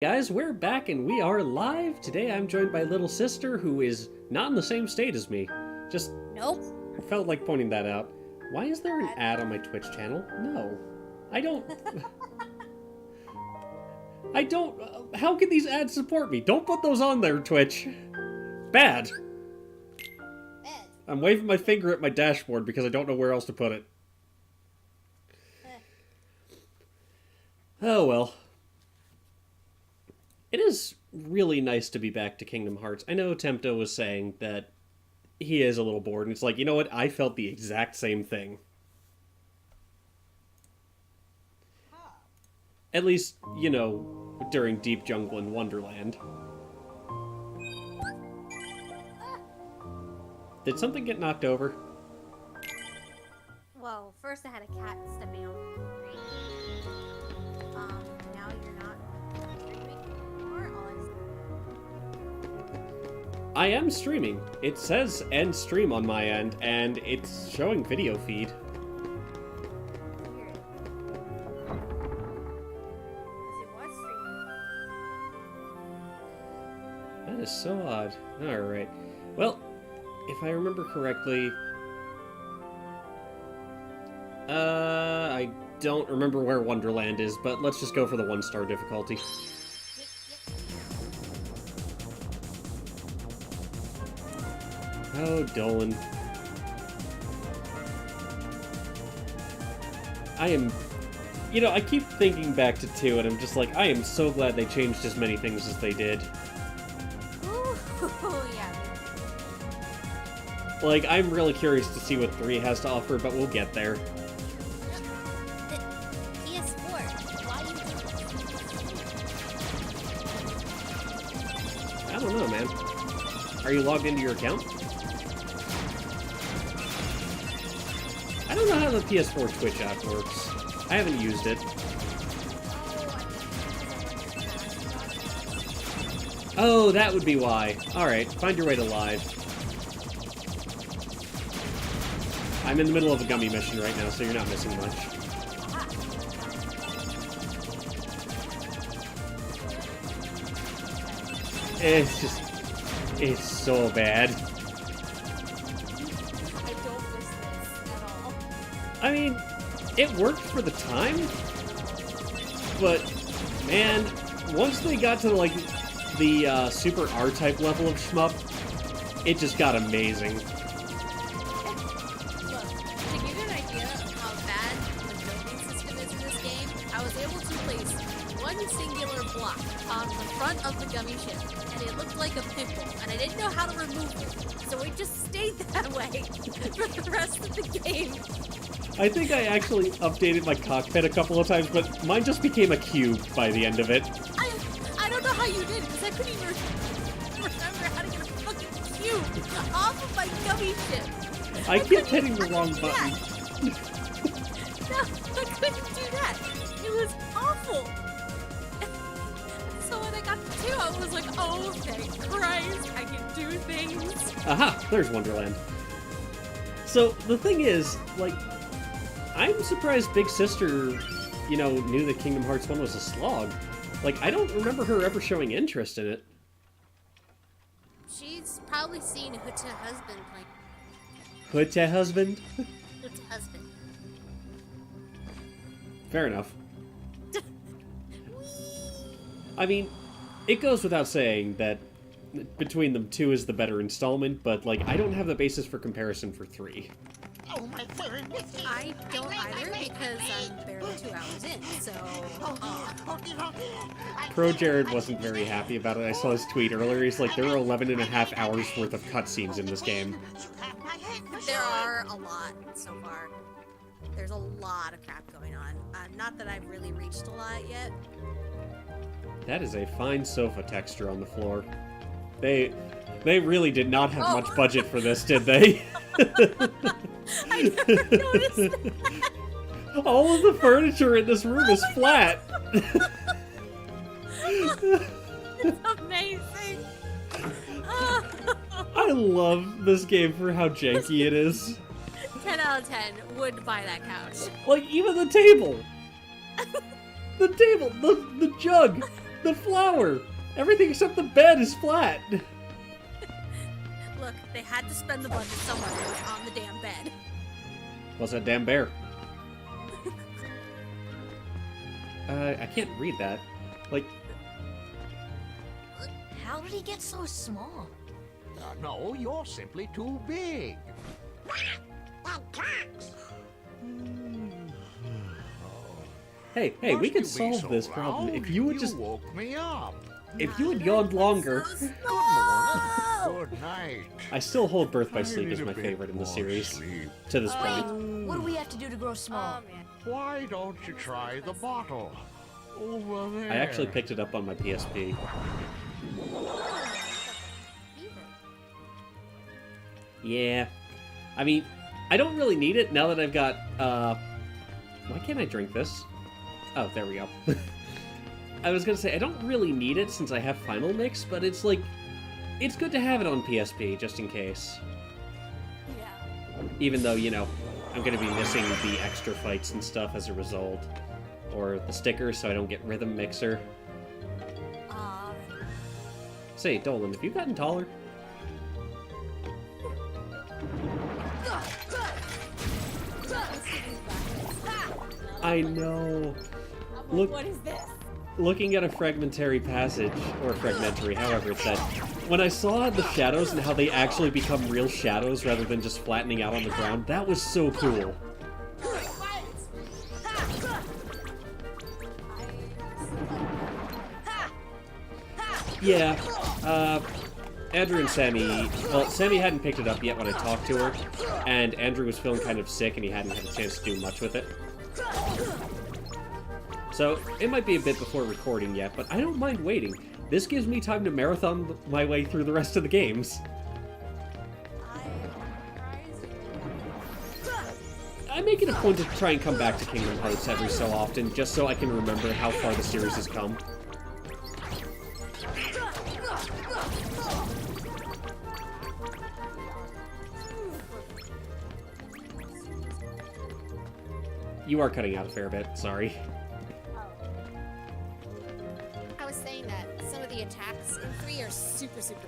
Guys, we're back and we are live. Today I'm joined by little sister who is not in the same state as me. Just Nope. felt like pointing that out. Why is there an ad on my Twitch channel? No. I don't... I don't... how can these ads support me? Don't put those on there, Twitch. Bad. Bed. I'm waving my finger at my dashboard because I don't know where else to put it. Oh well. It is really nice to be back to Kingdom Hearts. I know Tempto was saying that he is a little bored, and it's like, you know what? I felt the exact same thing. At least, you know, during Deep Jungle in Wonderland. Did something get knocked over? Well, first I had a cat step me on. Now you're not streaming anymore? I am streaming. It says end stream on my end, and it's showing video feed. Weird. Because it was streaming. That is so odd. Alright. Well, if I remember correctly... I don't remember where Wonderland is, but let's just go for the 1-star difficulty. Oh, Dolan. I am... You know, I keep thinking back to 2, and I'm just like, I am so glad they changed as many things as they did. Ooh, yeah. Like, I'm really curious to see what 3 has to offer, but we'll get there. PS4. Why you... I don't know, man. Are you logged into your account? I don't know how the PS4 Twitch app works. I haven't used it. Oh, that would be why. Alright, find your way to live. I'm in the middle of a gummy mission right now, so you're not missing much. It's just... it's so bad. I don't miss this at all. I mean, it worked for the time, but man, once they got to like the Super R-type level of shmup, it just got amazing. Look, to give you an idea of how bad the building system is in this game, I was able to place one singular block on the front of the gummy ship, and it looked like a pimple, and I didn't know how to remove it, so it just stayed that way for the rest of the game. I think I actually updated my cockpit a couple of times, but mine just became a cube by the end of it. I don't know how you did, because I couldn't even remember how to get a fucking cube off of my gummy ship. I kept hitting the wrong do button. No, I couldn't do that. It was awful. So when I got to 2, I was like, oh, thank Christ, I can do things. Aha, there's Wonderland. So, the thing is, like, I'm surprised Big Sister, you know, knew that Kingdom Hearts 1 was a slog. Like, I don't remember her ever showing interest in it. She's probably seen Huta husband like Huta husband? Huta husband. Fair enough. I mean, it goes without saying that between them 2 is the better installment, but, like, I don't have the basis for comparison for 3. I don't either because I'm barely 2 hours in, so... Pro Jared wasn't very happy about it. I saw his tweet earlier. He's like, there are 11.5 hours worth of cutscenes in this game. There are a lot so far. There's a lot of crap going on. Not that I've really reached a lot yet. That is a fine sofa texture on the floor. They really did not have much budget for this, did they? I never noticed that. All of the furniture in this room is flat. It's amazing. I love this game for how janky it is. 10 out of 10 would buy that couch. Like, even the table! The table! The jug! The flower! Everything except the bed is flat! Look, they had to spend the budget somewhere. It was on the damn bed. What's that damn bear? I can't read that. Like, How did he get so small? No, you're simply too big. hey, we Must could you be solve so this problem loud? if you would just... woke me up. If you had yawned longer... Good morning. Good night. I still hold Birth by Sleep I as need my a bit favorite in the more series. sleep. To this Wait, point. what do we have to do to grow small? Oh, man. Why don't you try the bottle? Over there. I actually picked it up on my PSP. Yeah. I mean, I don't really need it now that I've got, Why can't I drink this? Oh, there we go. I was gonna say, I don't really need it since I have Final Mix, but it's like... It's good to have it on PSP, just in case. Yeah. Even though, you know, I'm gonna be missing the extra fights and stuff as a result. Or the sticker, so I don't get Rhythm Mixer. Say, Dolan, have you gotten taller? I know. Look, What is this? looking at a fragmentary passage, or fragmentary, however it's said, when I saw the shadows and how they actually become real shadows rather than just flattening out on the ground, that was so cool. Yeah, Andrew and Sammy, well, Sammy hadn't picked it up yet when I talked to her, and Andrew was feeling kind of sick and he hadn't had a chance to do much with it. So, it might be a bit before recording yet, but I don't mind waiting. This gives me time to marathon my way through the rest of the games. I make it a point to try and come back to Kingdom Hearts every so often, just so I can remember how far the series has come. You are cutting out a fair bit, sorry. I was saying that some of the attacks in 3 are super, super...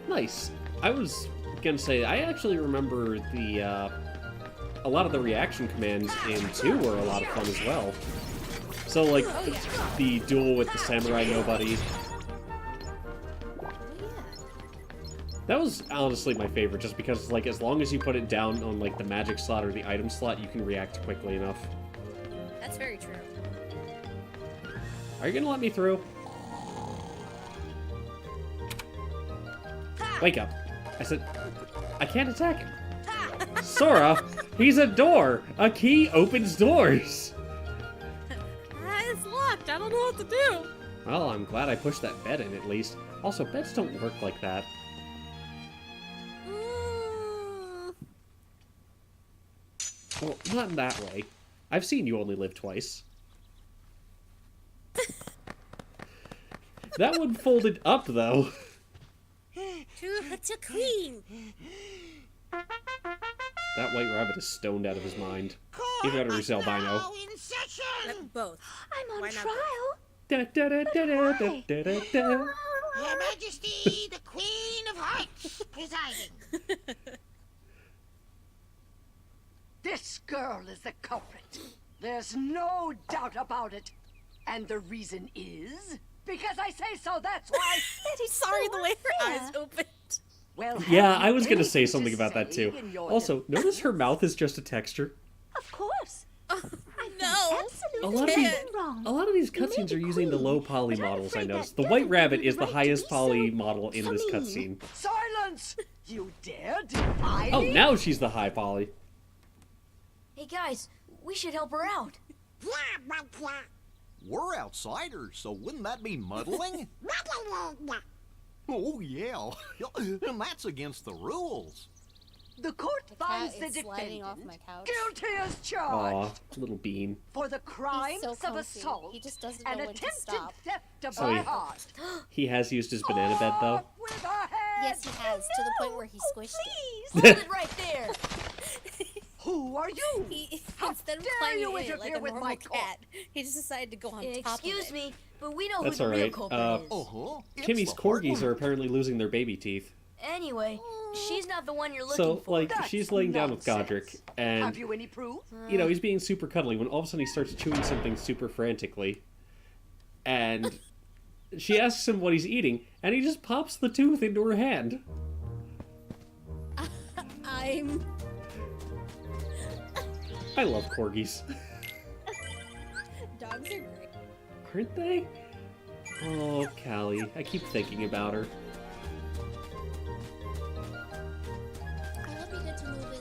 Nice. I was gonna say, I actually remember the, a lot of the reaction commands in 2 were a lot of fun as well. So, like, the duel with the Samurai Nobody. That was honestly my favorite, just because, like, as long as you put it down on, like, the magic slot or the item slot, you can react quickly enough. That's very true. Are you gonna let me through? Wake up. I said, I can't attack him. Sora, he's a door. A key opens doors. It's locked. I don't know what to do. Well, I'm glad I pushed that bed in at least. Also, beds don't work like that. Well, not in that way. I've seen you only live twice. That one folded up, though. To clean. That white rabbit is stoned out of his mind. Either that or he's albino. Both. I'm on Why not trial. Da, da, da, da, da, da, da, da, da. Your Majesty, the Queen of Hearts, presiding. This girl is the culprit. There's no doubt about it. And the reason is because I say so, that's why. Sorry, the way her eyes opened. Well, Yeah, have I you was gonna anything say to something about that say too. in your Also, notice her mouth is just a texture. Of course. No. A lot of these, Can't. a lot of these cutscenes are using the low poly models, I noticed. The White Rabbit is the highest poly model in this cutscene. Silence! You dare defy Oh, me? now she's the high poly. Hey guys, we should help her out. We're outsiders, so wouldn't that be muddling? Oh, yeah. And that's against the rules. The court finds the is sliding defendant off my couch. guilty as Aw, charged little bean. for the crimes so of comfy. assault He just doesn't and know when to attempted stop. theft of So my he- heart. He has used his banana bed, though. Off with her head. Yes, he has, to the point where he squished Please, hold it right there. Who are you? He, How instead of dare climbing you in interfere like a with normal my court? cat, he just decided to go on top of it. Excuse me, but we know That's who the real alright. culprit is. Uh-huh. It's Kimmy's the hard corgis one. are apparently losing their baby teeth. Anyway, she's not the one you're looking So, for. like, That's she's laying down with Godric, nonsense. and, Have you any proof? you know, he's being super cuddly when all of a sudden he starts chewing something super frantically. And she asks him what he's eating, and he just pops the tooth into her hand. I love corgis. Dogs are great. Aren't they? Oh, Callie. I keep thinking about her. I hope you get to move in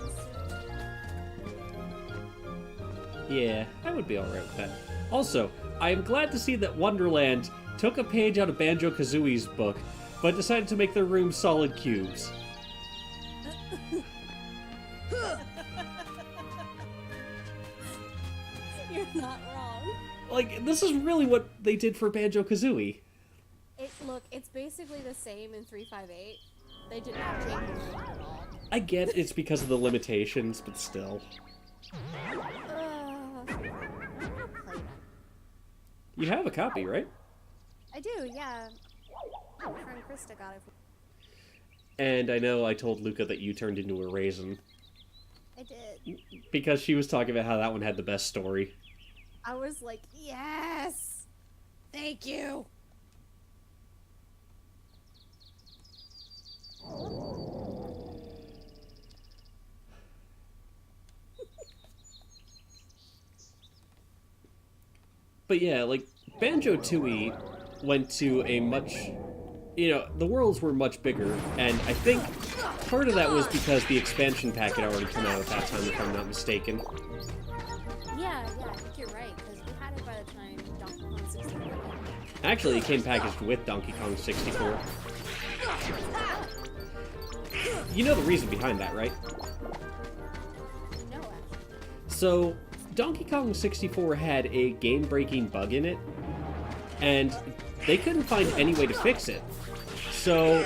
soon. Yeah, I would be alright with that. Also, I am glad to see that Wonderland took a page out of Banjo-Kazooie's book, but decided to make their rooms solid cubes. You're not wrong. Like, this is really what they did for Banjo-Kazooie. Look, it's basically the same in 358. They did not change anything at all. I get it's because of the limitations, but still. I'm not playing it. You have a copy, right? I do, yeah. My friend Krista got it. And I know I told Luca that you turned into a raisin. I did. Because she was talking about how that one had the best story. I was like, yes! Thank you! But yeah, like, Banjo-Tooie went to a much... You know, the worlds were much bigger, and I think part of that was because the expansion pack had already come out at that time, if I'm not mistaken. Yeah, I think you're right, because we had it by the time Donkey Kong 64 came out. Actually, it came packaged with Donkey Kong 64. You know the reason behind that, right? No, actually. So, Donkey Kong 64 had a game-breaking bug in it, and they couldn't find any way to fix it. So,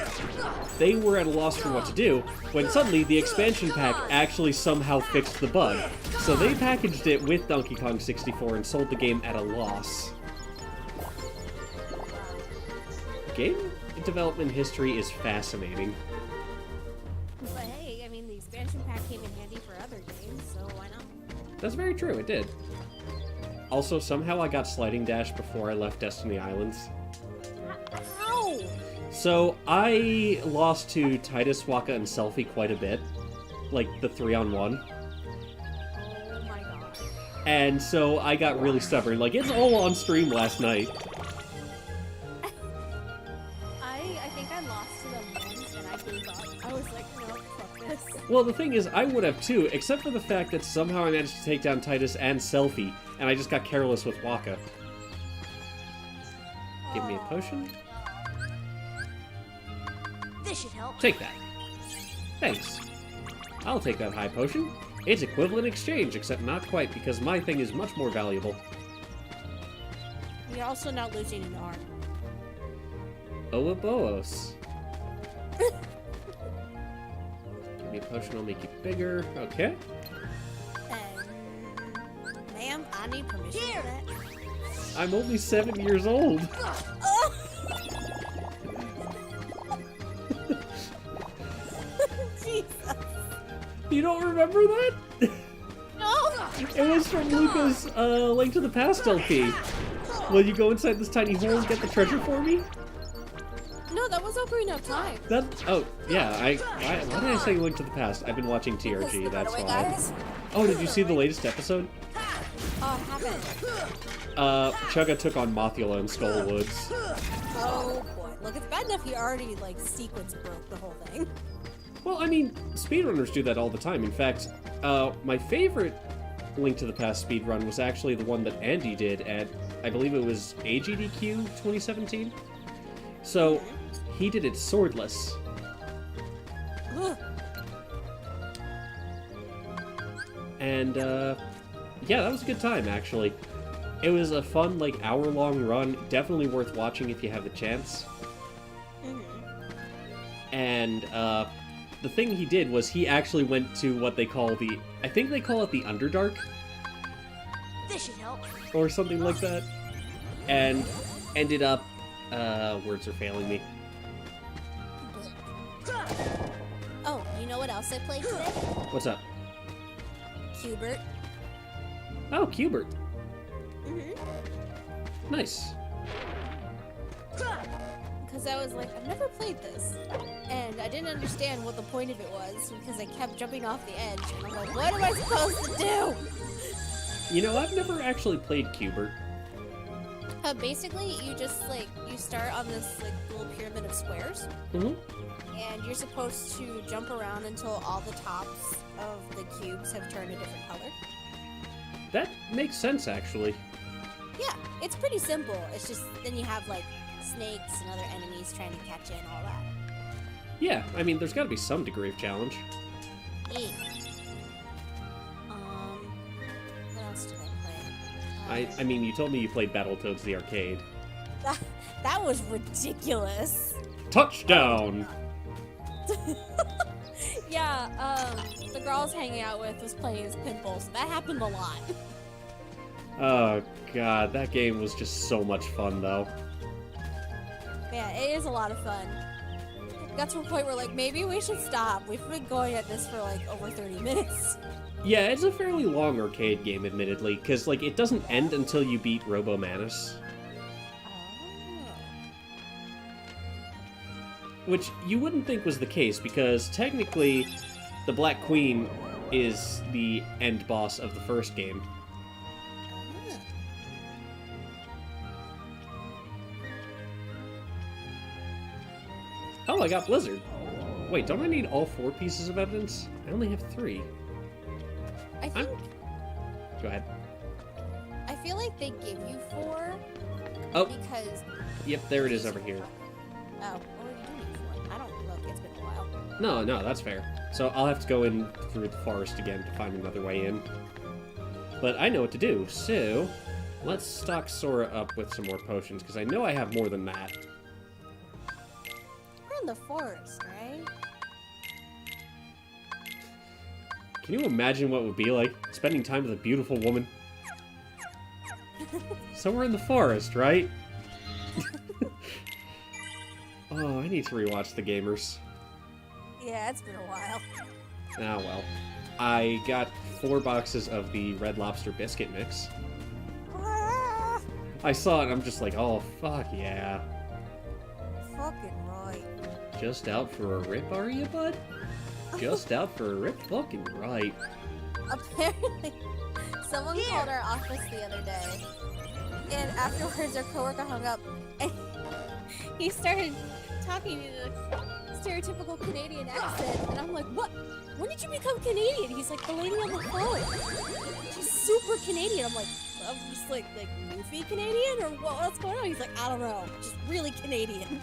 they were at a loss for what to do, when suddenly the expansion pack actually somehow fixed the bug. So they packaged it with Donkey Kong 64 and sold the game at a loss. Game development history is fascinating. But hey, I mean, the expansion pack came in handy for other games, so why not? That's very true, it did. Also, somehow I got Sliding Dash before I left Destiny Islands. Ow! So, I lost to Titus, Waka, and Selfie quite a bit. Like, the 3-on-1. Oh my gosh. And so I got really stubborn. Like, it's all on stream last night. I think I lost to them once and I gave up. I was like, no, fuck this. Well, the thing is, I would have too, except for the fact that somehow I managed to take down Titus and Selfie, and I just got careless with Waka. Give me a potion. This should help. Take that. Thanks. I'll take that high potion. It's equivalent exchange, except not quite, because my thing is much more valuable. You're also not losing an arm. Ouroboros. Give me a potion, I'll make you bigger. Okay. Ma'am, I need permission for that. I'm only 7 years old. Oh! Jesus. You don't remember that? No! It was from Luca's Link to the Past LP. Will you go inside this tiny hole and get the treasure for me? No, that was Ocarina of Time. That, oh, yeah, why did I say Link to the Past? I've been watching Because TRG, the that's Runaway why. Guys? Oh, did you see the latest episode? Oh, I haven't. Chugga took on Mothula in Skullwoods. Oh boy. Look, it's bad enough he already, like, sequence broke the whole thing. Well, I mean, speedrunners do that all the time. In fact, my favorite Link to the Past speedrun was actually the one that Andy did at, I believe it was AGDQ 2017. So, he did it swordless. Ugh. And, yeah, that was a good time, actually. It was a fun, like, hour-long run. Definitely worth watching if you have the chance. And, the thing he did was he actually went to what they call the... I think they call it the Underdark, This should help. or something like that. And ended up... words are failing me. Oh, you know what else I played today? What's up? Cubert. Oh, Cubert. Mm-hmm. Nice. Because I was like, I've never played this. And I didn't understand what the point of it was because I kept jumping off the edge. And I'm like, what am I supposed to do? You know, I've never actually played Cubert. Basically, you just, like, you start on this, like, little pyramid of squares. Mm-hmm. And you're supposed to jump around until all the tops of the cubes have turned a different color. That makes sense, actually. Yeah, it's pretty simple. It's just, then you have, like, snakes and other enemies trying to catch you and all that. Yeah, I mean, there's got to be some degree of challenge. Yeah. What else did I play? I mean, you told me you played Battletoads the arcade. That was ridiculous. Touchdown! Yeah, the girl I was hanging out with was playing as Pimples. That happened a lot. Oh, God, that game was just so much fun, though. Yeah, it is a lot of fun. Got to a point where, like, maybe we should stop. We've been going at this for, like, over 30 minutes. Yeah, it's a fairly long arcade game, admittedly, because, like, it doesn't end until you beat Robo Manus. Which you wouldn't think was the case, because technically, the Black Queen is the end boss of the first game. Oh, I got Blizzard. Wait, don't I need all 4 pieces of evidence? I only have 3. I think... Go ahead. I feel like they give you 4 Oh, because... yep, there it is over here. Oh, what do you need 4? I don't look, it's been a while. No, that's fair. So I'll have to go in through the forest again to find another way in. But I know what to do, so... let's stock Sora up with some more potions, because I know I have more than that. We're in the forest, right? Can you imagine what it would be like, spending time with a beautiful woman? So we're in the forest, right? Oh, I need to rewatch The Gamers. Yeah, it's been a while. Ah, well. I got 4 boxes of the Red Lobster biscuit mix. Ah, I saw it and I'm just like, oh, fuck yeah. fucking right. Just out for a rip, are you, bud? Just out for a rip? Fucking right. Apparently, someone called our office the other day, and afterwards our coworker hung up, and he started talking in a stereotypical Canadian accent, and I'm like, what? When did you become Canadian? He's like, the lady on the phone. She's super Canadian. I'm like, I'm just like goofy Canadian, or what's going on? He's like, I don't know, just really Canadian.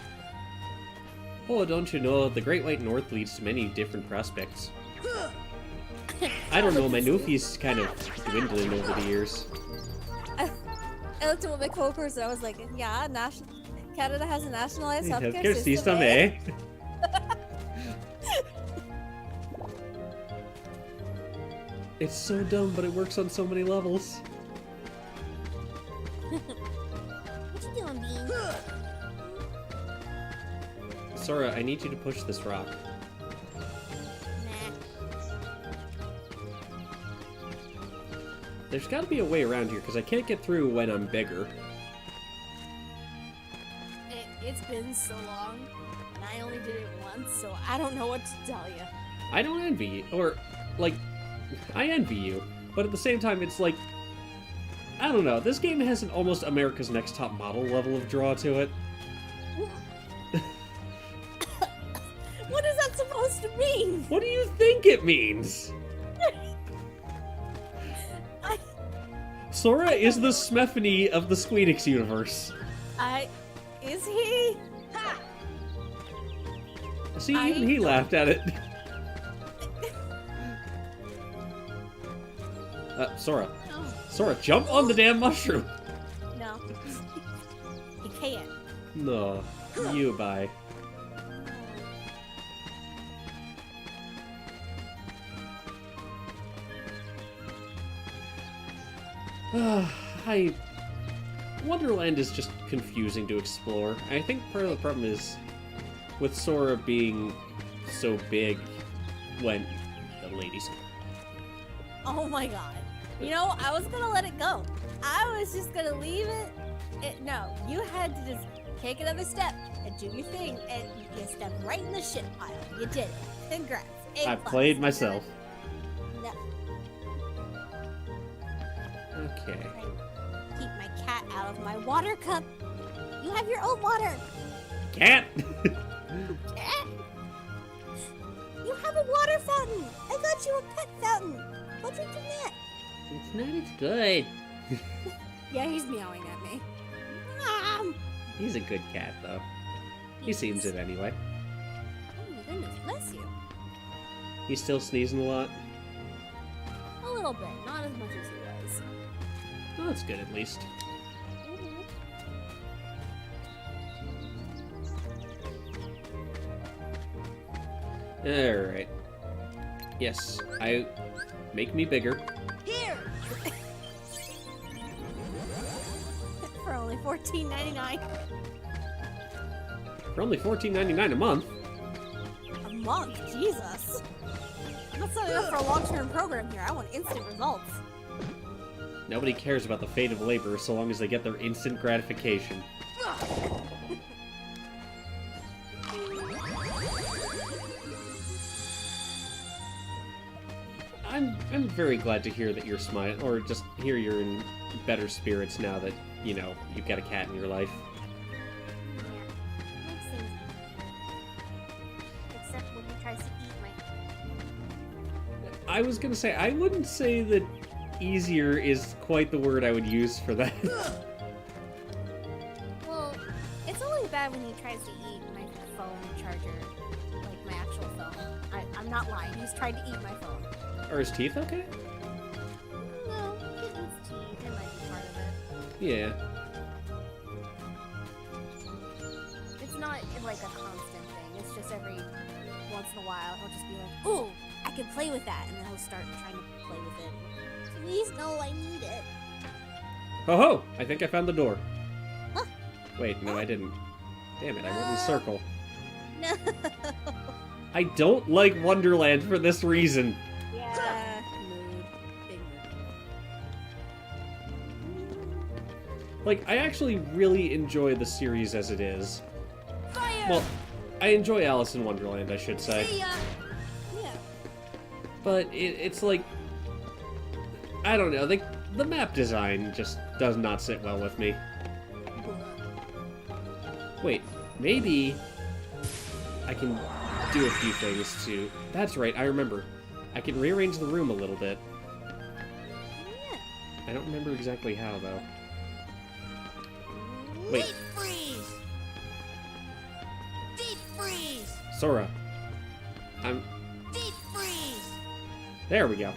Oh, don't you know, the Great White North leads to many different prospects. I don't know, my Newfie's kind of dwindling over the years. I looked at one of my coworkers and I was like, yeah, Canada has a nationalized healthcare Healthcare system, eh? It's so dumb, but it works on so many levels. What you doing, Bean? Sora, I need you to push this rock. Nah. There's gotta be a way around here, because I can't get through when I'm bigger. It's been so long, and I only did it once, so I don't know what to tell you. I don't envy you, or, like, I envy you, but at the same time, it's like, I don't know, this game has an almost America's Next Top Model level of draw to it. What is that supposed to mean? What do you think it means? Sora is the Smephony of the Squeenix universe. Is he? See, even he laughed at it. Sora. No. Sora, jump on the damn mushroom! No. He can't. No. You bye. Wonderland is just confusing to explore. I think part of the problem is with Sora being so big when the ladies. Oh my god. You know, I was gonna let it go. I was just gonna leave it. No, you had to just take another step and do your thing, and you stepped right in the shit pile. You did it. Congrats. A+. I played myself. No. Okay. Keep my cat out of my water cup. You have your own water. Cat! Cat? You have a water fountain. I got you a pet fountain. Go drink from that. It's not as good. Yeah, he's meowing at me. Mom! He's a good cat, though. He seems it anyway. Oh my goodness, bless you. He's still sneezing a lot. A little bit, not as much as he was. Well, that's good, at least. Alright. Yes, make me bigger. Here! For only $14.99 For only $14.99 a month. a month. Jesus. I'm not signing up for a long-term program here. I want instant results. Nobody cares about the fate of labor so long as they get their instant gratification. I'm very glad to hear that you're smiling, or just hear you're in better spirits now that, you know, you've got a cat in your life. Yeah. Makes things easier. Except when he tries to eat my... I was gonna say, I wouldn't say that easier is quite the word I would use for that. Well, it's only bad when he tries to eat my phone charger. Like, my actual phone. I'm not lying. He's tried to eat my phone. Are his teeth okay? No, kitten's teeth. It might be part of it. Yeah. It's not like a constant thing. It's just every once in a while he'll just be like, "Ooh, I can play with that," and then he'll start trying to play with it. Please, no, I need it. Ho ho! I think I found the door. Huh? Wait, no, I didn't. Damn it, I went in a circle. No. I don't like Wonderland for this reason. Yeah. Mood. Big mood. Like, I actually really enjoy the series as it is. Fire! Well, I enjoy Alice in Wonderland, I should say. See ya! Yeah. But it's like, I don't know, the map design just does not sit well with me. Wait, maybe I can do a few things to... That's right, I remember. I can rearrange the room a little bit. Yeah. I don't remember exactly how, though. Wait, Deep freeze! Deep freeze! Sora. Deep freeze! There we go.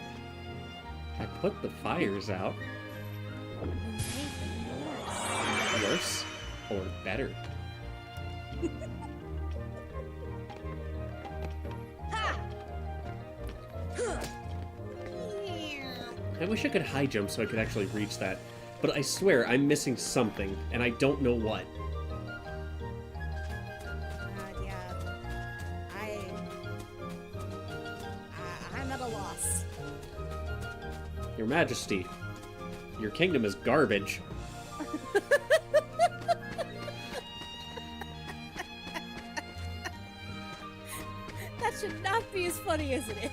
I put the fires out. Worse or better? I wish I could high jump so I could actually reach that, but I swear I'm missing something, and I don't know what. Yeah. I'm at a loss. Your Majesty, your kingdom is garbage. That should not be as funny as it is.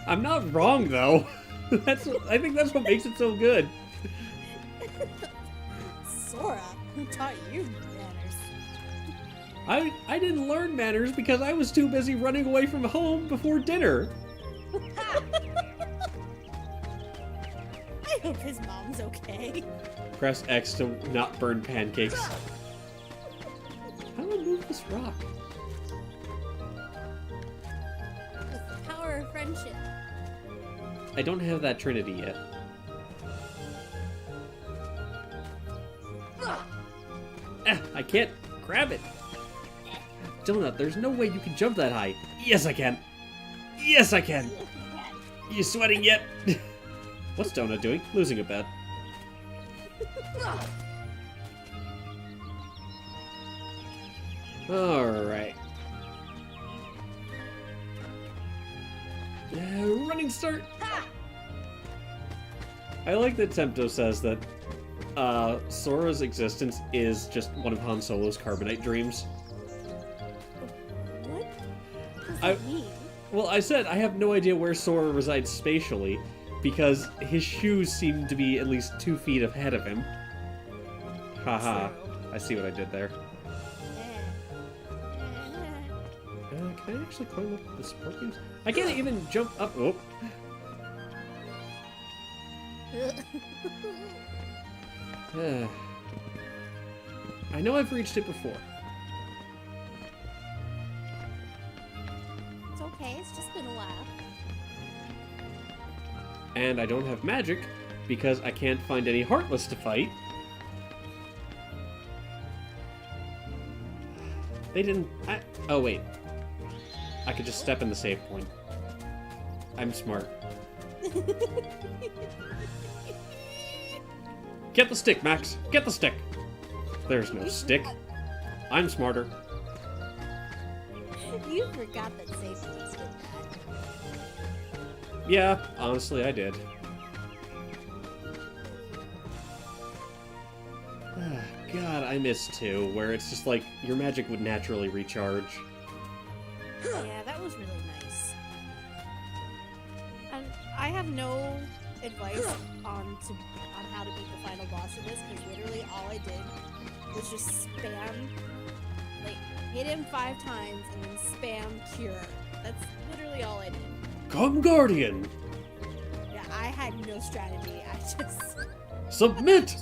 I'm not wrong, though. I think that's what makes it so good. Sora, who taught you manners? I didn't learn manners because I was too busy running away from home before dinner. I hope his mom's okay. Press X to not burn pancakes. How do I move this rock? With the power of friendship. I don't have that Trinity yet. I can't grab it. Donut, there's no way you can jump that high. Yes, I can. Yes, I can. You sweating yet? What's Donut doing? Losing a bet. Alright. Running start! I like that Tempto says that Sora's existence is just one of Han Solo's carbonite dreams. What does I- that mean? Well, I said I have no idea where Sora resides spatially, because his shoes seem to be at least 2 feet ahead of him. Haha. I see what I did there. Can I actually climb up the support beams? I can't even jump up. Oh. I know I've reached it before. It's okay, it's just been a while. And I don't have magic, because I can't find any Heartless to fight. They didn't... oh, wait. I could just step in the save point. I'm smart. Get the stick, Max! Get the stick! There's no stick. I'm smarter. You forgot that safety did that. Yeah, honestly, I did. God, I miss 2, where it's just like, your magic would naturally recharge. Yeah, that was really nice. And I have no advice on how to beat the final boss of this, because literally all I did was just spam, like, hit him 5 times and then spam cure. That's literally all I did. Come, Guardian! Yeah, I had no strategy. I just Submit!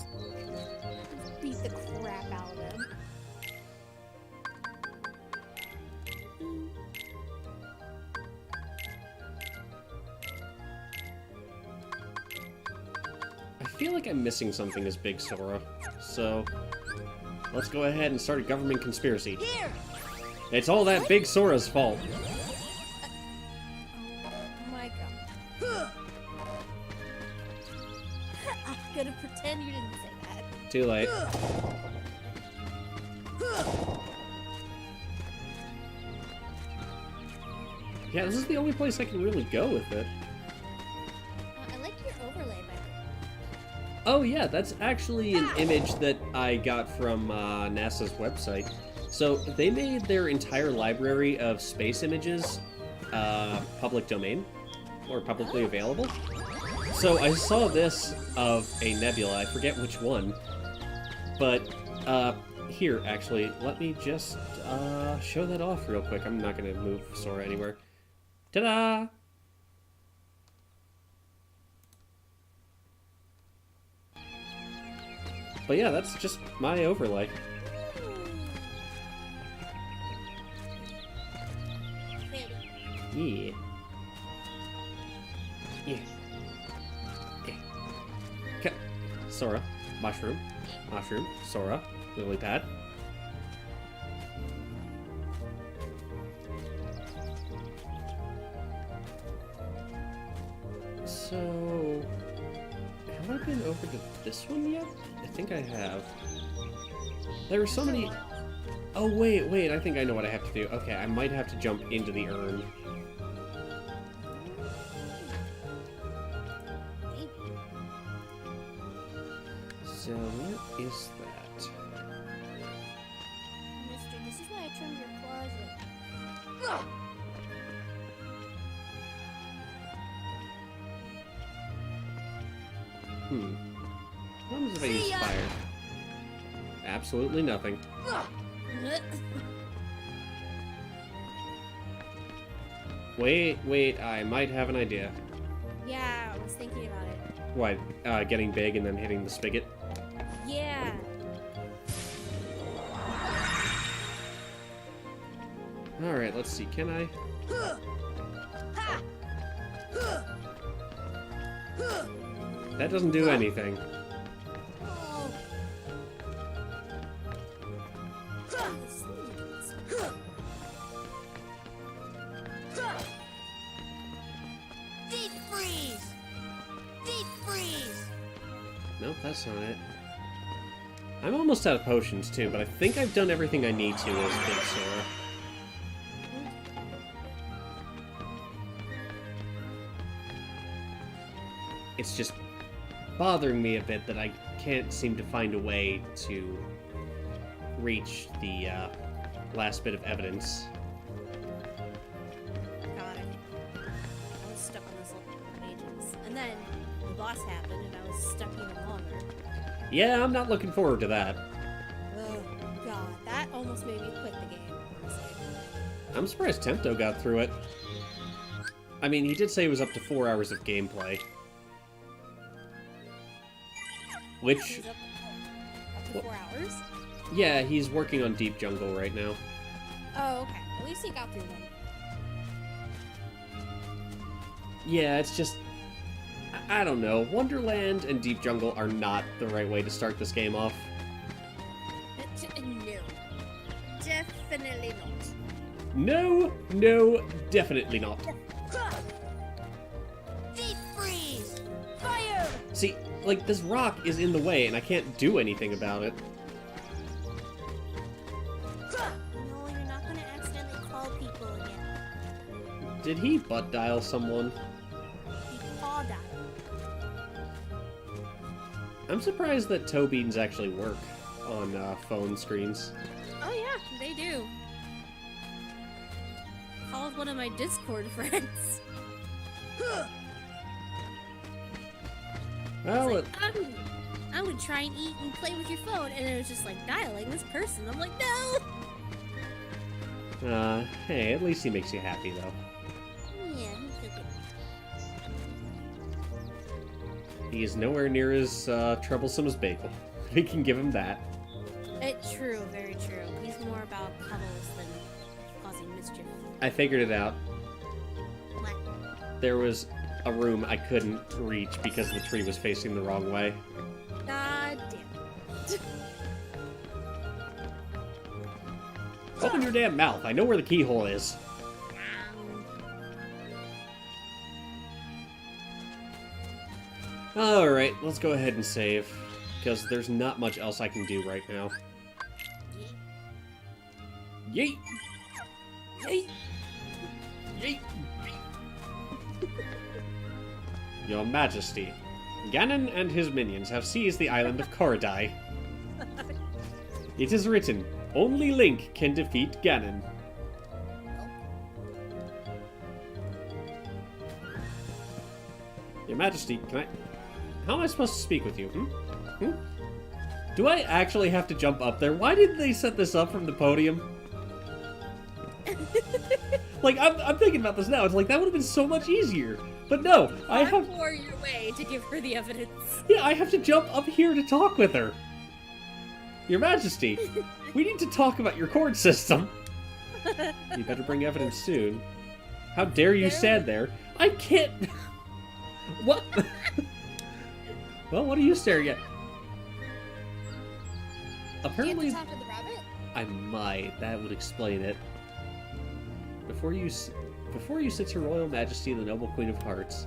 beat the crap out of him. I feel like I'm missing something as Big Sora, so let's go ahead and start a government conspiracy. Here! It's all that Big Sora's fault. Oh my god. I'm gonna pretend you didn't say that. Too late. Yeah, this is the only place I can really go with it. I like your overlay, by the way. Oh yeah, that's actually an image that I got from NASA's website. So they made their entire library of space images public domain, or publicly available. So I saw this of a nebula, I forget which one, but here actually, let me just show that off real quick. I'm not going to move Sora anywhere. Ta-da! But yeah, that's just my overlay. Yeah. Yeah. Yeah. Okay. Sora. Mushroom. Mushroom. Sora. Lily pad. So... have I been over to this one yet? I think I have. There were so many... oh, wait, I think I know what I have to do. Okay, I might have to jump into the urn. So, what is that? Mister, this is why I trimmed your closet. What happens if I use fire? Absolutely nothing. Wait, I might have an idea. Yeah, I was thinking about it. What, getting big and then hitting the spigot? Yeah. Alright, let's see, can I? That doesn't do anything. Oh. Deep freeze! Deep freeze! Nope, that's not it. I'm almost out of potions, too, but I think I've done everything I need to as Big Sora. It's just bothering me a bit that I can't seem to find a way to reach the last bit of evidence. God, I was stuck on this level for ages. And then the boss happened and I was stuck even longer. Yeah, I'm not looking forward to that. Oh, God. That almost made me quit the game, honestly. I'm surprised Tempto got through it. I mean, he did say it was up to 4 hours of gameplay. Which, He's up to 4 hours? yeah, he's working on Deep Jungle right now. Oh, okay. At least he got through them. Yeah, it's just... I don't know. Wonderland and Deep Jungle are not the right way to start this game off. No. Definitely not. No, no, definitely not. Deep freeze! Fire! See, like, this rock is in the way and I can't do anything about it. No, you're not gonna accidentally call people again. Did he butt dial someone? He called that. I'm surprised that toe beans actually work on phone screens. Oh yeah, they do. Called one of my Discord friends. Well, It's like, I'm gonna try and eat and play with your phone, and it was just like dialing this person. I'm like, no. Hey, at least he makes you happy, though. Yeah, he's okay. He is nowhere near as troublesome as Bagel. We can give him that. True, very true. He's more about cuddles than causing mischief. I figured it out. What? There was a room I couldn't reach because the tree was facing the wrong way. God damn it. Open your damn mouth. I know where the keyhole is. Alright, let's go ahead and save. Because there's not much else I can do right now. Yeet! Yeet! Yeet! Your Majesty, Ganon and his minions have seized the island of Korodai. It is written, only Link can defeat Ganon. Your Majesty, how am I supposed to speak with you, Do I actually have to jump up there? Why didn't they set this up from the podium? Like, I'm thinking about this now. It's like, that would have been so much easier. But no, I have... Hardcore your way to give her the evidence. Yeah, I have to jump up here to talk with her. Your Majesty, we need to talk about your court system. You better bring evidence soon. How dare you stand there? I can't... What? Well, what are you staring at? Apparently... You have to talk to the rabbit? I might. That would explain it. Before you sits your Royal Majesty, the Noble Queen of Hearts.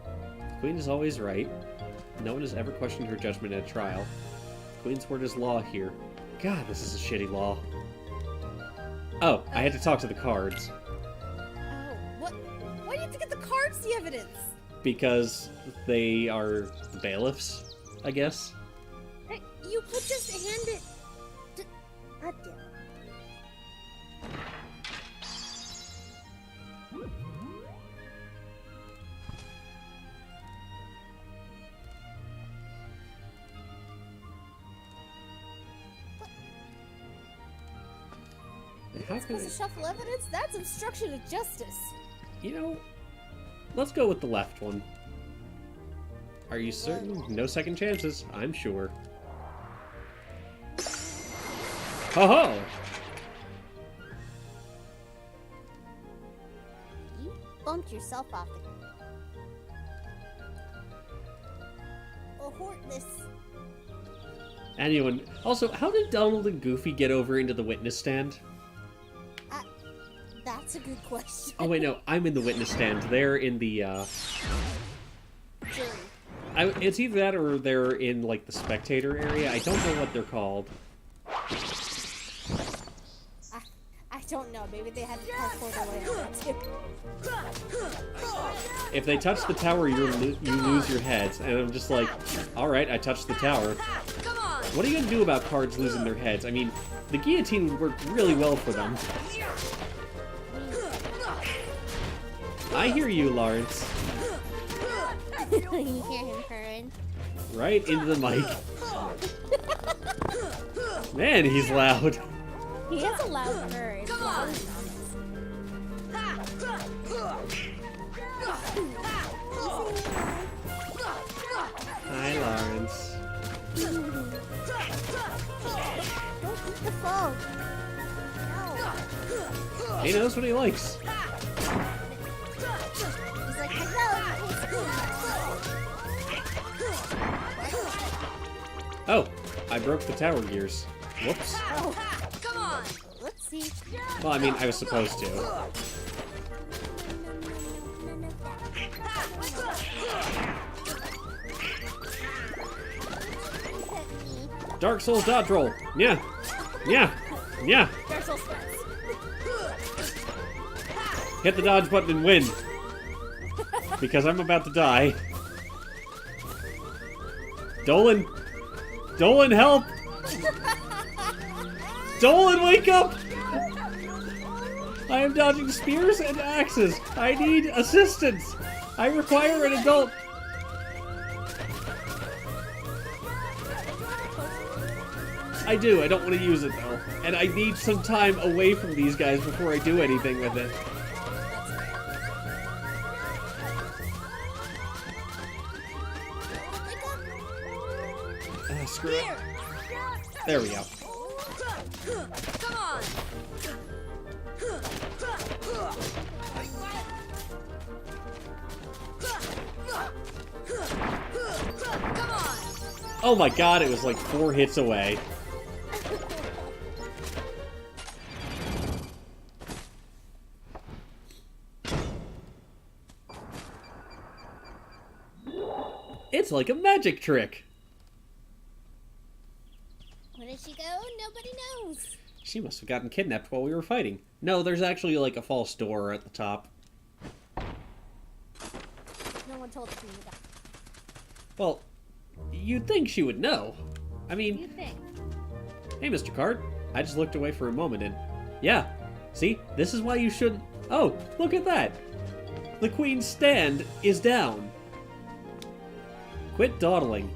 The Queen is always right. No one has ever questioned her judgment at a trial. The Queen's word is law here. God, this is a shitty law. Oh, I had to talk to the cards. Oh, what? Why do you have to get the cards the evidence? Because they are bailiffs, I guess. Hey, you could just hand it to... God damn it. How can Supposed to shuffle evidence? That's obstruction of justice. You know, let's go with the left one. Are you certain? No second chances, I'm sure. Ho ho! You bumped yourself off the... Hortless. Anyone. Also, how did Donald and Goofy get over into the witness stand? That's a good question. Oh wait, no, I'm in the witness stand. They're in the, Jury. It's either that or they're in, like, the spectator area. I don't know what they're called. I don't know. Maybe they had to parkour their way on it too. If they touch the tower, you lose your heads. And I'm just like, alright, I touched the tower. Come on! What are you gonna do about cards losing their heads? I mean, the guillotine would work really well for them. I hear you, Lawrence. You hear him purring. Right into the mic. Man, he's loud. He has a loud purr. It's loud as Hi, Lawrence. Don't eat the phone. No. He knows what he likes. He's like, hello. Oh, I broke the tower gears. Whoops. Oh, come on. Let's see. Well, I mean, I was supposed to. Dark Souls dodge roll. Yeah. Yeah. Yeah. Dark Souls Spence. Hit the dodge button and win. Because I'm about to die. Dolan! Dolan, help! Dolan, wake up! I am dodging spears and axes. I need assistance. I require an adult. I do. I don't want to use it, though. And I need some time away from these guys before I do anything with it. Screw it. There we go. Come on. Come on. Oh my god, it was like 4 hits away. It's like a magic trick. Where did she go? Nobody knows. She must have gotten kidnapped while we were fighting. No, there's actually like a false door at the top. No one told the queen that. Well, you'd think she would know. I You mean, think? hey, Mr. Card. I just looked away for a moment and... Yeah, see? This is why you should... Oh, look at that! The Queen's stand is down. Quit dawdling.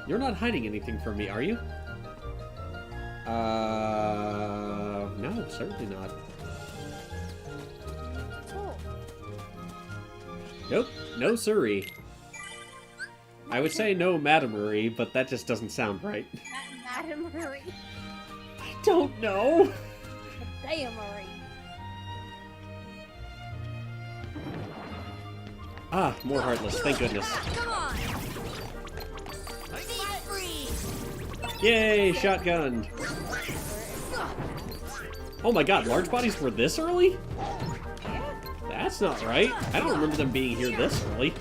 You're not hiding anything from me, are you? No, certainly not. Cool. Nope, no siree. I would say no Madame Marie, but that just doesn't sound right. Madame Marie. I don't know. Damn Marie. Ah, more Heartless, thank goodness. Come on. Yay, shotgun. Oh my god, large bodies were this early? That's not right. I don't remember them being here this early.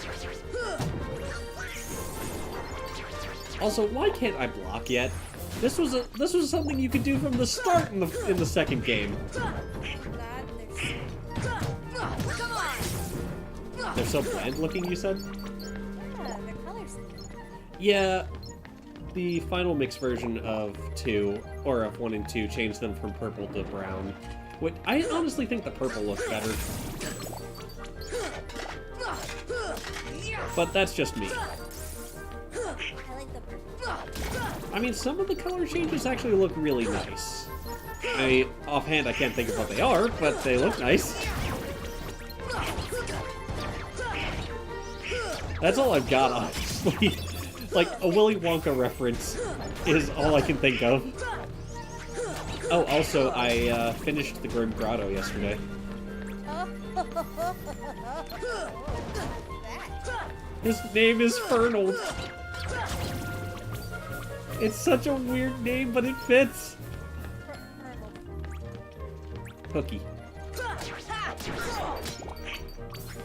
Also, why can't I block yet? This was something you could do from the start in the second game. They're so bland looking, you said? Yeah, their colors. Yeah, the final mix version of 2, or of 1 and 2, changed them from purple to brown. I honestly think the purple looks better. But that's just me. I like the purple. I mean, some of the color changes actually look really nice. Offhand, I can't think of what they are, but they look nice. That's all I've got, honestly. Like, a Willy Wonka reference is all I can think of. Oh, also, I finished the Grim Grotto yesterday. His name is Fernold. It's such a weird name, but it fits. Hooky.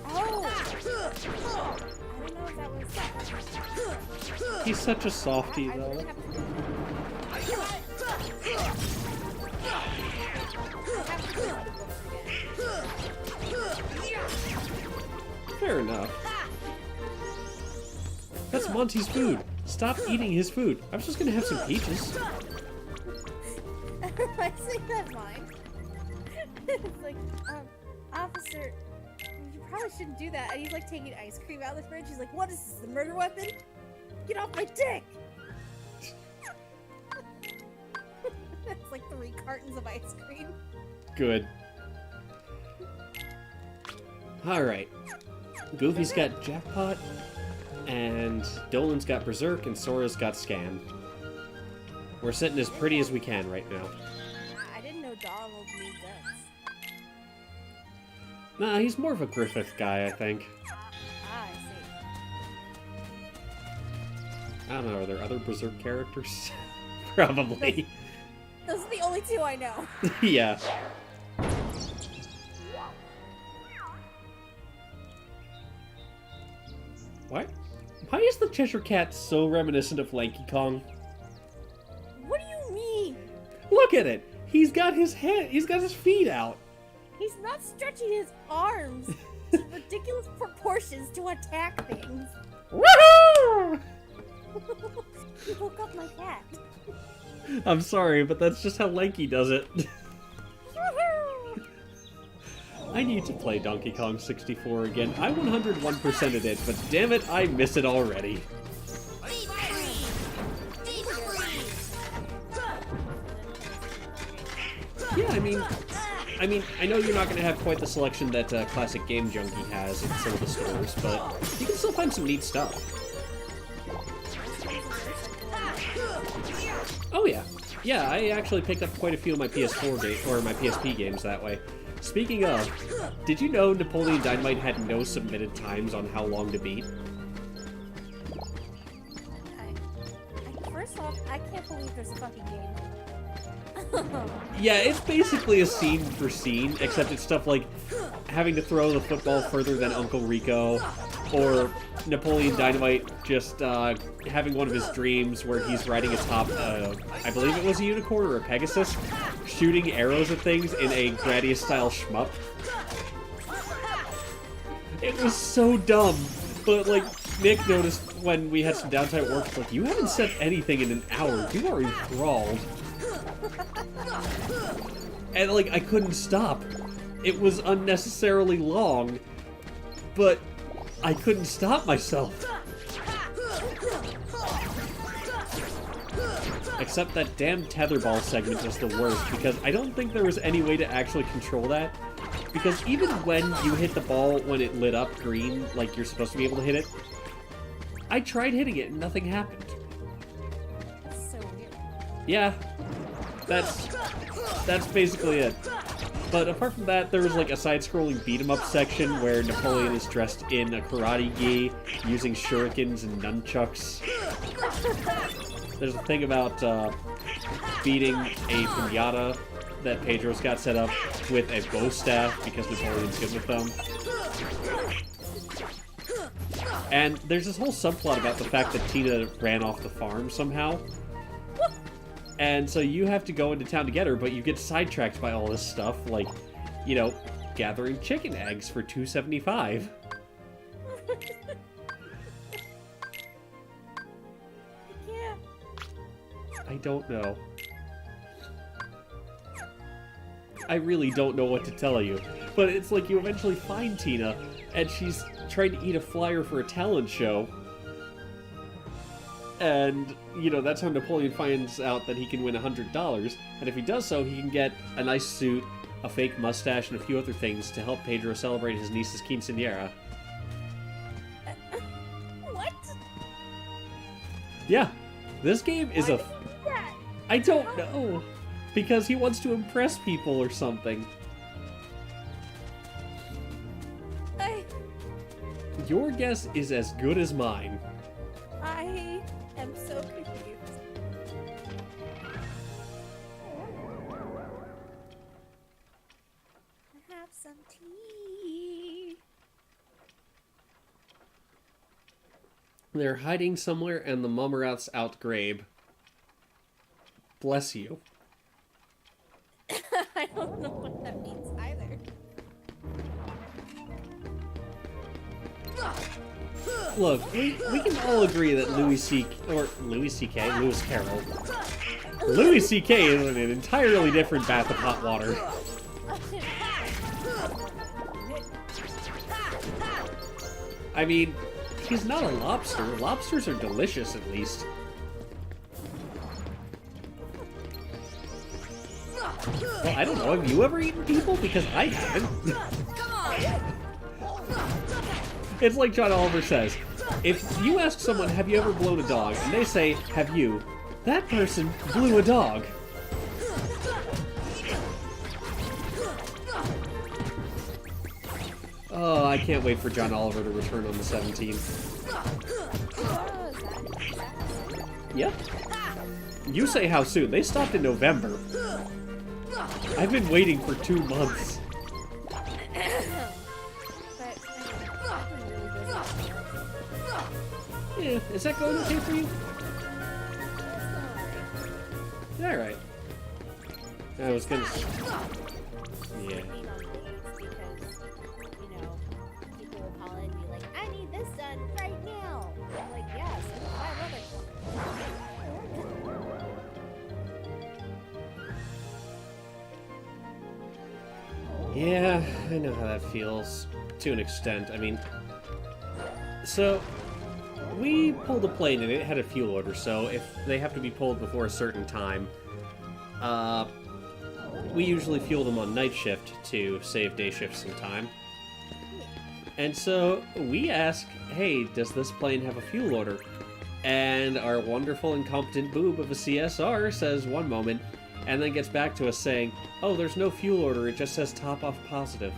Oh! I don't know know if that was. He's such a softie, I though. really have Fair enough. That's Monty's food. Stop eating his food. I was just gonna have some peaches. I think that's mine. It's like, officer, you probably shouldn't do that. And he's like taking ice cream out of the fridge. He's like, what is this, the murder weapon? Get off my dick! It's like 3 cartons of ice cream. Good. Alright. Goofy's got Jackpot, and Dolan's got Berserk, and Sora's got Scan. We're sitting as pretty as we can right now. I didn't know Donald knew guns. Nah, he's more of a Griffith guy, I think. Ah, I see. I don't know, are there other Berserk characters? Probably. Those are the only 2 I know. Yeah. Why is the Cheshire Cat so reminiscent of Lanky Kong? What do you mean? Look at it! He's got his feet out! He's not stretching his arms to ridiculous proportions to attack things. Woohoo! You woke up my cat. I'm sorry, but that's just how Lanky does it. I need to play Donkey Kong 64 again. I 101%ed it, but damn it, I miss it already. Yeah, I mean, I know you're not going to have quite the selection that Classic Game Junkie has in some of the stores, but you can still find some neat stuff. Oh yeah. Yeah, I actually picked up quite a few of my PS4 games, or my PSP games that way. Speaking of, did you know Napoleon Dynamite had no submitted times on how long to beat? First off, I can't believe there's a fucking game. Yeah, it's basically a scene for scene, except it's stuff like having to throw the football further than Uncle Rico, or Napoleon Dynamite just having one of his dreams where he's riding atop, I believe it was a unicorn or a Pegasus, shooting arrows at things in a Gradius-style shmup. It was so dumb, but like, Nick noticed when we had some downtime at work, like, you haven't said anything in an hour, you are enthralled. And like, I couldn't stop. It was unnecessarily long, but I couldn't stop myself. Except that damn tetherball segment was the worst, because I don't think there was any way to actually control that. Because even when you hit the ball when it lit up green, like you're supposed to be able to hit it, I tried hitting it and nothing happened. That's so weird. Yeah, that's basically it. But apart from that, there was like a side-scrolling beat-em-up section where Napoleon is dressed in a karate gi, using shurikens and nunchucks. There's a thing about beating a pinata that Pedro's got set up with a bow staff because Napoleon's good with them. And there's this whole subplot about the fact that Tina ran off the farm somehow. And so you have to go into town to get her, but you get sidetracked by all this stuff, like, you know, gathering chicken eggs for $2.75. Yeah. I don't know. I really don't know what to tell you. But it's like you eventually find Tina, and she's trying to eat a flyer for a talent show. And, you know, that's how Napoleon finds out that he can win $100. And if he does so, he can get a nice suit, a fake mustache, and a few other things to help Pedro celebrate his niece's quinceañera. What? Yeah. This game is Why a... did he do that? I don't know. Because he wants to impress people or something. Your guess is as good as mine. I am so confused. Have some tea. They're hiding somewhere, and the Mummerats outgrabe. Bless you. I don't know what that means either. Look, we can all agree that Louis Carroll. Louis C.K. is in an entirely different bath of hot water. I mean, he's not a lobster. Lobsters are delicious, at least. Well, I don't know. Have you ever eaten people? Because I haven't. It's like John Oliver says. If you ask someone, have you ever blown a dog? And they say, have you? That person blew a dog. Oh, I can't wait for John Oliver to return on the 17th. Yep. You say how soon. They stopped in November. I've been waiting for 2 months. Yeah, is that going okay for you? Alright. I was gonna... Yeah. People will call in and be like, I need this done right now. I'm like, yes, and 5 other Yeah, I know how that feels. To an extent. I mean... So... We pulled a plane and it had a fuel order, so if they have to be pulled before a certain time, we usually fuel them on night shift to save day shift some time. And so we ask, hey, does this plane have a fuel order? And our wonderful incompetent boob of a CSR says one moment, and then gets back to us saying, oh, there's no fuel order, it just says top off positive.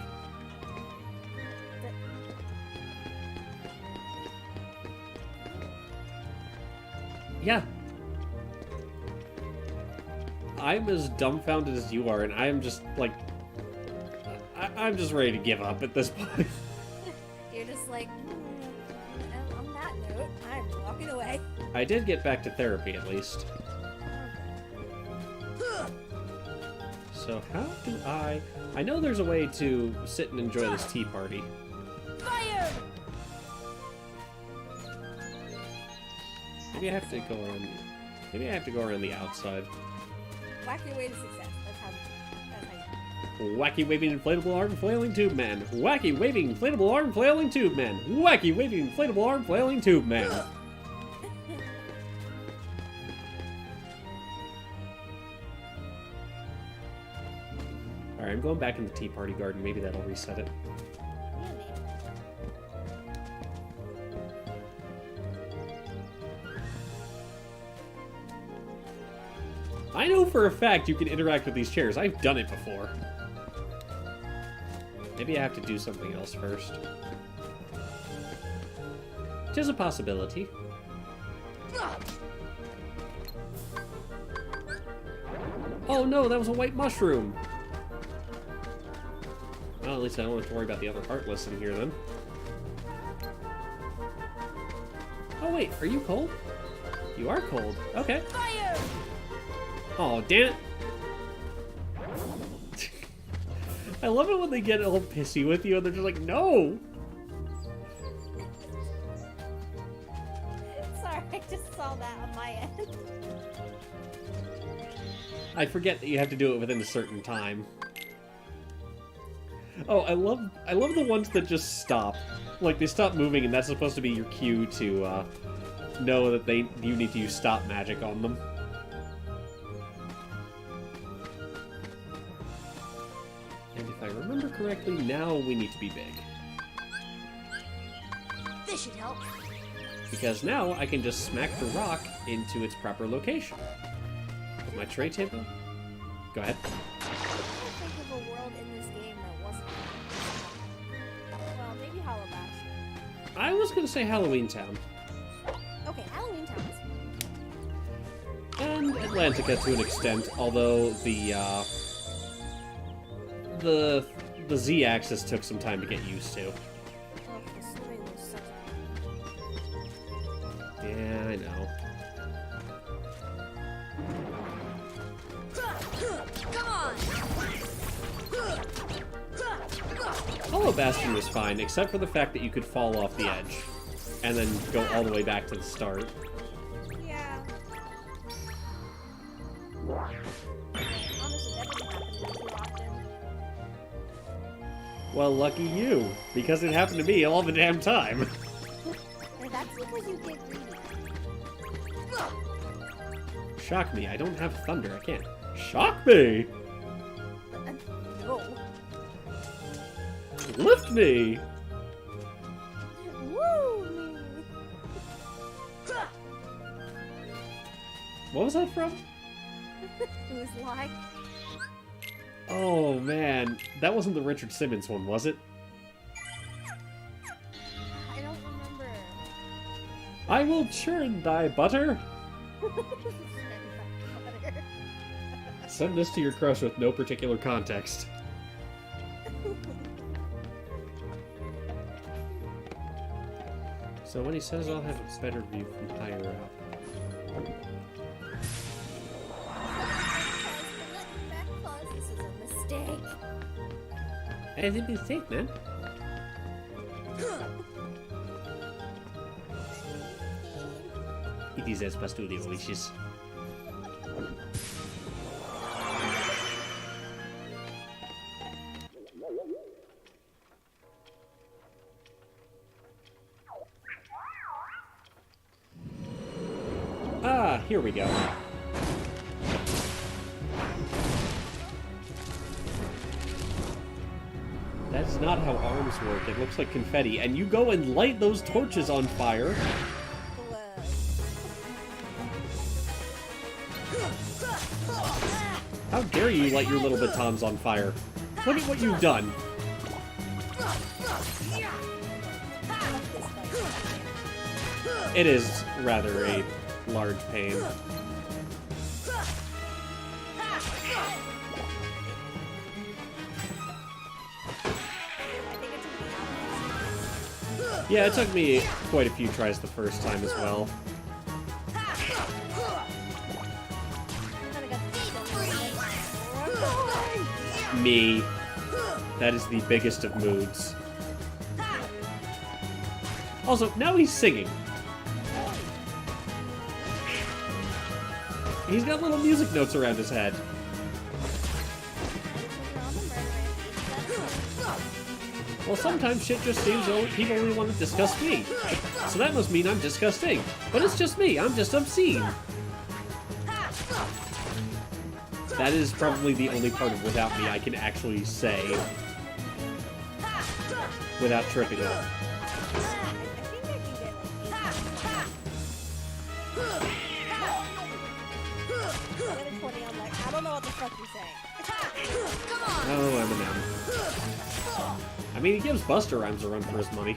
Yeah. I'm as dumbfounded as you are, and I am just, like... I'm just ready to give up at this point. You're just like, on that note, I'm walking away. I did get back to therapy, at least. So how do I know there's a way to sit and enjoy this tea party. Fire! Maybe I have to go around... Maybe I have to go around the outside. Whack your way to success. That's how you... Wacky waving inflatable arm flailing tube man. Wacky waving inflatable arm flailing tube man. Wacky waving inflatable arm flailing tube man. Alright, I'm going back in the tea party garden. Maybe that'll reset it. I know for a fact you can interact with these chairs. I've done it before. Maybe I have to do something else first. Tis a possibility. Oh no, that was a white mushroom! Well, at least I don't have to worry about the other Heartless in here then. Oh wait, are you cold? You are cold. Okay. Fire! Oh, damn it. I love it when they get all pissy with you and they're just like, no! Sorry, I just saw that on my end. I forget that you have to do it within a certain time. Oh, I love the ones that just stop. Like, they stop moving and that's supposed to be your cue to, know that you need to use stop magic on them. And if I remember correctly, now we need to be big. This should help. Because now I can just smack the rock into its proper location. Put my tray table. Go ahead. I can't think of a world in this game that wasn't... Well, maybe Halabash. I was gonna say Halloween Town. Okay, Halloween Town is... And Atlantica to an extent, although the Z-axis took some time to get used to. Oh, the swimming was such I know. Come on! Hollow Bastion was fine, except for the fact that you could fall off the edge. And then go all the way back to the start. Yeah. Honestly, that doesn't happen to me too often. Well, lucky you, because it happened to me all the damn time. And that's because you get greedy. Shock me, I don't have thunder, I can't. Shock me! No. Lift me! Woo! What was that from? It was like... Oh man, that wasn't the Richard Simmons one, was it? I don't remember. I will churn thy butter! Send this to your crush with no particular context. So when he says I'll have a better view from higher up. This is a mistake. It's a mistake, man. It is as Pastudio wishes. Ah, here we go. That's not how arms work. It looks like confetti. And you go and light those torches on fire. How dare you light your little batons on fire? Look at what you've done. It is rather a large pain. Yeah, it took me quite a few tries the first time as well. Me. That is the biggest of moods. Also, now he's singing. He's got little music notes around his head. Well, sometimes shit just seems people only want to discuss me. So that must mean I'm disgusting. But it's just me, I'm just obscene. That is probably the only part of Without Me I can actually say without tripping up. I don't know what the fuck you're saying. Oh, Eminem. I mean, he gives Buster Rhymes a run for his money.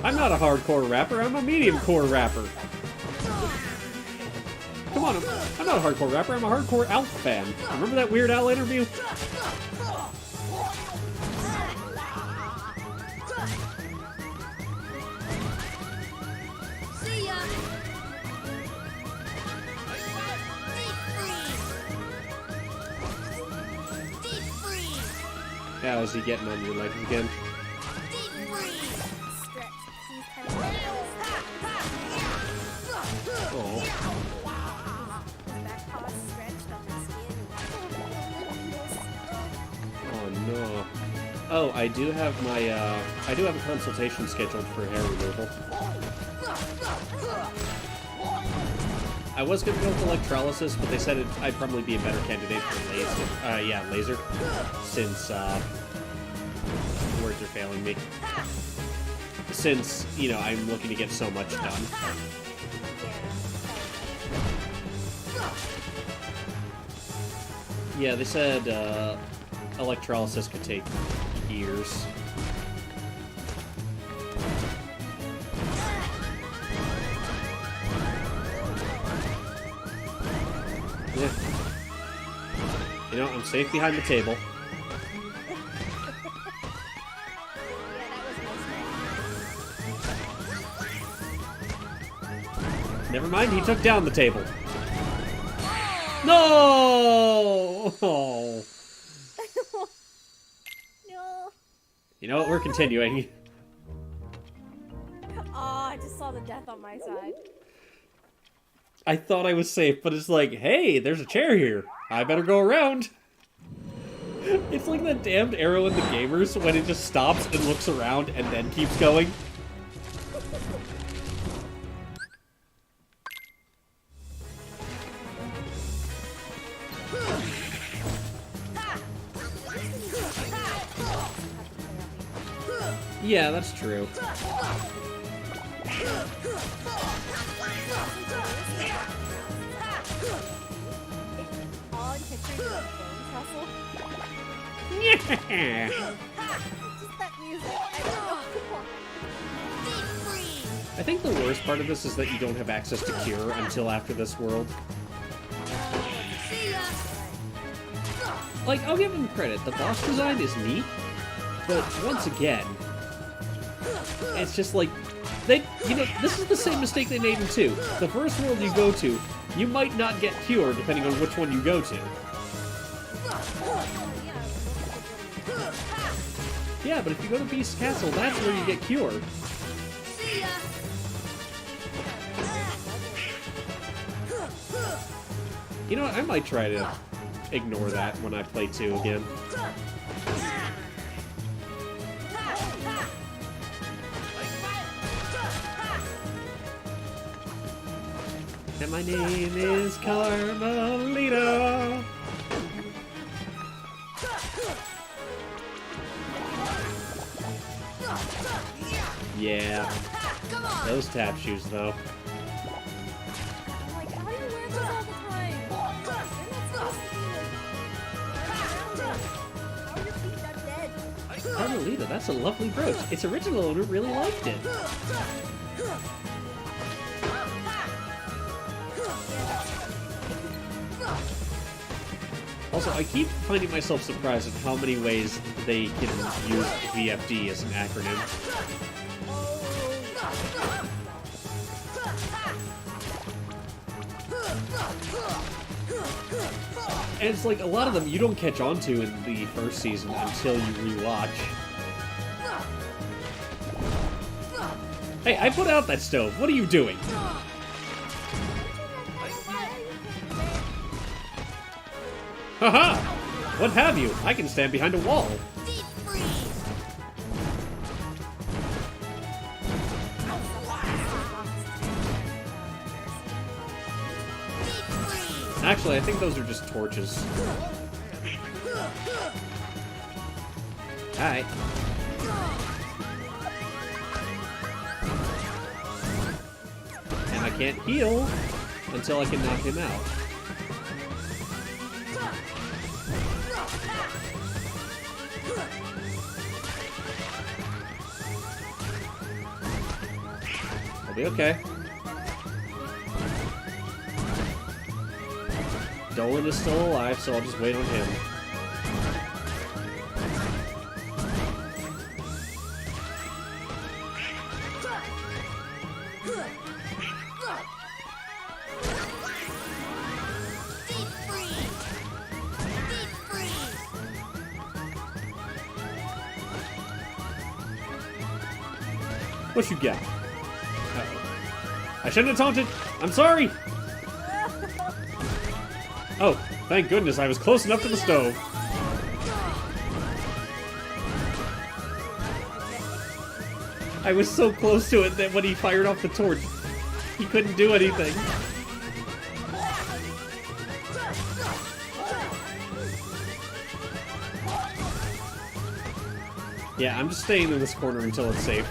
I'm not a hardcore rapper, I'm a medium-core rapper. Come on, I'm not a hardcore rapper, I'm a hardcore Alf fan. Remember that Weird Al interview? See ya! Deep freeze! Yeah, is he getting on your legs again? Deep freeze! Stretch. He's kind of Oh. his back paws stretched on my skin. Oh no. Oh, I do have my, I do have a consultation scheduled for hair removal. I was going to go with electrolysis, but they said I'd probably be a better candidate for laser. Yeah, laser. Since, words are failing me. Since, you know, I'm looking to get so much done. Yeah, they said, electrolysis could take years. Yeah. You know, I'm safe behind the table. Yeah, that was Never mind, he took down the table. No! Oh. No. You know what? We're continuing. Oh, I just saw the death on my side. I thought I was safe, but it's like, hey, there's a chair here. I better go around. It's like that damned arrow in the gamers when it just stops and looks around and then keeps going. Yeah, that's true. All I'm picturing is a bones hustle. Yeah. Just that music. I know. I think the worst part of this is that you don't have access to Cure until after this world. Like, I'll give them credit. The boss design is neat, but once again, it's just like, you know, this is the same mistake they made in 2. The first world you go to, you might not get Cure depending on which one you go to. Yeah, but if you go to Beast Castle, that's where you get Cure. You know what, I might try to ignore that when I play 2 again. And my name is Carmelita. Yeah. Those tap shoes, though. I'm like, how do you wear those all the time? They're not supposed to be like... How are your feet not dead? Carmelita, that's a lovely brooch. Its original owner really liked it. Also, I keep finding myself surprised at how many ways they can use VFD as an acronym. And it's like, a lot of them you don't catch on to in the first season until you rewatch. Hey, I put out that stove. What are you doing? Haha! What have you? I can stand behind a wall. Actually, I think those are just torches. Alright. And I can't heal until I can knock him out. I'll be okay. Dolan is still alive, so I'll just wait on him. What you got? Uh-oh. I shouldn't have taunted! I'm sorry! Oh, thank goodness I was close enough to the stove. I was so close to it that when he fired off the torch, he couldn't do anything. Yeah, I'm just staying in this corner until it's safe.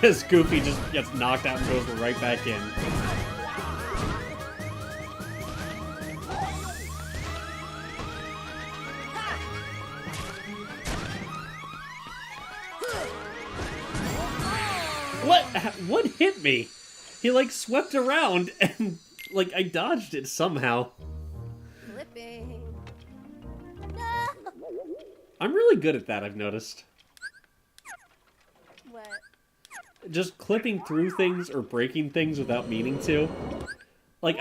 As Goofy just gets knocked out and goes right back in. What hit me? He, like, swept around, and, like, I dodged it somehow. Flipping. I'm really good at that, I've noticed. What? Just clipping through things or breaking things without meaning to. Like,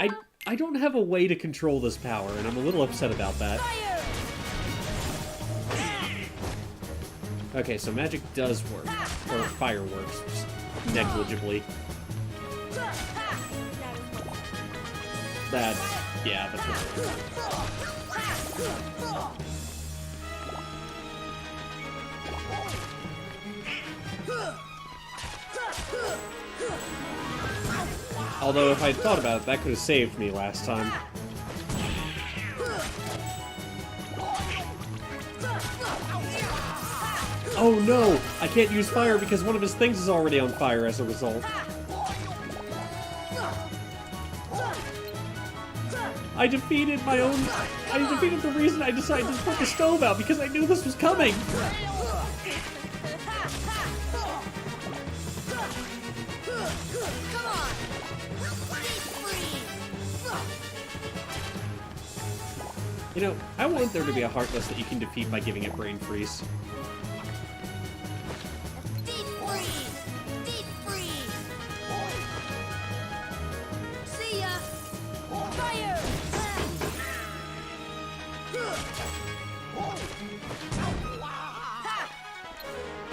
I don't have a way to control this power, and I'm a little upset about that. Okay, so magic does work. Or fire works, just negligibly. Yeah, that's right. Although, if I'd thought about it, that could have saved me last time. Oh no! I can't use fire because one of his things is already on fire as a result. I defeated the reason I decided to put the stove out, because I knew this was coming! You know, I want there to be a Heartless that you can defeat by giving it Brain Freeze. Deep freeze! Deep freeze! See ya! Fire!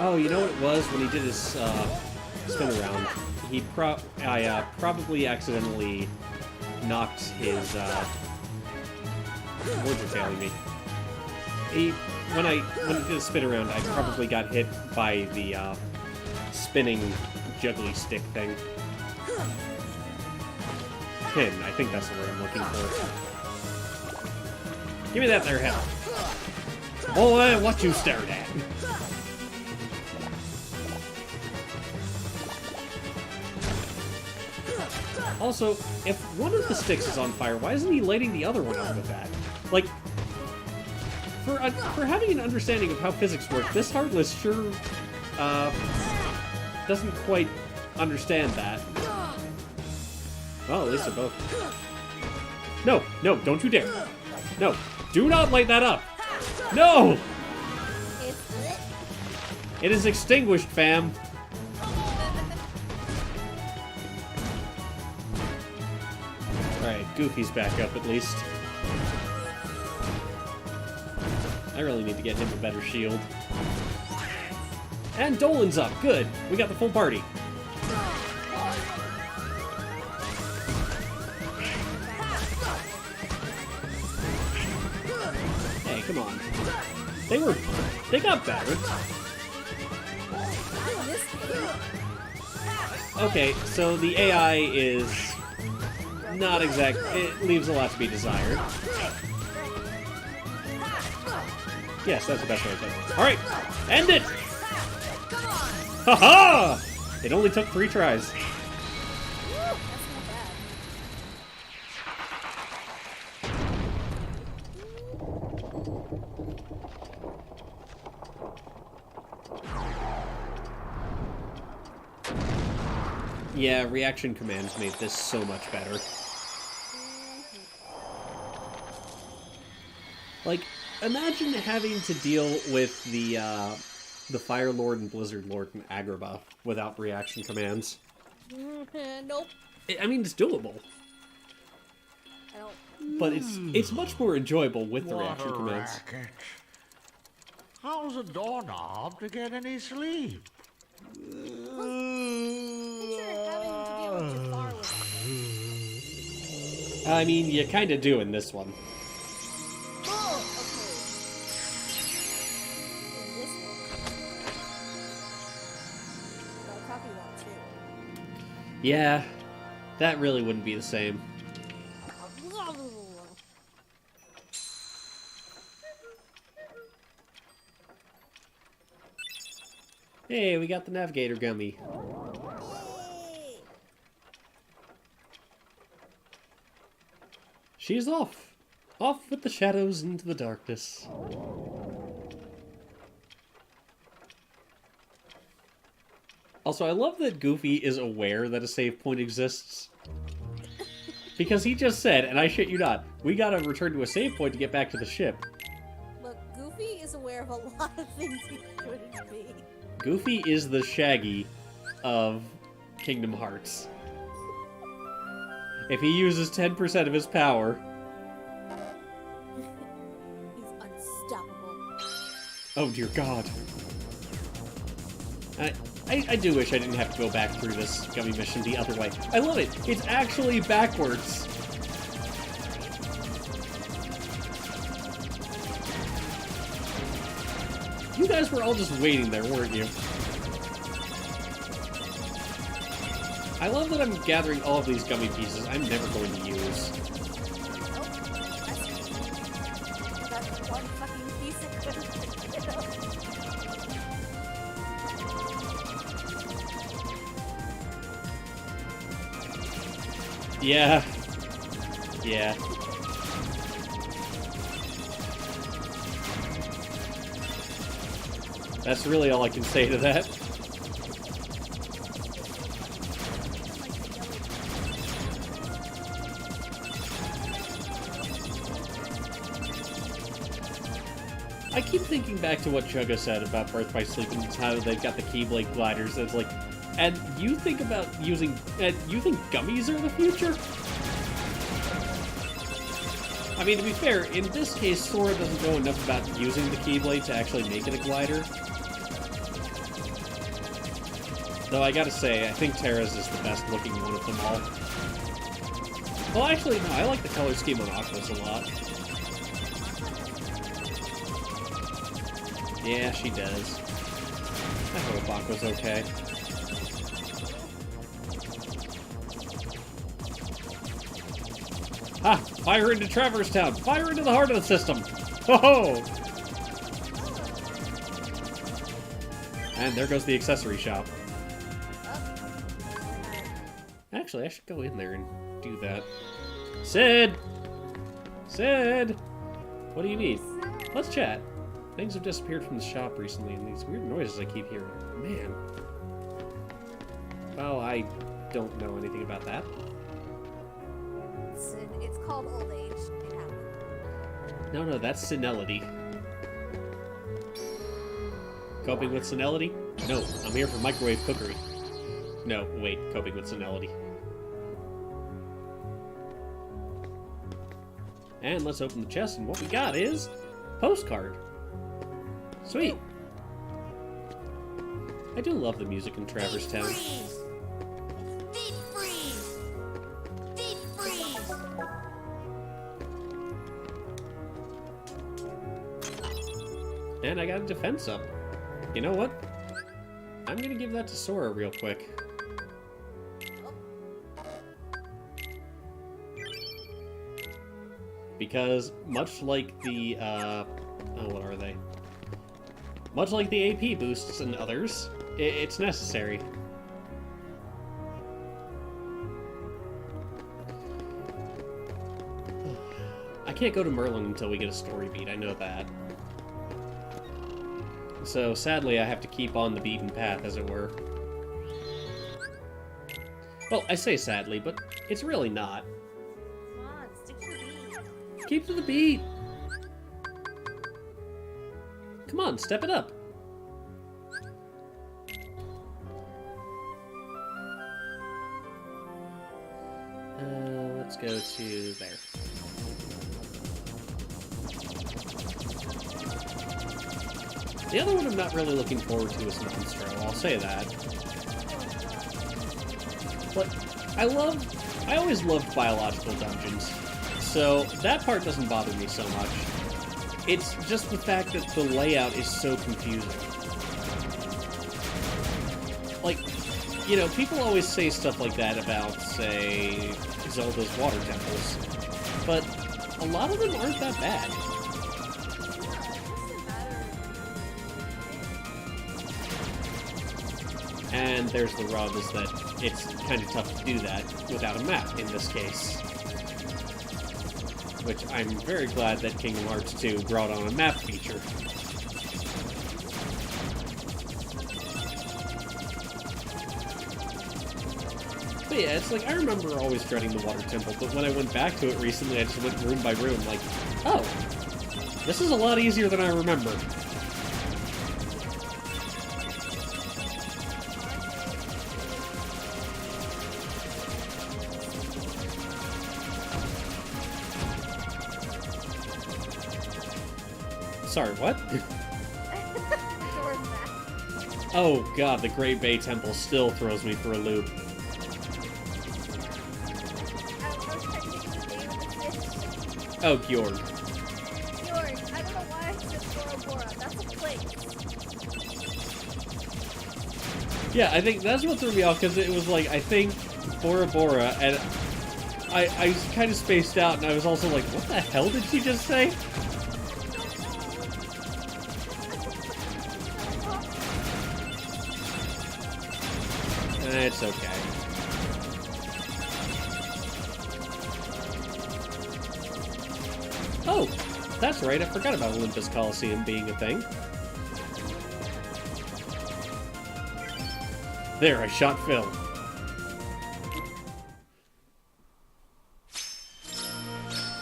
Oh, you know what it was when he did his spin around? I probably accidentally knocked his words are failing me. When he did a spin around, I probably got hit by the spinning juggly stick thing. Pin, I think that's the word I'm looking for. Give me that there head. Boy, what you stared at? Also, if one of the sticks is on fire, why isn't he lighting the other one up with that? Like, for having an understanding of how physics work, this Heartless sure doesn't quite understand that. Well, at least they're both. No, no, don't you dare. No, do not light that up. No! It's lit. It is extinguished, fam. Alright, Goofy's back up at least. I really need to get him a better shield. And Dolan's up, good. We got the full party. Hey, come on. They got better. Okay, so the AI is not exact. It leaves a lot to be desired. Yes, that's the best way to put it. Alright, end it! Haha! It only took 3 tries. Yeah, reaction commands made this so much better. Like, imagine having to deal with the Fire Lord and Blizzard Lord and Agrabah without reaction commands. Nope. I mean, it's doable, I don't. but it's much more enjoyable with the reaction What a commands. racket. How's a doorknob to get any sleep? Picture having to deal with Jafar with I mean, you kind of do in this one. oh, okay. In this one. Well, copy one too. Yeah, that really wouldn't be the same. Hey, we got the Navigator Gummy. Yay! She's off. Off with the shadows into the darkness. Also, I love that Goofy is aware that a save point exists. Because he just said, and I shit you not, we gotta return to a save point to get back to the ship. Look, Goofy is aware of a lot of things he shouldn't be. Goofy is the Shaggy of Kingdom Hearts. If he uses 10% of his power... He's unstoppable. Oh dear God. I do wish I didn't have to go back through this gummy mission the other way. I love it. It's actually backwards. You guys were all just waiting there, weren't you? I love that I'm gathering all of these gummy pieces I'm never going to use. That's one fucking piece of Yeah. Yeah. That's really all I can say to that. I keep thinking back to what Chugga said about Birth by Sleep and how they've got the Keyblade gliders. It's like, and you think about using, you think gummies are the future? I mean, to be fair, in this case, Sora doesn't know enough about using the Keyblade to actually make it a glider. Though I gotta say, I think Terra's is the best looking one of them all. Well, actually, no, I like the color scheme on Aqua's a lot. Yeah, she does. I hope Aqua's okay. Ha! Fire into Traverse Town! Fire into the heart of the system! Ho-ho! And there goes the accessory shop. Actually, I should go in there and do that. Sid! Sid! What do you need? Let's chat. Things have disappeared from the shop recently, and these weird noises I keep hearing. Man. Well, I don't know anything about that. It's called old age. It happened. No, that's senility. Coping with senility? No, I'm here for microwave cookery. No, wait, coping with senility. And let's open the chest, and what we got is... postcard. Sweet. I do love the music in Traverse Town. Freeze! Deep freeze! Deep freeze! And I got a defense up. You know what? I'm gonna give that to Sora real quick. Because much like the, oh, what are they? Much like the AP boosts and others, it's necessary. I can't go to Merlin until we get a story beat, I know that. So, sadly, I have to keep on the beaten path, as it were. Well, I say sadly, but it's really not. Come on, stick to the beat. Keep to the beat! Come on, step it up! Let's go to there. The other one I'm not really looking forward to is Monstro, I'll say that. But I always loved biological dungeons, so that part doesn't bother me so much. It's just the fact that the layout is so confusing. Like, you know, people always say stuff like that about, say, Zelda's water temples, but a lot of them aren't that bad. And there's the rub, is that it's kind of tough to do that without a map in this case. Which I'm very glad that Kingdom Hearts 2 brought on a map feature. yeah, it's like, I remember always dreading the water temple, but when I went back to it recently, I just went room by room, like, oh, this is a lot easier than I remember. Sorry, what? Door's back. Oh god, the Great Bay Temple still throws me for a loop. I was trying to think of the name of the fish. Oh, Gjord. Fjord. I don't know why I said Bora Bora. That's a place. Yeah, I think that's what threw me off, because it was like, I think, Bora Bora, and I kind of spaced out, and I was also like, what the hell did she just say? It's okay. Oh, that's right, I forgot about Olympus Coliseum being a thing. There, I shot Phil.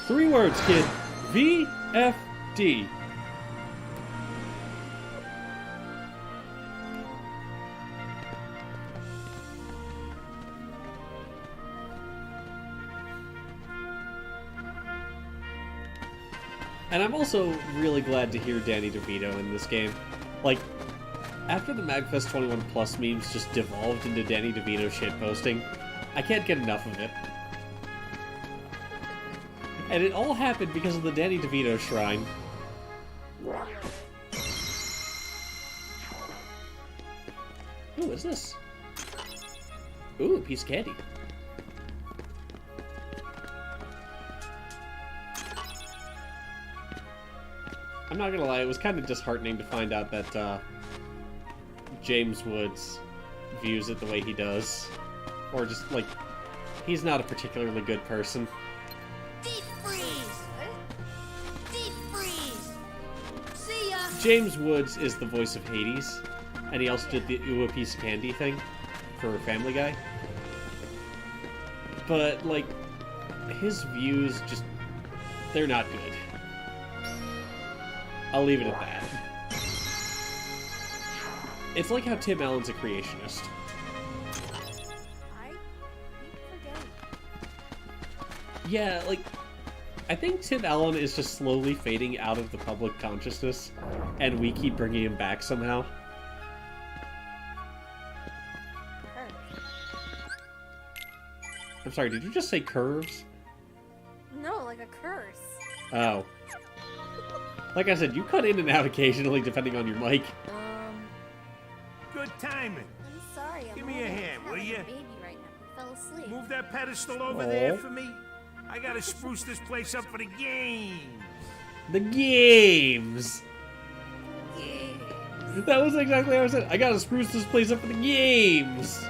Three words, kid. VFD. And I'm also really glad to hear Danny DeVito in this game. Like, after the MagFest 21 Plus memes just devolved into Danny DeVito shitposting, I can't get enough of it. And it all happened because of the Danny DeVito shrine. Ooh, what's this? Ooh, a piece of candy. I'm not gonna lie, it was kind of disheartening to find out that James Woods views it the way he does. Or just, like, he's not a particularly good person. Deep freeze! Deep freeze! See ya! James Woods is the voice of Hades, and he also did the Ooh, a piece of candy thing for Family Guy. But, like, his views just, they're not good. I'll leave it at that. It's like how Tim Allen's a creationist. I keep forgetting. Yeah, like, I think Tim Allen is just slowly fading out of the public consciousness, and we keep bringing him back somehow. I'm sorry, did you just say curves? No, like a curse. Oh. Like I said, you cut in and out occasionally depending on your mic. Good timing. I'm sorry. I'm Give me a holding hand, a will ya? baby right now. He fell asleep. Move that pedestal over Aw. there for me. I gotta spruce this place up for the games. The games! That was exactly how I said. I gotta spruce this place up for the games!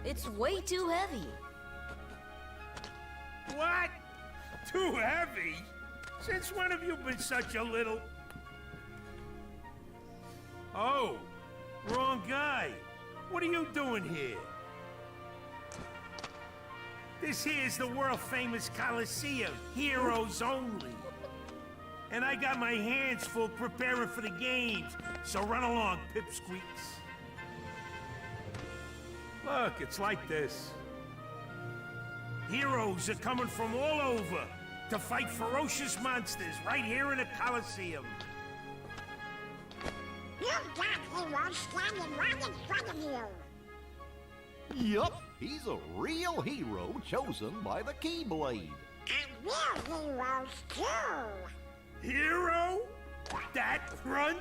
It's way too heavy. What? Too heavy? Since when have you been such a little... Oh, wrong guy. What are you doing here? This here's the world-famous Coliseum, heroes only. And I got my hands full preparing for the games, so run along, pipsqueaks. Look, it's like this. Heroes are coming from all over to fight ferocious monsters right here in the Coliseum. You've got heroes standing right in front of you. Yup, he's a real hero chosen by the Keyblade. And we're heroes too. Hero? That runt?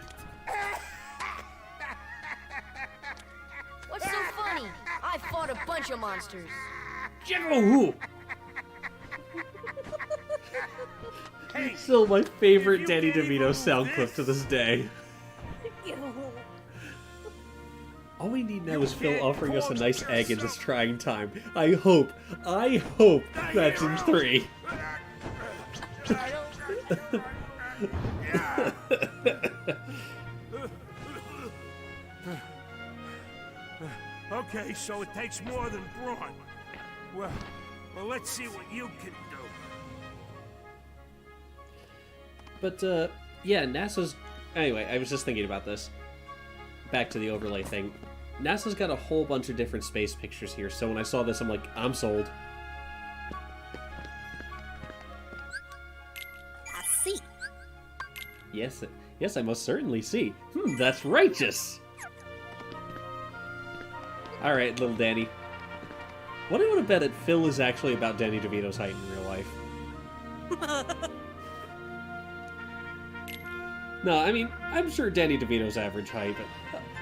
What's so funny? I fought a bunch of monsters. General Who! Hey, Still my favorite if you Danny can't even DeVito move sound this- clip to this day. All we need now is Phil offering us a nice egg in this trying time. I hope that's in 3. Okay, so it takes more than brawn. Well, let's see what you can do. But, yeah, NASA's... Anyway, I was just thinking about this. Back to the overlay thing. NASA's got a whole bunch of different space pictures here, so when I saw this, I'm like, I'm sold. I see. Yes, I most certainly see. That's righteous! Alright, little Danny. What do you want to bet that Phil is actually about Danny DeVito's height in real life? No, I mean, I'm sure Danny DeVito's average height, but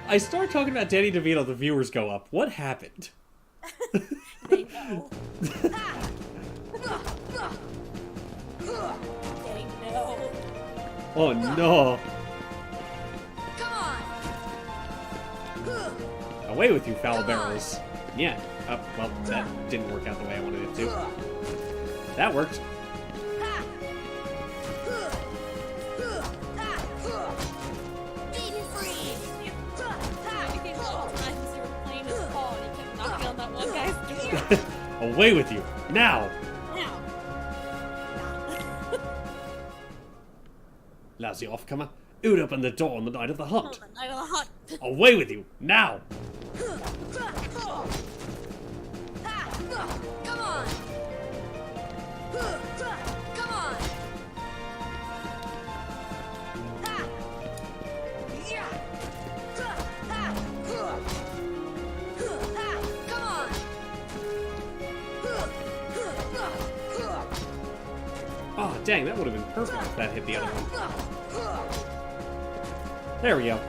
I start talking about Danny DeVito, the viewers go up. What happened? They know. They know. Oh no! Come on. Away with you, foul barrels. Yeah. Well, that didn't work out the way I wanted it to. That worked. Away with you, now! Lousy offcomer, who'd open the door on the night of the hunt? Away with you, now! Come on. Come on. Oh, dang, that would have been perfect if that hit the other one. There we go.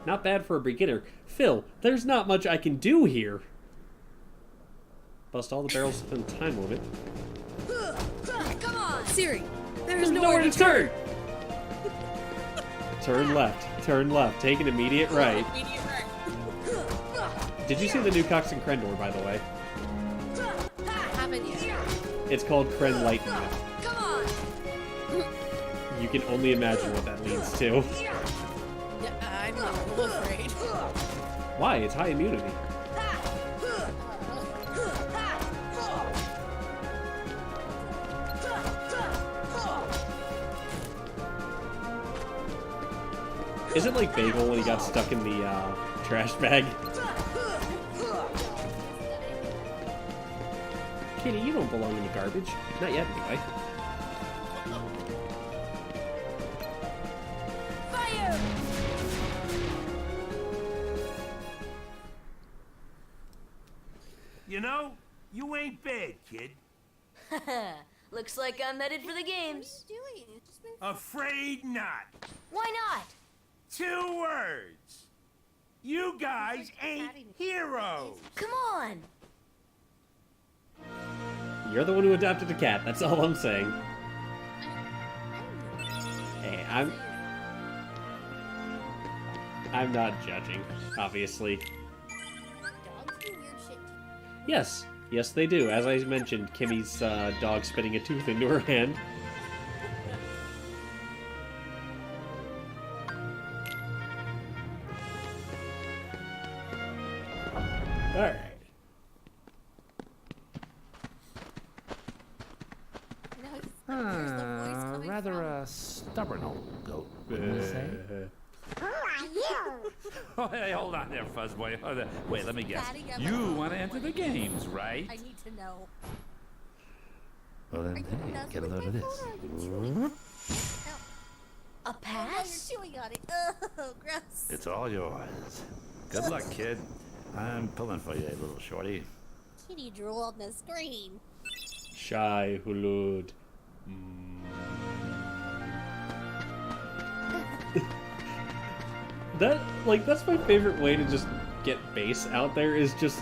Not bad for a beginner. Phil, there's not much I can do here. Bust all the barrels within time limit. Come on. Siri, There's nowhere to turn! Turn left, take an immediate right. Did you see the new Cox and Crendor, by the way? Haven't yet. It's called Crenlightenment. Come on. You can only imagine what that leads to. I'm not a little afraid. Why? It's high immunity. Is it like Bagel when he got stuck in the trash bag? Kitty, you don't belong in the garbage. Not yet, anyway. Fire! You know, you ain't bad, kid. Looks like I'm headed for the games. What are you doing? It's just been Afraid not. Why not? 2 words. You guys ain't heroes. Come on. You're the one who adopted a cat, that's all I'm saying. Hey, I'm not judging, obviously. dogs do weird shit. Yes, they do. As I mentioned, Kimmy's dog spitting a tooth into her hand. Alright. Now here's the voice coming Rather from. a stubborn old goat, wouldn't you say? Oh, hey, hold on there, Fuzzboy. Hold on. Wait, let me guess. Patty got You my- want to enter the games, right? I need to know. Well, then, Are you hey, nuzzling get a load my of this. phone or are you chewing? A Oh, pass? you're chewing on it. Oh, gross. It's all yours. Good luck, kid. I'm pulling for you, little shorty. Kitty drool on the screen. Shy Hulud. That's my favorite way to just get bass out there is just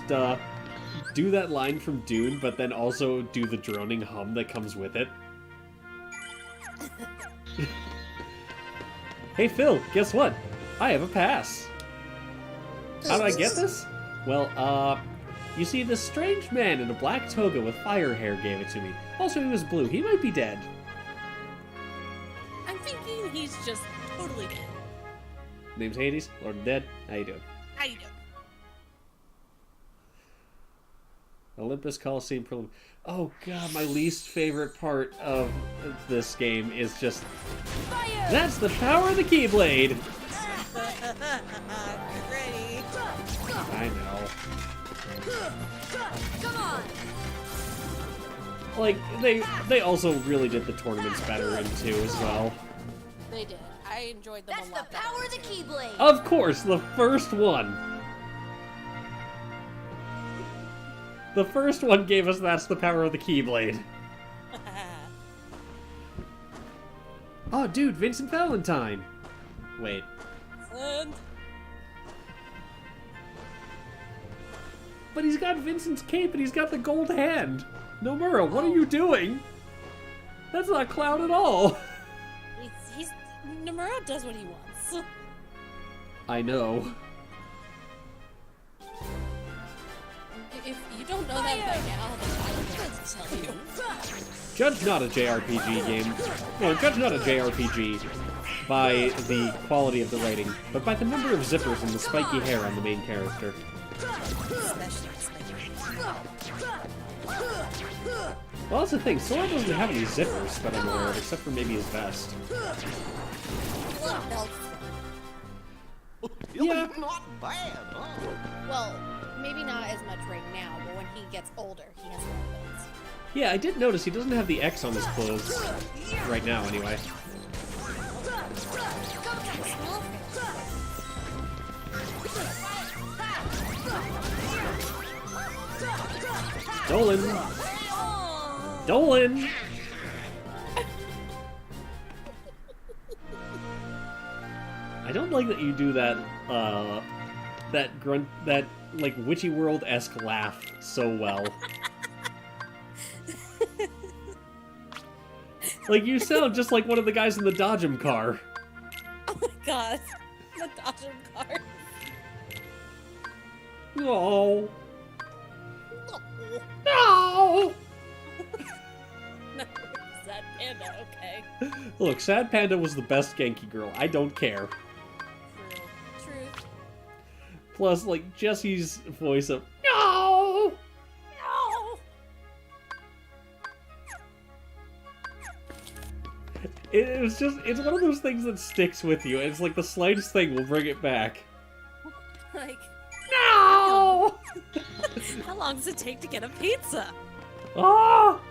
do that line from Dune, but then also do the droning hum that comes with it. Hey Phil, guess what? I have a pass. How did I get this? Well, you see, this strange man in a black toga with fire hair gave it to me. Also, he was blue. He might be dead. I'm thinking he's just totally dead. Name's Hades, Lord of the Dead. How you doing? How you doing? Olympus Coliseum Prelim. Oh god, my least favorite part of this game is just... Fire! That's the power of the Keyblade! Get ready. I know. Come on! Like, they also really did the tournaments better in 2 as well. They did. I enjoyed them That's a the lot. power of the Keyblade. Of course, the first one! The first one gave us That's the Power of the Keyblade. Oh, dude, Vincent Valentine! Wait. And But he's got Vincent's cape and he's got the gold hand! Nomura, what are you doing? That's not Cloud at all! he's Nomura does what he wants. I know. If you don't know that by now, then I don't know what to tell you. Judge not a JRPG game. No, judge not a JRPG by the quality of the writing, but by the number of zippers and the spiky hair on the main character. Especially Well, that's the thing. Sora doesn't have any zippers that I'm aware of, except for maybe his vest. Yeah. Not bad, huh? Well, maybe not as much right now, but when he gets older, he has more clothes. Yeah, I did notice he doesn't have the X on his clothes. Right now, anyway. Dolan! Dolan! I don't like that you do that, that grunt, that, like, Witchy World-esque laugh so well. Like, you sound just like one of the guys in the Dodgem car. Oh my god. The Dodgem car. No. No! No, Sad Panda, okay. Look, Sad Panda was the best Genki girl. I don't care. True. Plus, like, Jessie's voice of, no! No! It's just, it's one of those things that sticks with you. It's like the slightest thing will bring it back. Like, No! how long does it take to get a pizza? Oh!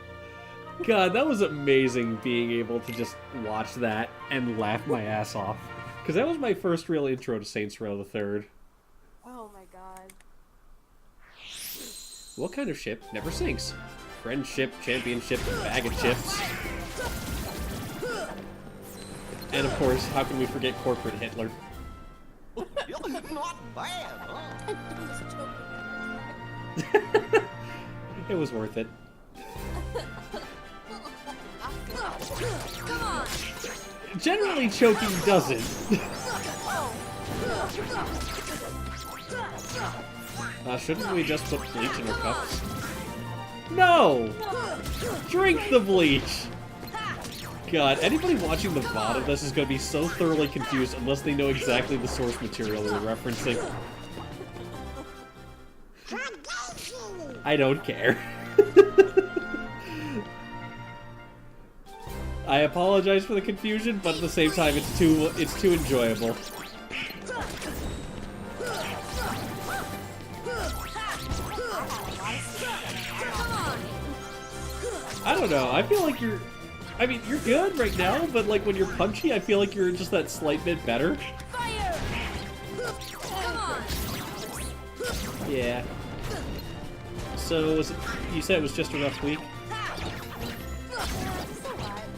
God, that was amazing being able to just watch that and laugh my ass off. Because that was my first real intro to Saints Row the Third. Oh my god. What kind of ship never sinks? Friendship, championship, bag of chips. And of course, how can we forget corporate Hitler? Not bad, huh? It was worth it. Come on. Generally, choking doesn't. Shouldn't we just put bleach in our cups? No! Drink the bleach! God, anybody watching the VOD of this is going to be so thoroughly confused unless they know exactly the source material we're referencing. I don't care. I apologize for the confusion, but at the same time, it's too enjoyable. I don't know. I feel like you're. I mean, you're good right now, but like when you're punchy, I feel like you're just that slight bit better. Fire! Come on. Yeah. So, was it, you said it was just a rough week?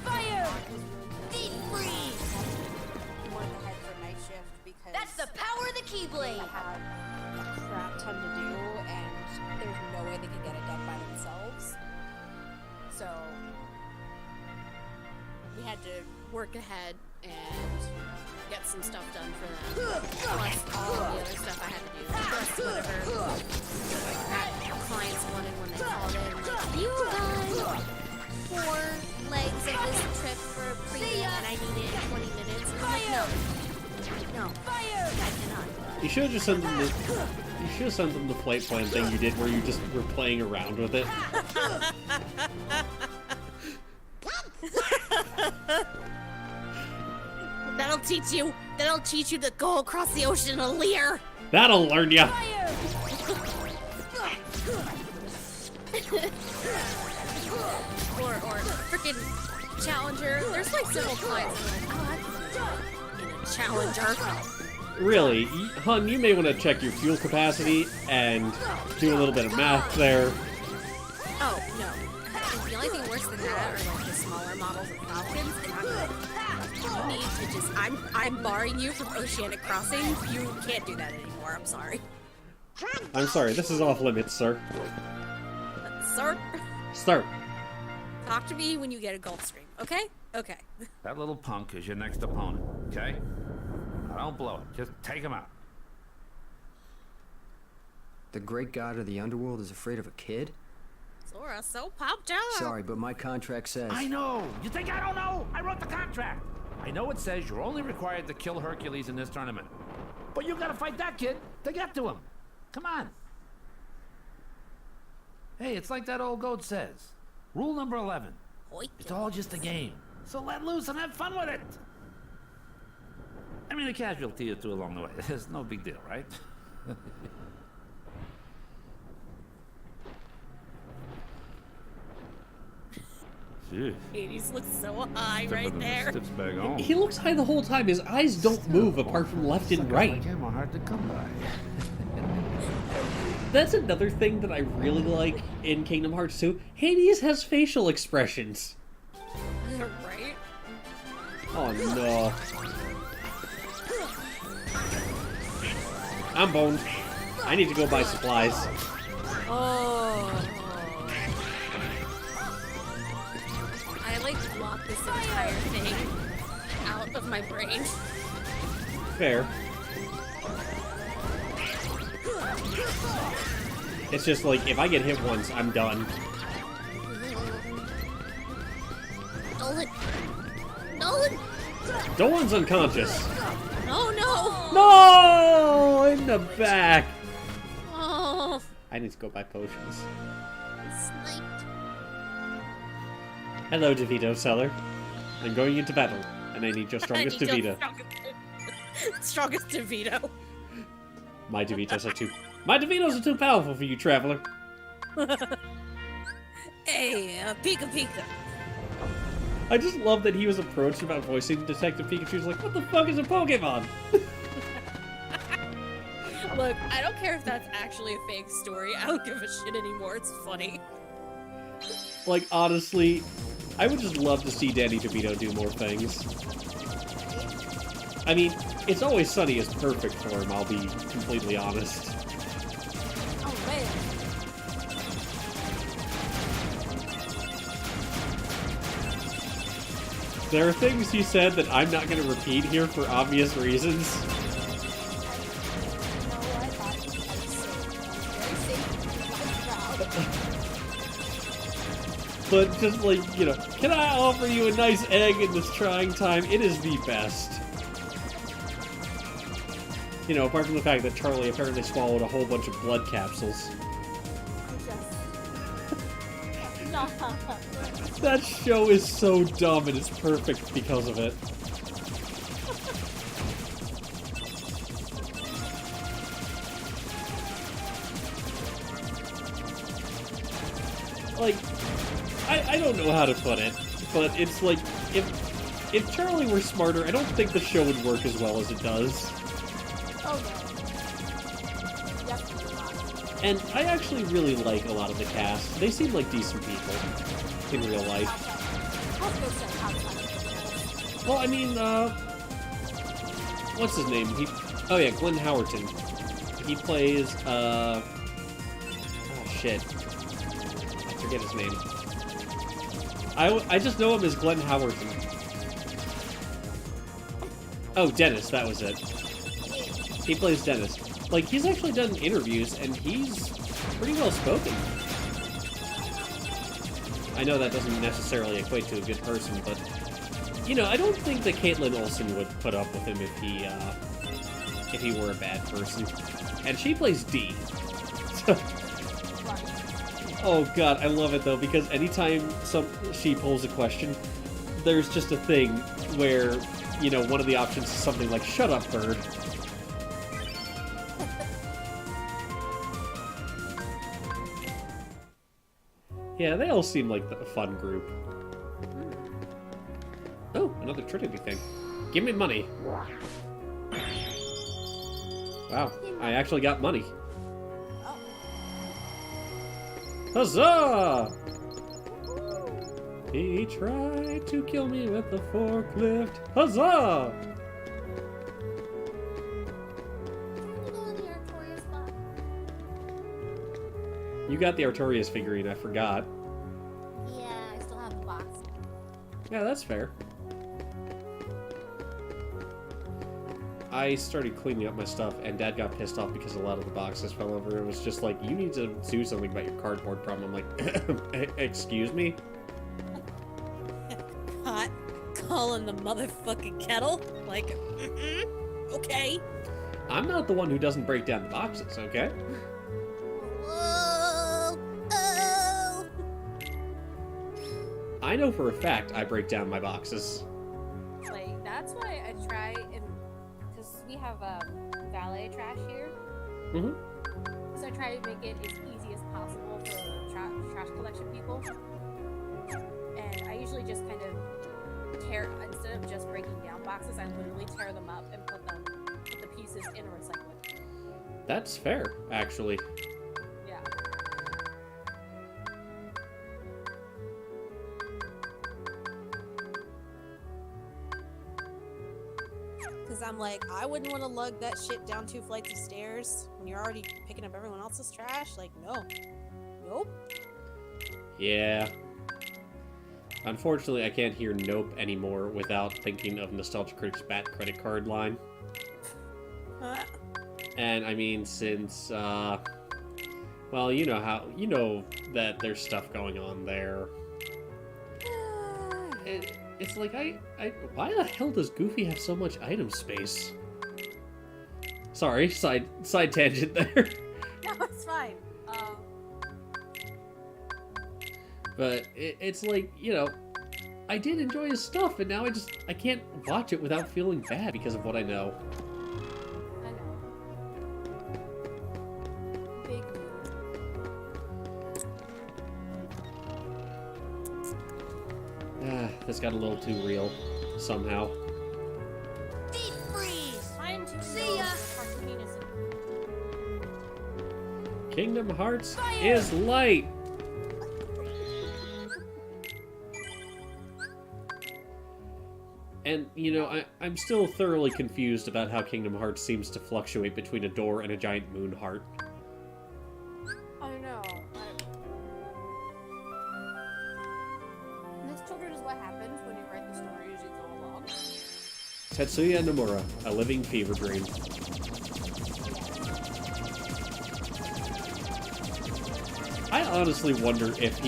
Fire! Deep freeze! Work ahead for night shift because That's the power of the they Keyblade. had a crap ton to do, and there's no way they could get it done by themselves. So We had to work ahead and get some stuff done for them. Plus all the other stuff I had to do. Plus whatever clients wanted when they called in. Like, you guys 4 legs of this trip for a premium and I need it in 20 minutes. And I'm like, no. No. I cannot. You should have just sent them the. You should have sent them the flight plan thing you did, where you just were playing around with it. That'll teach you. That'll teach you to go across the ocean in a Lear. That'll learn ya. or freaking Challenger. There's like several clients that are like, oh, I can do that in a Challenger. Really, hun, you may want to check your fuel capacity and do a little bit of math there. Oh, no. The only thing worse than that are like the smaller models of Falcons, and I'm like, you need to just, I'm barring you from Oceanic Crossing. You can't do that anymore, I'm sorry. I'm sorry, this is off limits, sir. Sir? Sir. Talk to me when you get a Gulfstream, okay? Okay. That little punk is your next opponent, okay? Now don't blow it. Just take him out. The great god of the underworld is afraid of a kid? Sora, so popped out. Sorry, but my contract says... I know! You think I don't know? I wrote the contract! I know it says you're only required to kill Hercules in this tournament. But you gotta fight that kid to get to him. Come on. Hey, it's like that old goat says. Rule number 11. It's all just a game. So let loose and have fun with it. I mean, a casualty or two along the way. It's no big deal, right? Hades looks so high right there. He looks high the whole time. His eyes don't move apart from left and right. Hard to come by. That's another thing that I really like in Kingdom Hearts 2. Hades has facial expressions. Right? Oh no. I'm boned. I need to go buy supplies. Oh. I like block this entire thing out of my brain. Fair. It's just like, if I get hit once, I'm done. Nolan! Nolan! Dolan's unconscious. Oh no! No! In the back! Oh. I need to go buy potions. Sniped. Hello, DeVito seller. I'm going into battle, and I need your strongest DeVito. Strongest DeVito. My DeVitos are too... My DeVitos are too powerful for you, traveler. Hey, Pika Pika. I just love that he was approached about voicing Detective Pikachu. He's like, what the fuck is a Pokemon? Look, I don't care if that's actually a fake story. I don't give a shit anymore. It's funny. Like, honestly, I would just love to see Danny DeVito do more things. I mean, It's Always Sunny is perfect for him, I'll be completely honest. Oh, man. There are things he said that I'm not going to repeat here for obvious reasons. But just like, you know, can I offer you a nice egg in this trying time? It is the best. You know, apart from the fact that Charlie apparently swallowed a whole bunch of blood capsules. That show is so dumb and it's perfect because of it. Like, I don't know how to put it, but it's like, if Charlie were smarter, I don't think the show would work as well as it does. Oh no. Definitely not. And I actually really like a lot of the cast. They seem like decent people in real life. Well, I mean, what's his name? Oh yeah, Glenn Howerton. He plays, oh shit. I forget his name. I just know him as Glenn Howerton. Oh, Dennis, that was it. He plays Dennis. Like, he's actually done interviews, and he's pretty well spoken. I know that doesn't necessarily equate to a good person, but, you know, I don't think that Caitlin Olsen would put up with him if he were a bad person. And she plays Dee. Oh god, I love it though, because anytime she pulls a question, there's just a thing where, you know, one of the options is something like, "Shut up, bird." Yeah, they all seem like a fun group. Oh, another Trinity thing. Give me money. Wow, I actually got money. Huzzah! He tried to kill me with the forklift. Huzzah! You got the Artorias figurine, I forgot. Yeah, I still have the box. Yeah, that's fair. I started cleaning up my stuff, and Dad got pissed off because a lot of the boxes fell over. It was just like, you need to do something about your cardboard problem. I'm like, excuse me? Hot. Calling the motherfucking kettle? Like, okay. I'm not the one who doesn't break down the boxes, okay? Whoa! Oh! I know for a fact I break down my boxes. Like, that's why I try and... Because we have valet trash here. Mm-hmm. So I try to make it as easy as possible for trash collection people. And I usually just kind of tear... Instead of just breaking down boxes, I literally tear them up and put the pieces in a recycling. That's fair, actually. Yeah. Because I'm like, I wouldn't want to lug that shit down 2 flights of stairs when you're already picking up everyone else's trash. Like, no. Nope. Yeah. Unfortunately, I can't hear nope anymore without thinking of Nostalgia Critic's Bat credit card line. And I mean, since, well, you know that there's stuff going on there. It's like, why the hell does Goofy have so much item space? Sorry, side tangent there. No, it's fine. But it's like, you know, I did enjoy his stuff, and now I can't watch it without feeling bad because of what I know. I know. Big mood. This got a little too real, somehow. Deep freeze! Time to See ya! Kingdom Hearts is light! And, you know, I'm still thoroughly confused about how Kingdom Hearts seems to fluctuate between a door and a giant moon heart. I know. This children is what happens when you write the story as you go along. Tetsuya Nomura, a living fever dream. I honestly wonder if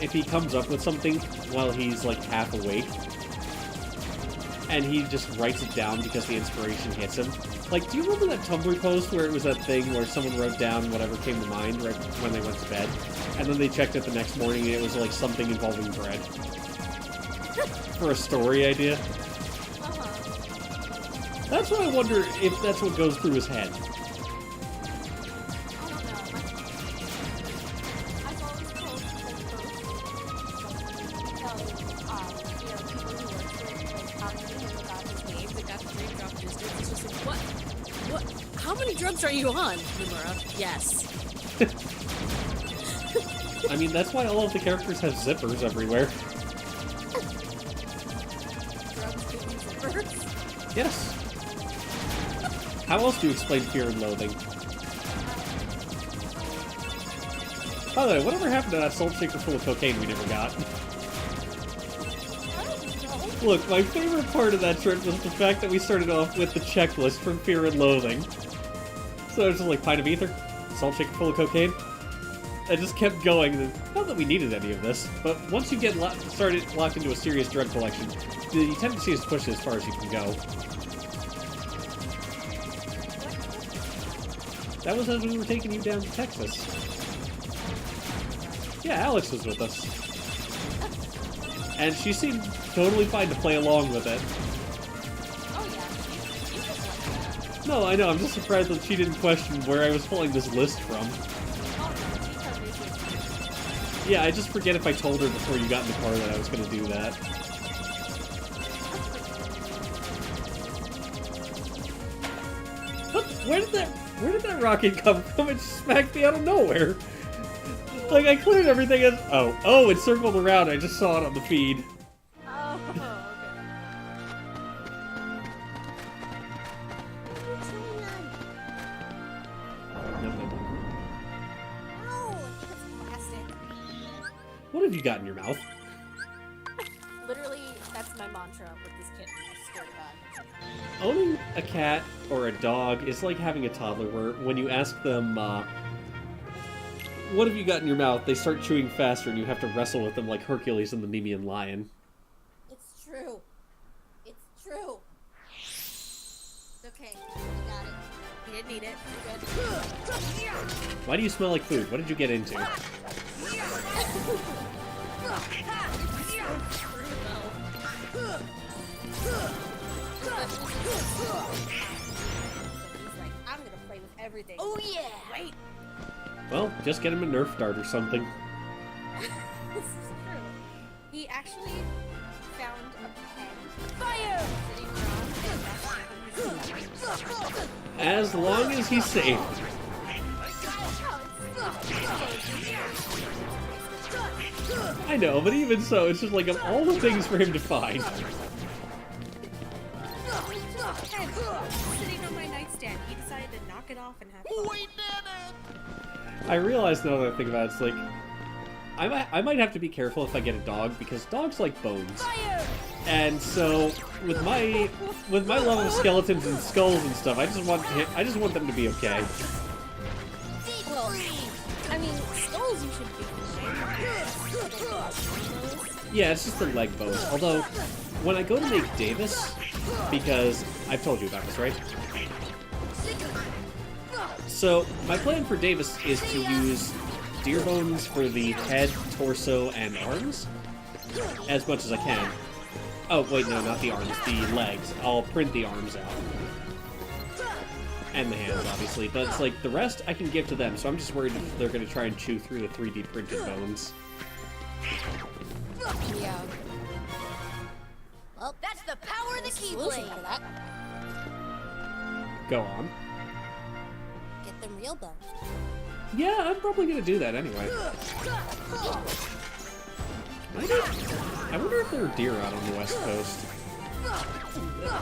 if he comes up with something while he's like half awake, and he just writes it down because the inspiration hits him. Like, do you remember that Tumblr post where it was that thing where someone wrote down whatever came to mind right when they went to bed, and then they checked it the next morning and it was like something involving bread? For a story idea? That's what I wonder if that's what goes through his head. How many drugs are you on, Nomura? Yes. I mean, that's why all of the characters have zippers everywhere. Drugs give you zippers? Yes. How else do you explain Fear and Loathing? By the way, whatever happened to that salt shaker full of cocaine we never got? I don't know. Look, my favorite part of that trip was the fact that we started off with the checklist from Fear and Loathing. So it was just like pint of ether, salt shaker full of cocaine. I just kept going. Not that we needed any of this, but once you get started locked into a serious drug collection, the tendency is to push it as far as you can go. That was as we were taking you down to Texas. Yeah, Alex was with us. And she seemed totally fine to play along with it. Oh, yeah. No, I know, I'm just surprised that she didn't question where I was pulling this list from. Yeah, I just forget if I told her before you got in the car that I was going to do that. What? Where did that rocket come from? It just smacked me out of nowhere. Like, I cleared everything as... Oh, it circled around. I just saw it on the feed. Oh, okay. No, it's plastic. What have you got in your mouth? Literally, that's my mantra with this kitten, I swear to God. Owning a cat or a dog is like having a toddler where when you ask them, what have you got in your mouth, they start chewing faster and you have to wrestle with them like Hercules and the Nemean lion. It's true. It's true. It's okay. I got it. You didn't need it. You're good. Why do you smell like food? What did you get into? I'm gonna play with everything. Oh yeah! Wait. Well, just get him a Nerf dart or something. This is true. He actually found a pen. Fire! Sitting around and that's As long as he's safe. I know, but even so, it's just like of all the things for him to find. sitting on my nightstand. He decided to knock it off and have fun. We did it! I realize now that I think about it, it's like I might have to be careful if I get a dog because dogs like bones. And so with my love of skeletons and skulls and stuff, I just want them to be okay. Well, I mean, skulls you should be fine. Yeah, it's just the leg bones. Although when I go to make Davis, because I've told you about this, right? So my plan for Davis is to use deer bones for the head, torso, and arms as much as I can. Oh, wait, no, not the arms, the legs. I'll print the arms out. And the hands, obviously. But it's like, the rest I can give to them, so I'm just worried if they're going to try and chew through the 3D printed bones. Yeah. Well, that's the power of the Solution Keyblade. for that. Go on. Get them real bones. Yeah, I'm probably going to do that anyway. I wonder if there are deer out on the west coast.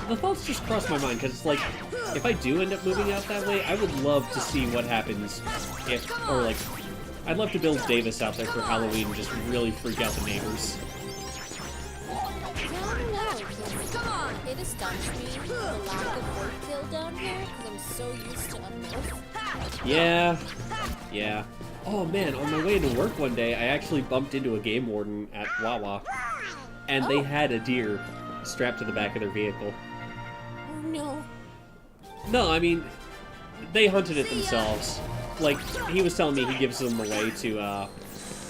The thoughts just crossed my mind, because it's like, if I do end up moving out that way, I would love to see what happens if, or like, I'd love to build Davis out there for Halloween and just really freak out the neighbors. I don't know. It astonished me the lack of work kill down here because I'm so used to up north. Yeah. Oh man, on my way into work one day, I actually bumped into a game warden at Wawa, and they had a deer strapped to the back of their vehicle. Oh no. No, I mean, they hunted it themselves. Like, he was telling me he gives them away to,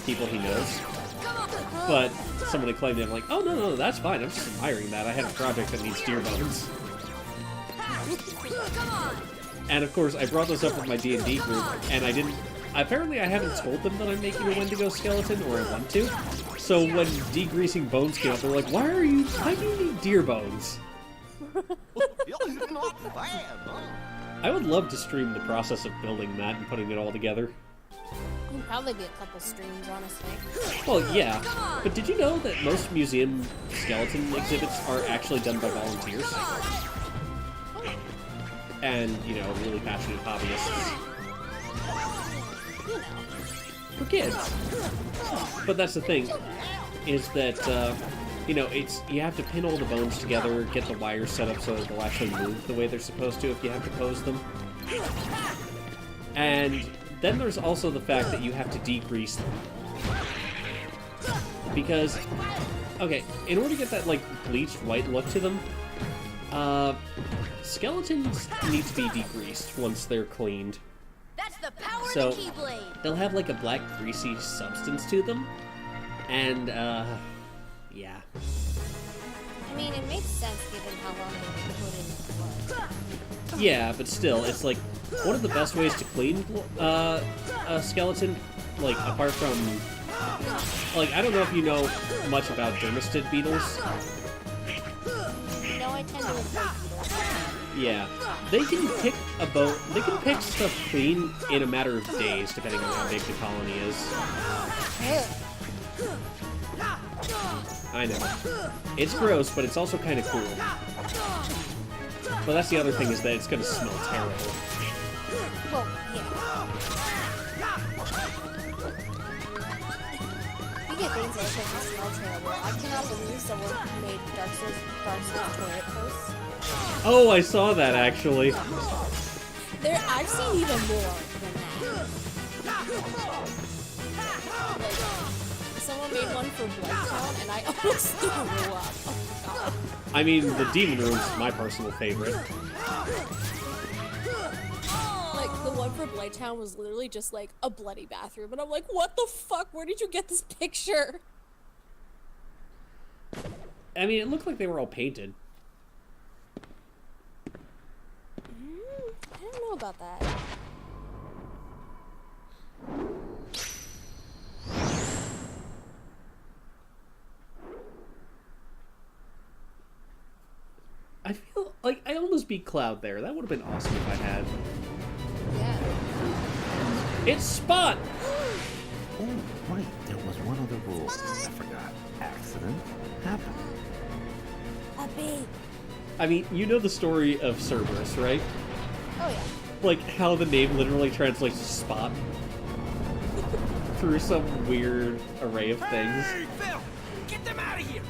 people he knows. But somebody claimed it, I'm like, oh, no, that's fine. I'm just admiring that. I had a project that needs deer bones. And of course, I brought this up with my D&D group, and apparently I haven't told them that I'm making a Wendigo skeleton, or I want to. So when degreasing bones came up, they're like, why do you need deer bones? Not bad, huh? I would love to stream the process of building that and putting it all together. There'd probably be a couple streams, honestly. Well, yeah, but did you know that most museum skeleton exhibits are actually done by volunteers? And, you know, really passionate hobbyists. You know. For kids. But that's the thing, is that you know, you have to pin all the bones together, get the wires set up so that they'll actually move the way they're supposed to if you have to pose them. And then there's also the fact that you have to degrease them. Because, okay, in order to get that, like, bleached white look to them, skeletons need to be degreased once they're cleaned. That's the power So, of the Keyblade. they'll have, like, a black, greasy substance to them. And, yeah. I mean, it makes sense given how long they've been put in the blood. Yeah, but still, it's like one of the best ways to clean a skeleton, like apart from, like, I don't know if you know much about dermestid beetles. No, I tend to avoid beetles. Yeah, they can pick they can pick stuff clean in a matter of days, depending on how big the colony is. I know. It's gross, but it's also kind of cool. But that's the other thing, is that it's gonna smell terrible. Well, yeah. You get things that can smell terrible. I cannot believe someone made Dark Souls toilet posts. Oh, I saw that, actually. I've seen even more than that. Like, someone made one for Bloodtown, and I almost threw up. Oh, God. I mean, the Demon Room's my personal favorite. Like, the one for Blighttown was literally just, like, a bloody bathroom. And I'm like, what the fuck? Where did you get this picture? I mean, it looked like they were all painted. I don't know about that. I feel like I almost beat Cloud there. That would have been awesome if I had. Yeah. It's Spot! Oh, right. There was one other rule. I forgot. Accident happened. A bee. I mean, you know the story of Cerberus, right? Oh, yeah. Like, how the name literally translates to Spot. Through some weird array of things. Hey, Phil! Get them out of here!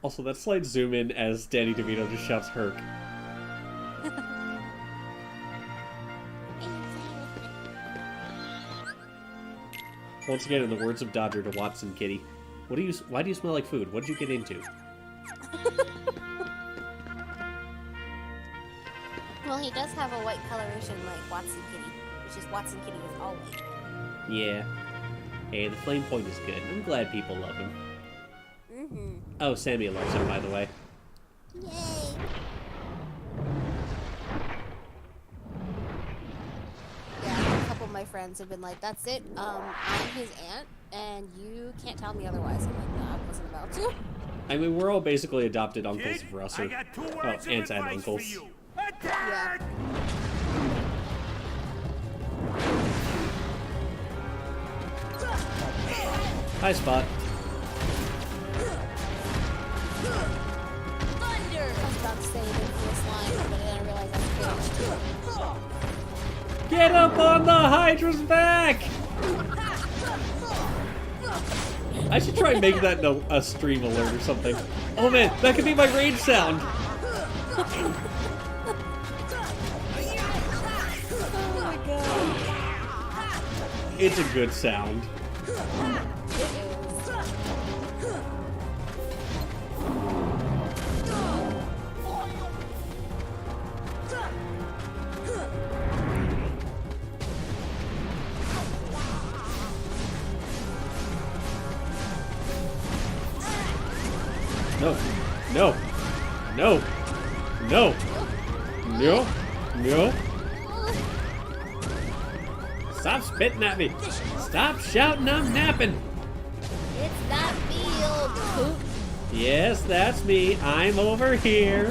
Also, that slight zoom in as Danny DeVito just shouts Herc. Once again, in the words of Dodger to Watson Kitty, why do you smell like food? What did you get into? Well, he does have a white coloration like Watson Kitty, which is Watson Kitty with all white. Yeah. Hey, the flame point is good. I'm glad people love him. Mm-hmm. Oh, Sammy loves him, by the way. Yay! Yeah, a couple of my friends have been like, that's it, I'm his aunt, and you can't tell me otherwise. I'm like, no, I wasn't about to. I mean, we're all basically adopted uncles of Russ, I or got 2 words of aunts and advice for uncles. you. Attack! Hi, Spot. Thunder! I was about to say the first line, but then I realized that's finished. Get up on the Hydra's back! I should try and make that a stream alert or something. Oh man, that could be my rage sound! Oh my god. It's a good sound. No. No. No. No. No. No. Stop spitting at me. Stop shouting, I'm napping. It's that field, poop. Yes, that's me. I'm over here.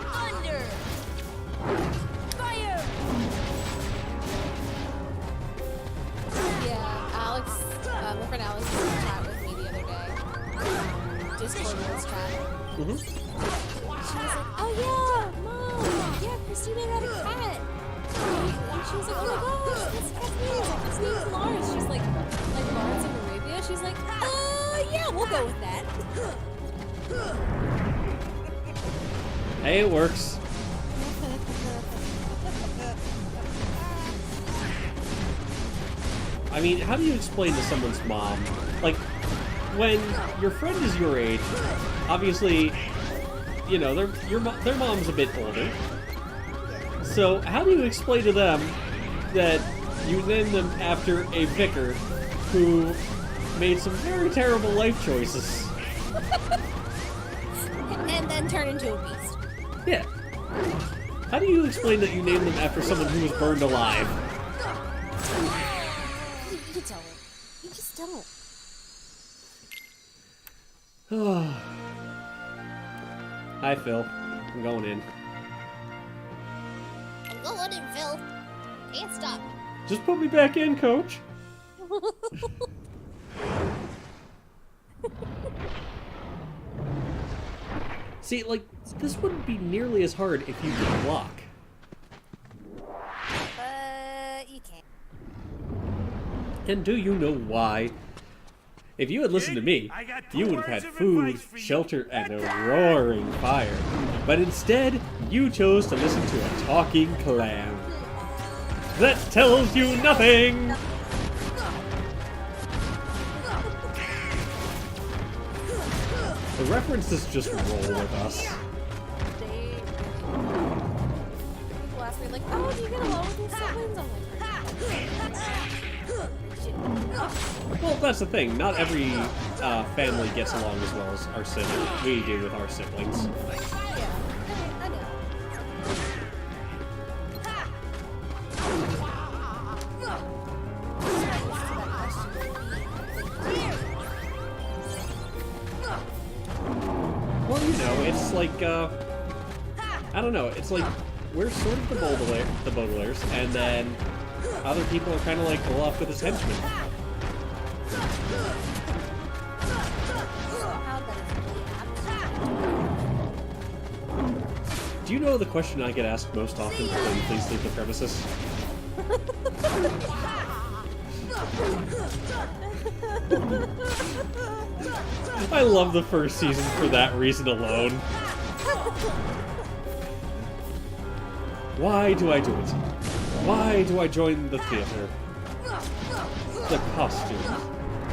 Thunder! Fire! Yeah, Alex, my friend Alex was in chat with me the other day. Discord voice chat. she was like, "Oh yeah, Mom, yeah, Christina got a cat." And she was like, "Oh my gosh, what's the cat's name?" I was like, "His name's Lawrence." She's like Lawrence of Arabia. She's like, yeah, we'll go with that." Hey, it works. I mean, how do you explain to someone's mom? Like, when your friend is your age, obviously, you know, their mom's a bit older. So, how do you explain to them that you named them after a vicar who made some very terrible life choices? And then turn into a beast. Yeah. How do you explain that you named them after someone who was burned alive? You don't. You just don't. Hi, Phil. I'm going in. I'm going in, Phil. Can't stop. Just put me back in, coach. See, like, this wouldn't be nearly as hard if you could block. But you can't. And do you know why? If you had listened to me, you would have had food, shelter, and a roaring fire. But instead, you chose to listen to a talking clam. That tells you nothing! The references just roll with us. People ask me, like, "Oh, do you get along with your siblings?" I'm like, Well, that's the thing. Not every family gets along as well as we do with our siblings. yeah, I know. Well, you know, it's like, I don't know, it's like, we're sort of the Baudelaires, and then other people are kind of like Olaf with his henchmen. Do you know the question I get asked most often when please leave the premises? I love the first season for that reason alone. Why do I do it? Why do I join the theater? The costumes.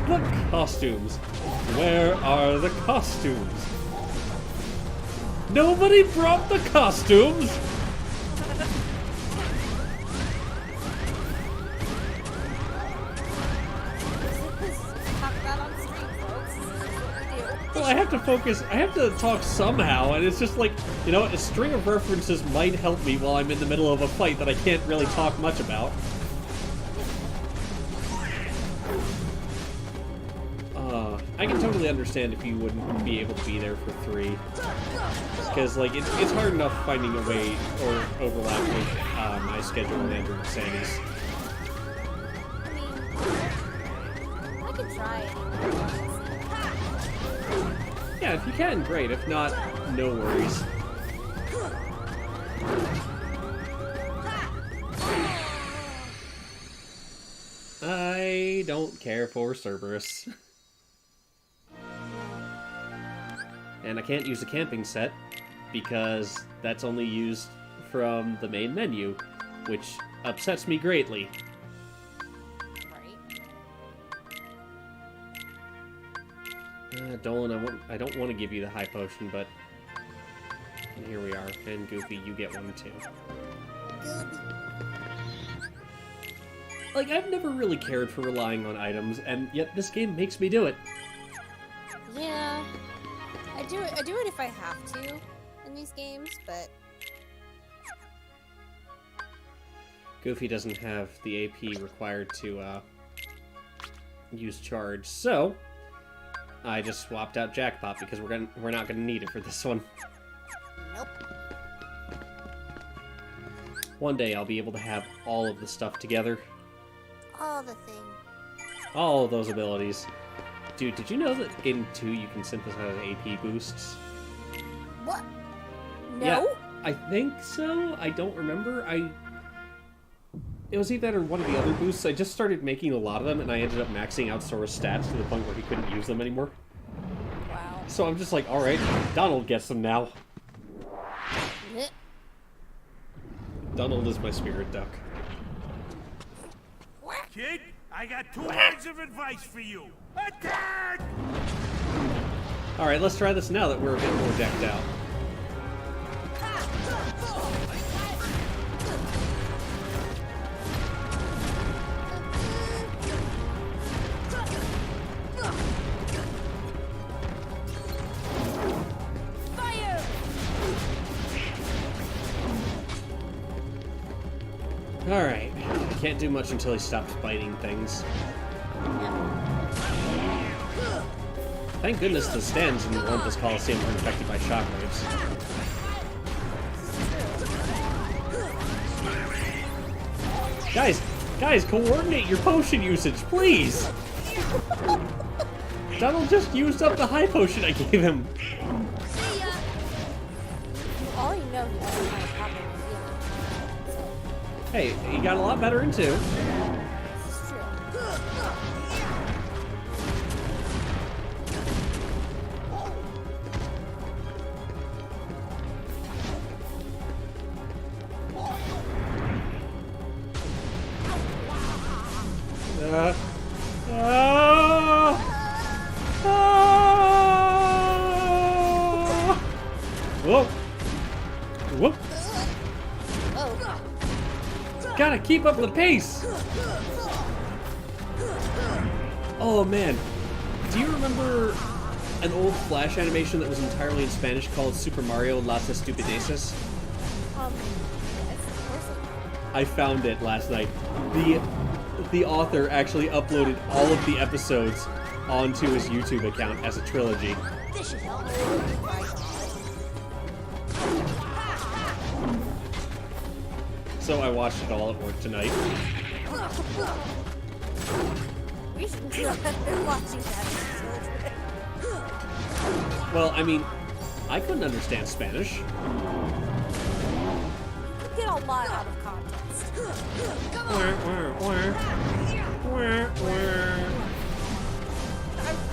The costumes. Where are the costumes? Nobody brought the costumes! Well, I have to focus, I have to talk somehow, and it's just like, you know, a string of references might help me while I'm in the middle of a fight that I can't really talk much about. I can totally understand if you wouldn't be able to be there for 3. Because, like, it's hard enough finding a way or overlap with my schedule and Andrew and Sandy's. I could try it. Yeah, if you can, great. If not, no worries. I don't care for Cerberus. And I can't use a camping set, because that's only used from the main menu, which upsets me greatly. Dolan, I don't want to give you the high potion, but here we are. And Goofy, you get one too. Like, I've never really cared for relying on items, and yet this game makes me do it. Yeah, I do it if I have to in these games, but Goofy doesn't have the AP required to use charge, so I just swapped out Jackpot because we're not gonna need it for this one. nope. One day I'll be able to have all of the stuff together. All the thing. All of those abilities. Dude, did you know that in 2 you can synthesize AP boosts? What? No? Yeah, I think so. I don't remember. It was either that or one of the other boosts. I just started making a lot of them, and I ended up maxing out Sora's stats to the point where he couldn't use them anymore. Wow. So I'm just like, alright, Donald gets them now. Donald is my spirit duck. Kid, I got 2 words of advice for you. Attack! Alright, let's try this now that we're a bit more decked out. Alright, can't do much until he stops biting things. Thank goodness the stands in the Olympus Coliseum are infected by shockwaves. Guys, coordinate your potion usage, please! Donald just used up the high potion I gave him. You already know he doesn't have a problem with you. So, Hey, he got a lot better in 2. this is true. Whoa! Whoop! Oh. Gotta keep up the pace! Oh man, do you remember an old Flash animation that was entirely in Spanish called Super Mario Las Estupideces? Yes, of course. I found it last night. The author actually uploaded all of the episodes onto his YouTube account as a trilogy. This should help. So I watched it all at work tonight. We should have been watching that as children. Well, I mean, I couldn't understand Spanish. You could get a lot out of context.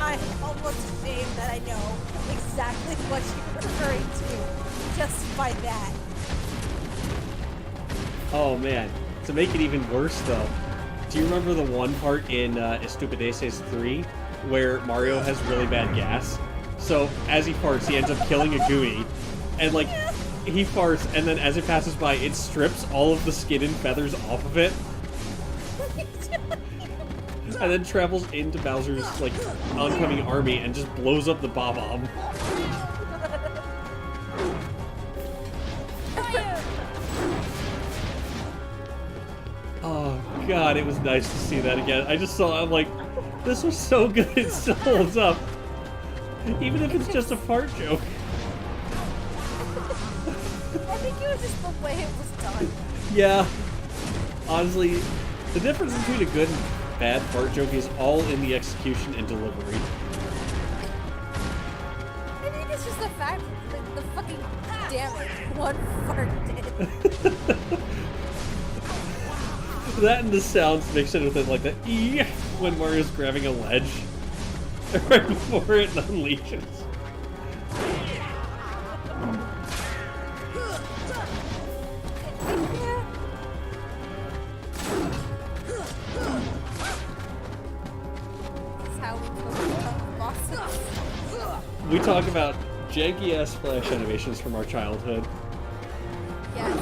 I'm almost ashamed that I know exactly what you're referring to just by that. Oh man, to make it even worse though, do you remember the one part in Estupideces 3 where Mario has really bad gas? So as he farts, he ends up killing a Goonie, and like he farts, and then as it passes by, it strips all of the skin and feathers off of it, and then travels into Bowser's like oncoming army and just blows up the Bob-omb. Oh god, it was nice to see that again. I just saw, I'm like, this was so good, it still holds up. Even if it's just a fart joke. I think it was just the way it was done. Yeah. Honestly, the difference between a good and bad fart joke is all in the execution and delivery. I think it's just the fact that the fucking damage one fart did. That and the sounds mixed in with it, like the "ee" when Mario's grabbing a ledge. Right before it unleashes. That's how we become bosses. We talk about janky-ass Flash animations from our childhood. Yes,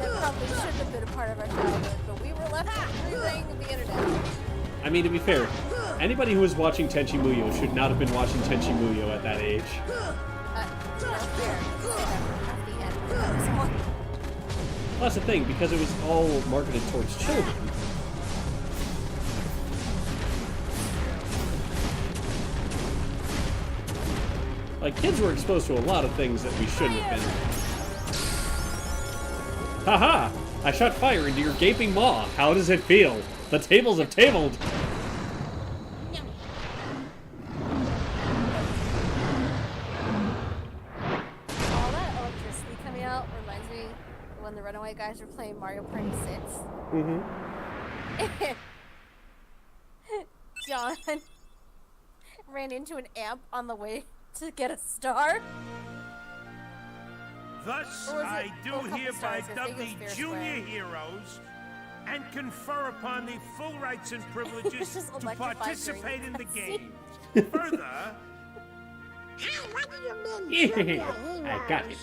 that probably shouldn't have been a part of our childhood, but we were left free-reign of the internet. I mean, to be fair, anybody who was watching Tenchi Muyo should not have been watching Tenchi Muyo at that age. Well, that's the thing, because it was all marketed towards children. Like, kids were exposed to a lot of things that we shouldn't have been. Haha! I shot fire into your gaping maw. How does it feel? The tables have tabled! All that electricity coming when the Runaway guys were playing Mario Party 6. Mm-hmm. John ran into an amp on the way to get a star. Thus, Or was it I do a couple hereby stars? I dub think it was thee fair junior square. heroes and confer upon thee full rights and privileges Just to electrified participate during in the that game. Further, I got it.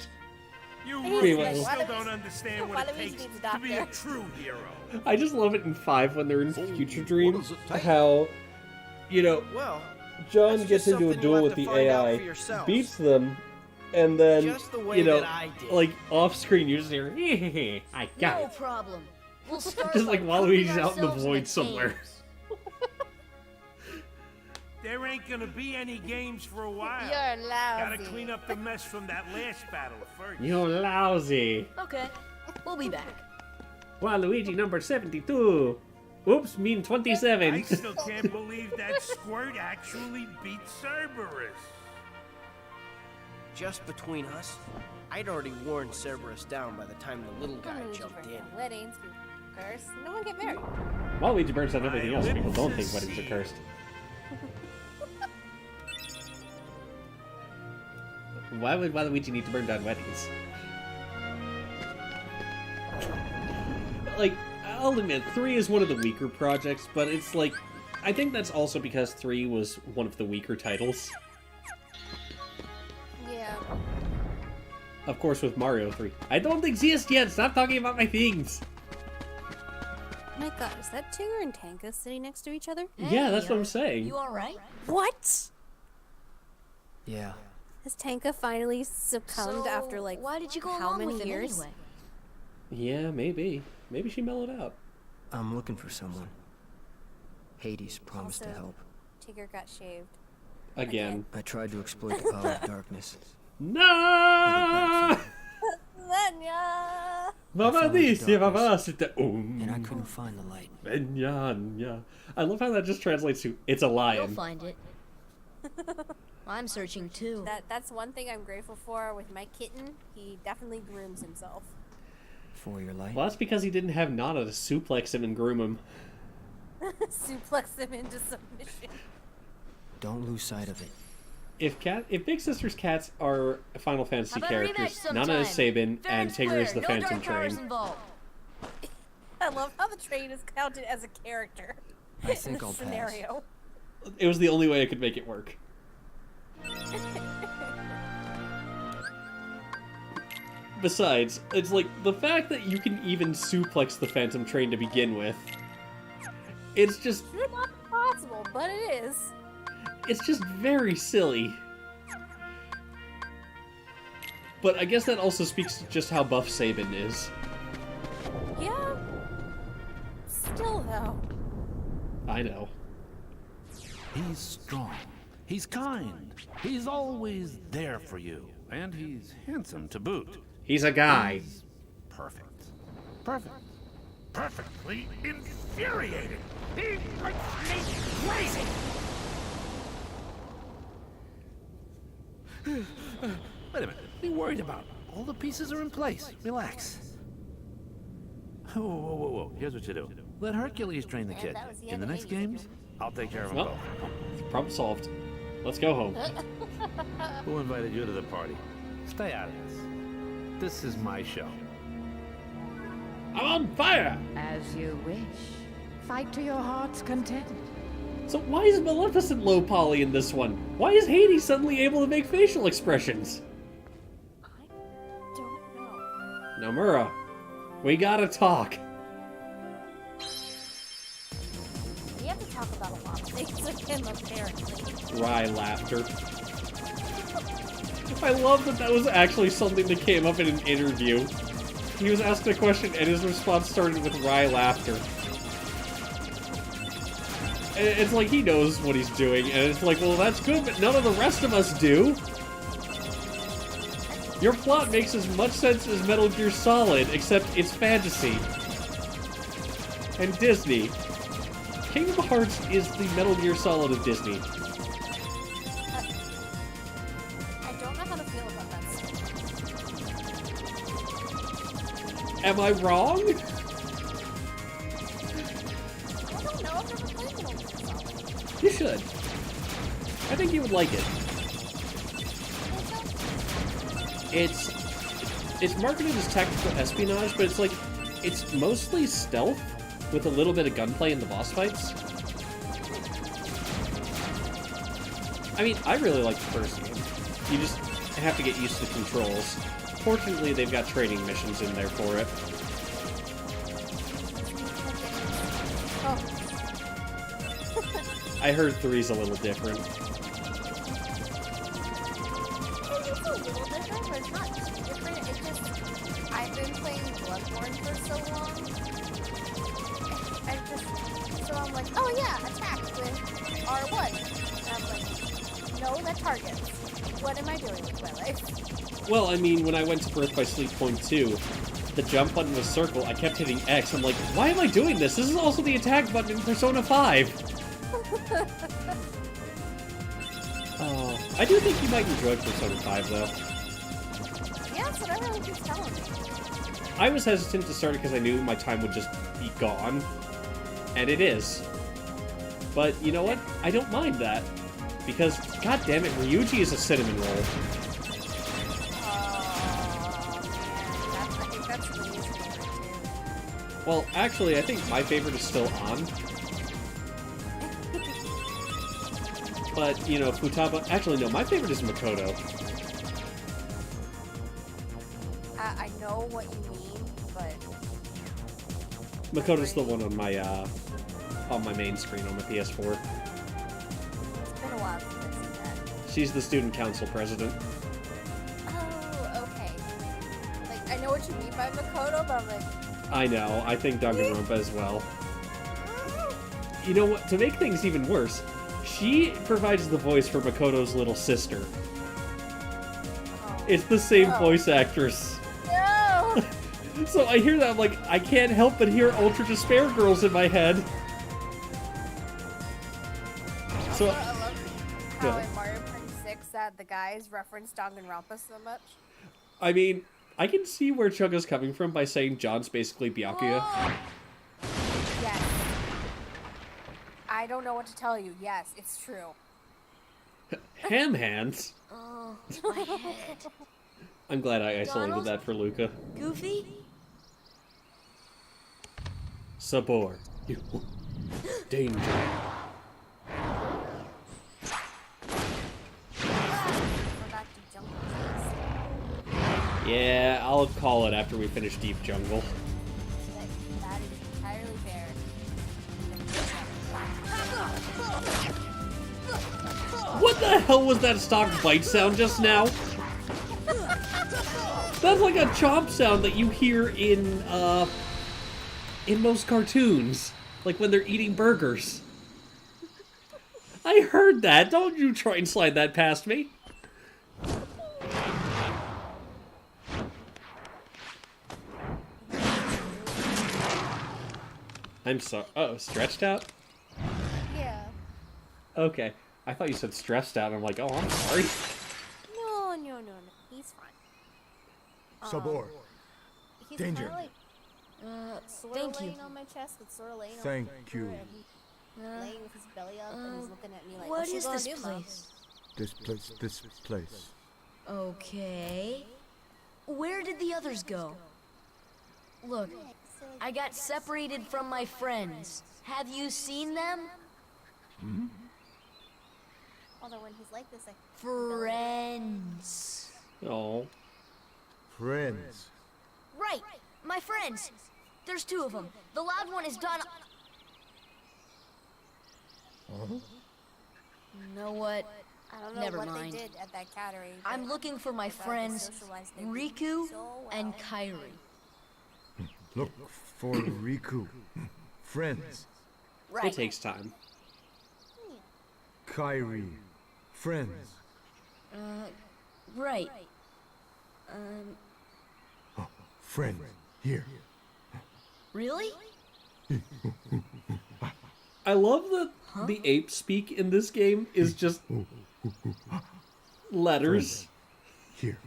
you He's really like, still "Why don't understand why what it do we takes need a to be a doctor?" true hero. I just love it in 5 when they're in Future Dream, does it take? how, you know, Well, John that's gets just into a something duel you'll with have the to find out AI, for yourselves. beats them, and then, Just the way you know, that I did. like, off-screen, you just hear, I got No it. problem. We'll start Just by like proving Waluigi's out in the ourselves void the somewhere. games. There ain't gonna be any games for a while. You're Gotta lousy. clean up the mess from that last battle first. You're lousy. Okay, we'll be back. Waluigi number 72. Oops, mean 27. I still can't believe that Squirt actually beat Cerberus. Just between us, I'd already worn Cerberus down by the time the little guy Luigi jumped burns in. down weddings, people curse. No one get married. Waluigi burns down everything else. People don't think weddings are cursed. Why would Waluigi need to burn down weddings? Like, I'll admit, 3 is one of the weaker projects, but it's like, I think that's also because 3 was one of the weaker titles. Yeah. Of course, with Mario 3. I don't exist yet! Stop talking about my things! Oh my god, is that Tigger and Tanka sitting next to each other? Yeah, that's what I'm saying. You alright? What? Yeah. Has Tanka finally succumbed So, after like why did you go how along many with him years? anyway? Yeah, maybe. Maybe she mellowed out. I'm looking for someone. Hades promised to Also- help. Tigger got shaved. Again. I tried to exploit the power of darkness. No! Lenya! Mamma dice, mamma sitte And I couldn't find the light. Venya. I love how that just translates to, it's a You'll lion. find it. I'm searching too. That's one thing I'm grateful for with my kitten. He definitely grooms himself. For your light? Well, that's because he didn't have Nana to suplex him and groom him. Suplex him into submission. Don't lose sight of it. If Big Sister's cats are Final Fantasy How about a rematch characters, sometime? Nana is Sabin Fair and Tigger is the square, no Phantom dark powers Train. involved. I love how the train is counted as a character. I in think this I'll pass. scenario. It was the only way I could make it work. Besides, it's like, the fact that you can even suplex the Phantom Train to begin with, it's just, It's not possible, but it is. it's just very silly. But I guess that also speaks to just how buff Sabin is. Yeah. Still though. I know. He's strong. He's kind. He's always there for you. And he's handsome to boot. He's a guy. He's perfect. Perfect. Perfectly infuriating. He makes me crazy. Wait a minute. What are you worried about? All the pieces are in place. Relax. Whoa, whoa, whoa, whoa. Here's what you do. Let Hercules train the kid. that was the In the end of next Hades, games, I'll take care of them Well, both. problem solved. Let's go home. Who invited you to the party? Stay out of this. This is my show. I'm on fire! As you wish. Fight to your heart's content. So why is Maleficent low poly in this one? Why is Hades suddenly able to make facial expressions? Don't know. Nomura, we gotta talk. We have to talk about a lot of things with him, apparently. Wry laughter. I love that that was actually something that came up in an interview. He was asked a question and his response started with wry laughter. And it's like he knows what he's doing, and it's like, well, that's good, but none of the rest of us do. Your plot makes as much sense as Metal Gear Solid, except it's fantasy. And Disney. Kingdom Hearts is the Metal Gear Solid of Disney. I don't know how to feel about that. Am I wrong? I don't know. I've never played Metal Gear Solid. You should. I think you would like it. It's marketed as tactical espionage, but it's mostly stealth with a little bit of gunplay in the boss fights. I mean, I really like the first game. You just have to get used to the controls. Fortunately, they've got training missions in there for it. I heard 3's a little different. It's a little different, but it's not too different. It's just, I've been playing Bloodborne for so long. So I'm like, oh yeah, attack with R1. And I'm like, no, that targets. What am I doing with my life? Well, I mean, when I went to Birth by Sleep Point 2, the jump button was circle, I kept hitting X. I'm like, why am I doing this? This is also the attack button in Persona 5. Oh, I do think you might enjoy Persona 5, though. Yeah, that's what everyone keeps telling me. I was hesitant to start it because I knew my time would just be gone. And it is. But you know what? I don't mind that. Because, goddammit, Ryuji is a cinnamon roll. I think that's Lily's favorite too. Well, actually, I think my favorite is still on. But, you know, Futaba... Actually, no, my favorite is Makoto. I know what you mean, but... Makoto's the one on my main screen on my PS4. It's been a while since I've seen that. She's the student council president. Oh, okay. Like, I know what you mean by Makoto, but I'm like... I know, I think Danganronpa as well. You know what, to make things even worse, she provides the voice for Makoto's little sister. It's the same voice actress. No! So I hear that, I'm like, I can't help but hear Ultra Despair Girls in my head. So, I love how in Mario Party 6 that the guys reference Danganronpa so much. I mean, I can see where Chugga's coming from by saying John's basically Byakuya. Yes. I don't know what to tell you. Yes, it's true. Ham hands? Oh, my head. I'm glad I isolated Donald? that for Luca. Goofy? Sabor. Danger. Yeah, I'll call it after we finish Deep Jungle. That is entirely fair. What the hell was that stock bite sound just now? That's like a chomp sound that you hear in most cartoons. Like when they're eating burgers. I heard that. Don't you try and slide that past me. I'm sorry. Oh, stretched out? Yeah. Okay. I thought you said stressed out. I'm like, oh, I'm sorry. No. He's fine. Sabor. He's Danger. Kind of like, sort thank of you. laying on my chest, but sort of laying Thank on my you. and he's laying with his belly up, and he's looking at me like, What you is gonna this do, Mom?" place? This place. Okay. Where did the others go? Look, I got separated from my friends. Have you seen them? Hmm? Although when he's like this, like Friends. Oh. Friends. Right, my friends. There's two of them. The loud one is Donna. You know what? I don't know Never what mind. they did at that catering. I'm looking for my friends Riku and Kairi. Look for Riku. Friends. Right. It takes time. Kairi. Friends. Right. Oh, friend. Here. Really? I love that the ape speak in this game is just letters. Here.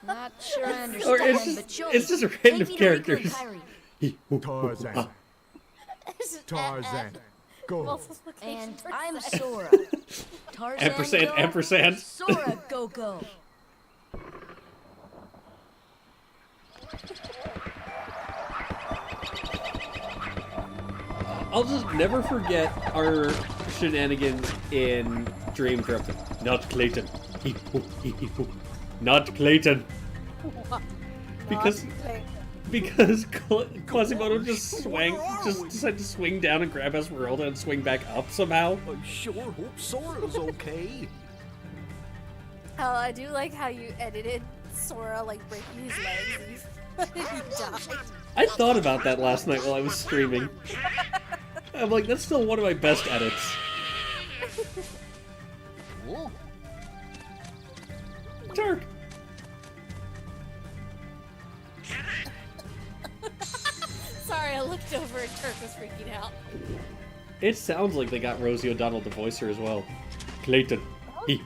Not sure I understand, Or it's but show it's me. just Take random me to Riku and characters. Kairi. Tarzan. Tarzan. Go. And I'm Sora. Tarzan Ampersand, go, ampersand. Sora go go. I'll just never forget our shenanigans in Dream Drop. Not Clayton. Not Clayton. Because Quasimodo just decided to swing down and grab Esmeralda and swing back up somehow. I sure hope Sora's okay. Oh, I do like how you edited Sora like breaking his legs and he died. I thought about that last night while I was streaming. I'm like, that's still one of my best edits. Whoa. Turk. Sorry, I looked over and Turk was freaking out. It sounds like they got Rosie O'Donnell to voice her as well. Clayton. Wait,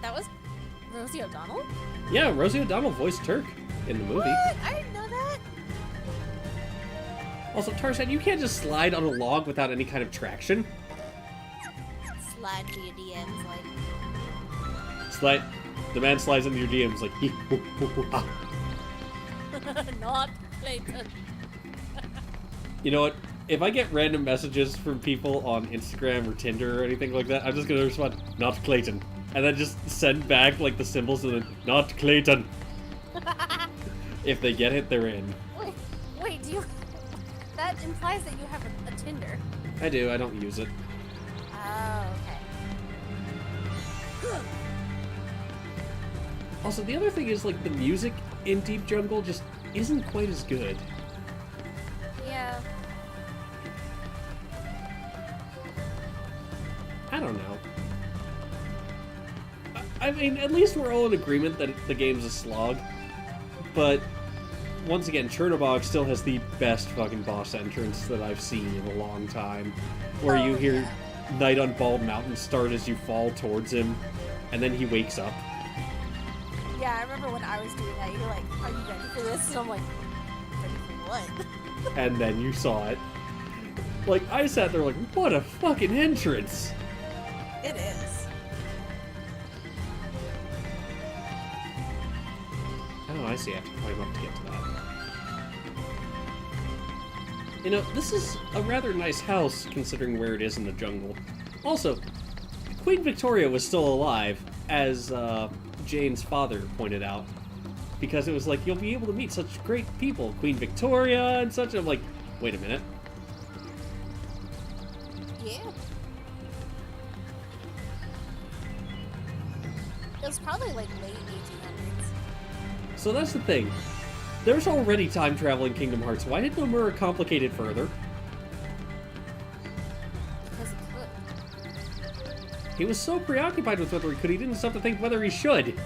that was Rosie O'Donnell? Yeah, Rosie O'Donnell voiced Turk in the movie. What? I didn't know that. Also, Tarzan, you can't just slide on a log without any kind of traction. Slide to your DMs like. Slide. The man slides into your DMs like. Not Clayton. You know what? If I get random messages from people on Instagram or Tinder or anything like that, I'm just gonna respond, not Clayton. And then just send back like the symbols and then, not Clayton. If they get it, they're in. Wait, do you... That implies that you have a Tinder. I do, I don't use it. Oh, okay. Also, the other thing is, like, the music in Deep Jungle just isn't quite as good. Yeah. I don't know. I mean, at least we're all in agreement that the game's a slog. But, once again, Chernobog still has the best fucking boss entrance that I've seen in a long time. Where you hear Night on Bald Mountain start as you fall towards him, and then he wakes up. Yeah, I remember when I was doing that, you're like, are you ready for this? And I'm like, ready for what? And then you saw it. Like, I sat there like, what a fucking entrance! It is. Oh, I see. I have to climb up to get to that. You know, this is a rather nice house, considering where it is in the jungle. Also, Queen Victoria was still alive, as Jane's father pointed out. Because it was like, you'll be able to meet such great people. Queen Victoria and such. I'm like, wait a minute. Yeah. It was probably like late 1800s. So that's the thing. There's already time travel in Kingdom Hearts. Why did Nomura complicate it further? Because it could. He was so preoccupied with whether he could, he didn't stop to think whether he should.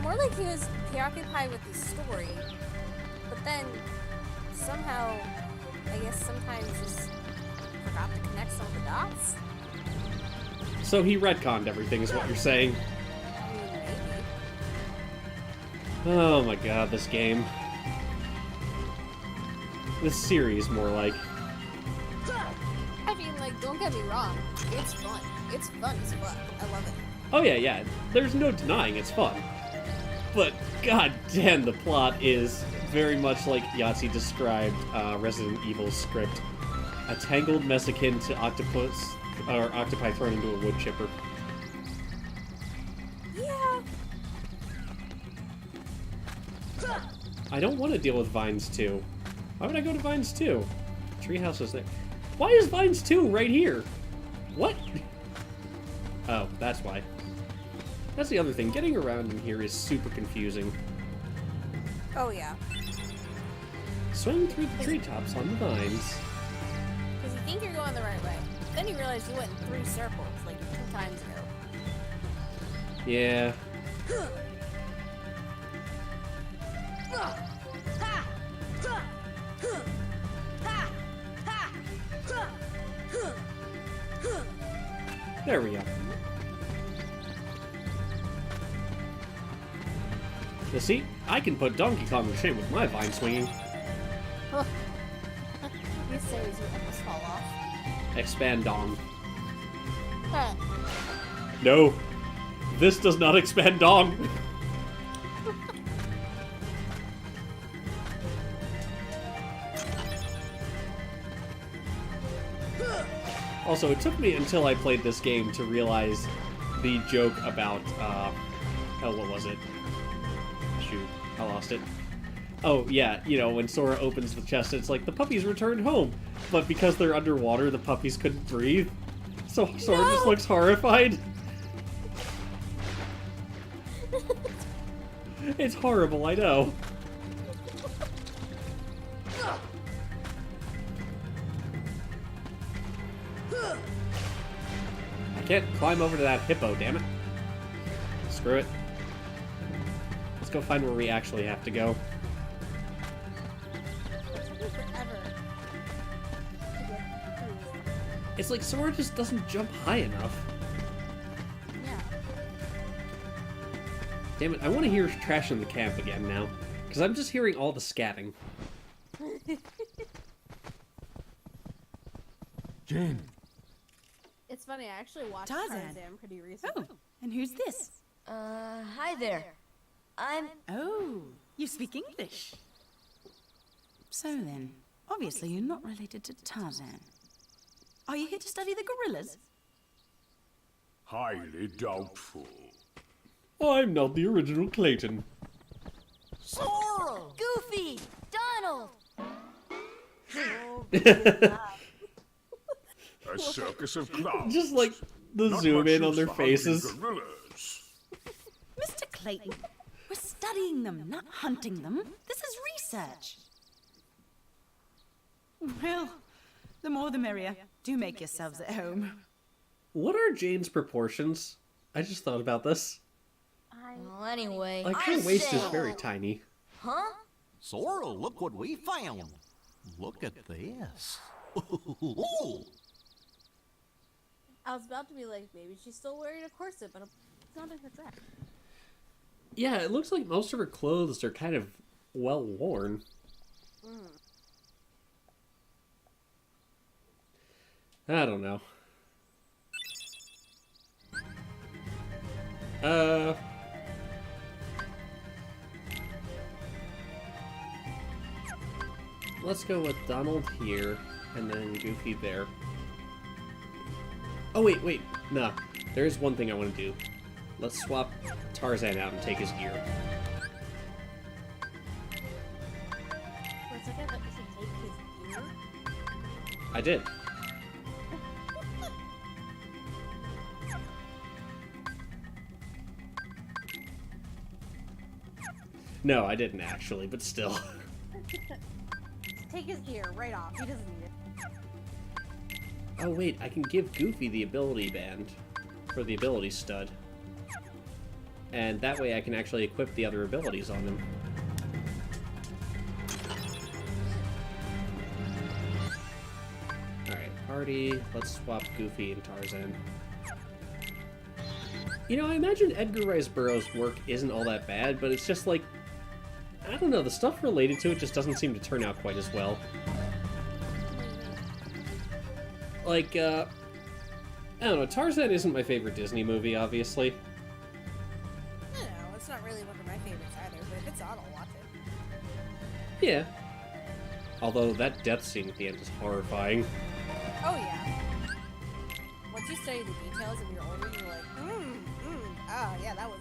More like he was preoccupied with the story, but then somehow, I guess sometimes just forgot to connect some of the dots. So he retconned everything, is what you're saying. I mean, maybe. Oh my god, this game. This series, more like. I mean, like, don't get me wrong, it's fun. It's fun as fuck. I love it. Oh yeah, yeah. There's no denying it's fun. But god damn, the plot is very much like Yahtzee described Resident Evil's script. A tangled mess akin to octopus or octopi thrown into a wood chipper. Yeah. I don't want to deal with Vines 2. Why would I go to Vines 2? Treehouse is there. Why is Vines 2 right here? What? Oh, that's why. That's the other thing. Getting around in here is super confusing. Oh, yeah. Swing through the treetops on the vines. Because you think you're going the right way. Then you realize you went in 3 circles, like 2 times ago. Yeah. There we go. You see, I can put Donkey Kong to shame with my vine swinging. These series will almost fall off. Expand Dong. Huh. No. This does not expand Dong. Also, it took me until I played this game to realize the joke about, oh, what was it? Shoot, I lost it. Oh, yeah, you know, when Sora opens the chest, it's like, the puppies returned home. But because they're underwater, the puppies couldn't breathe. So Sora just looks horrified. It's horrible, I know. I can't climb over to that hippo, damn it. Screw it. Let's go find where we actually have to go. It's like Sora just doesn't jump high enough. Yeah. Damn it, I want to hear Trash in the Camp again now. Because I'm just hearing all the scatting. Jane. It's funny, I actually watched Tarzan. Tarzan pretty recently. Oh, and who's this? Hi there. I'm... Oh, you speak English. So then, obviously you're not related to Tarzan. Are you here to study the gorillas? Highly doubtful. I'm not the original Clayton. Sora! Goofy! Donald! A circus of clowns. Just like the Not zoom much in on use their for hungry faces. gorillas. Mr. Clayton, we're studying them, not hunting them. This is research. Well, the more the merrier. Do make yourselves at home. What are Jane's proportions? I just thought about this. Well, anyway... Like, her waist is very tiny. Huh? Sora, look what we found. Look at this. I was about to be like, maybe she's still wearing a corset, but it's not in her dress. Yeah, it looks like most of her clothes are kind of well worn. I don't know. Let's go with Donald here, and then Goofy there. Oh, wait. Nah. There is one thing I want to do. Let's swap Tarzan out and take his gear. For a second, that you should take his ear. I did. No, I didn't actually, but still. Take his ear right off. He doesn't need it. Oh wait, I can give Goofy the ability band for the ability stud. And that way I can actually equip the other abilities on him. Alright, party. Let's swap Goofy and Tarzan. You know, I imagine Edgar Rice Burroughs' work isn't all that bad, but it's just like, I don't know, the stuff related to it just doesn't seem to turn out quite as well. Like, I don't know, Tarzan isn't my favorite Disney movie, obviously. I don't know, it's not really one of my favorites either, but if it's on, I'll watch it. Yeah. Although that death scene at the end is horrifying. Oh yeah. Once you study the details of your order, you're like, yeah, that was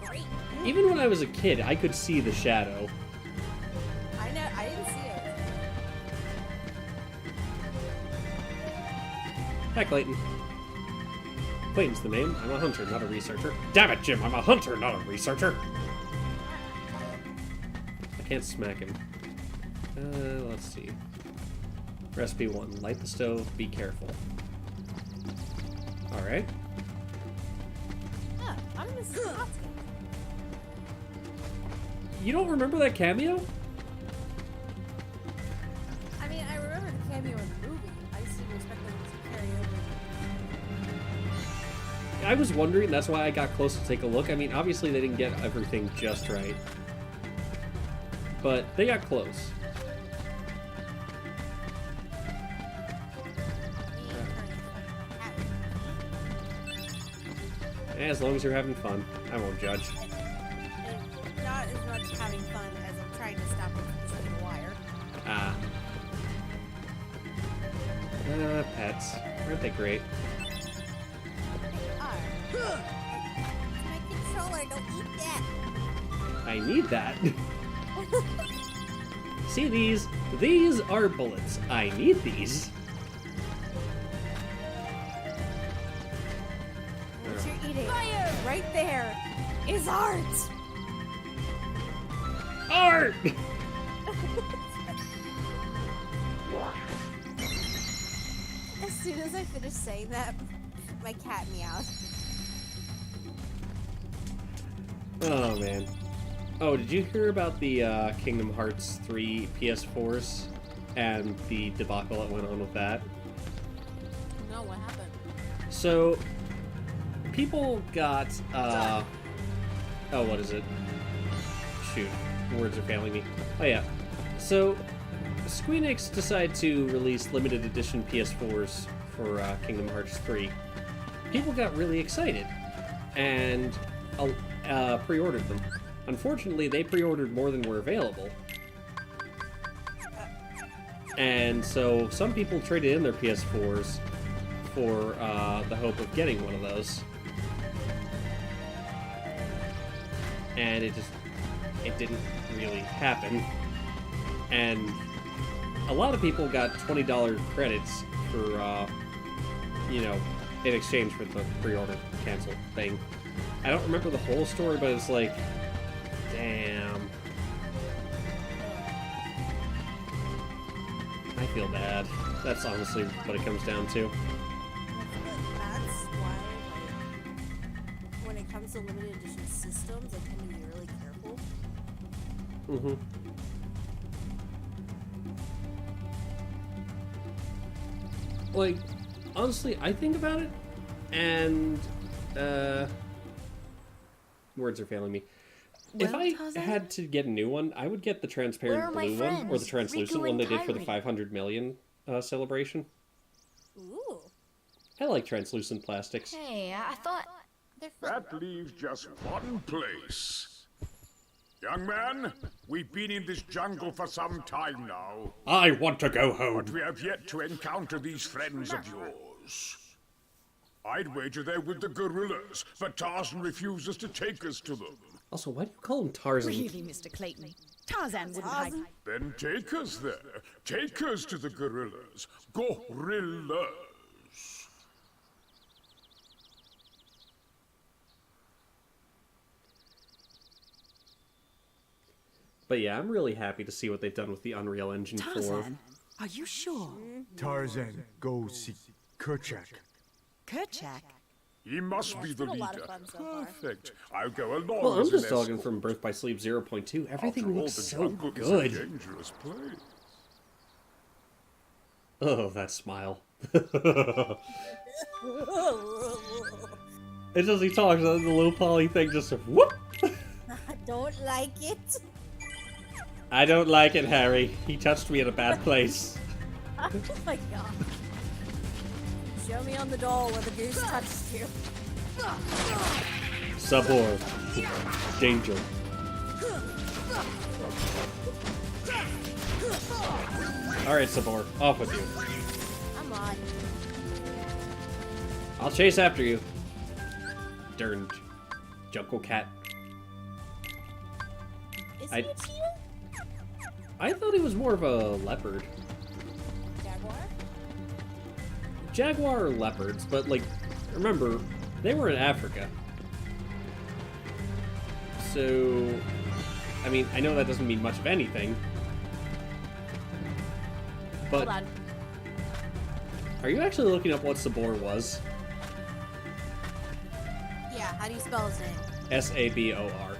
great. Even when I was a kid, I could see the shadow. I know, I didn't see it. Hi, Clayton. Clayton's the name. I'm a hunter, not a researcher. Damn it, Jim! I'm a hunter, not a researcher! I can't smack him. Let's see. Recipe 1. Light the stove, be careful. Alright. Yeah, I'm Mrs. Hoskins. You don't remember that cameo? I mean, I remember the cameo in the movie. I just didn't expect them to carry over. I was wondering, that's why I got close to take a look. I mean, obviously they didn't get everything just right. But they got close. As long as you're having fun, I won't judge. And not as much having fun as I'm trying to stop it from pushing the wire. Ah. Pets. Aren't they great? My controller, don't eat that. I need that. See these? These are bullets. I need these. What you're eating right there is art. Art! As soon as I finish saying that, my cat meowed. Oh, man. Oh, did you hear about the Kingdom Hearts 3 PS4s and the debacle that went on with that? No, what happened? So, people got, oh, what is it? Shoot, words are failing me. Oh, yeah. So, Squeenix decided to release limited edition PS4s for Kingdom Hearts 3. People got really excited and pre-ordered them. Unfortunately, they pre-ordered more than were available. And so some people traded in their PS4s for the hope of getting one of those. And it didn't really happen. And a lot of people got $20 credits for, you know, in exchange for the pre-order cancel thing. I don't remember the whole story, but it's like, damn. I feel bad. That's honestly what it comes down to. That's why, like, when it comes to limited edition systems, I tend to be really careful. Mm-hmm. Like, honestly, I think about it, and, words are failing me. If I had to get a new one, I would get the transparent blue one, or the translucent one they did for the 500 million celebration. Ooh. I like translucent plastics. Hey, I thought... That leaves just one place. Young man, we've been in this jungle for some time now. I want to go home. But we have yet to encounter these friends of yours. I'd wager they're with the gorillas, but Tarzan refuses to take us to them. Also, why do you call him Tarzan? Really, Mr. Clayton? Tarzan wouldn't hide. Then take us there. Take us to the gorillas. Gorillas. But yeah, I'm really happy to see what they've done with the Unreal Engine 4. Tarzan? Are you sure? Tarzan, go see Kerchak. Kerchak? He must be the leader. Perfect. I'll go along. Well, I'm as just an talking escort. from Birth by Sleep 0.2. Everything After all, looks the so jungle is a good. dangerous place. Oh, that smile. It's as he talks, the little Polly thing just whoop. I don't like it. I don't like it, Harry. He touched me in a bad place. Oh my god. Show me on the doll where the goose touched you. Sabor. Danger. Alright, Sabor. Off with you. I'm on. I'll chase after you. Darn Jungle Cat. Is he a cheetah? I thought he was more of a leopard. Jaguar? Jaguar are leopards, but like, remember, they were in Africa. So, I mean, I know that doesn't mean much of anything. But, Hold on. are you actually looking up what Sabor was? Yeah, how do you spell his name? S-A-B-O-R.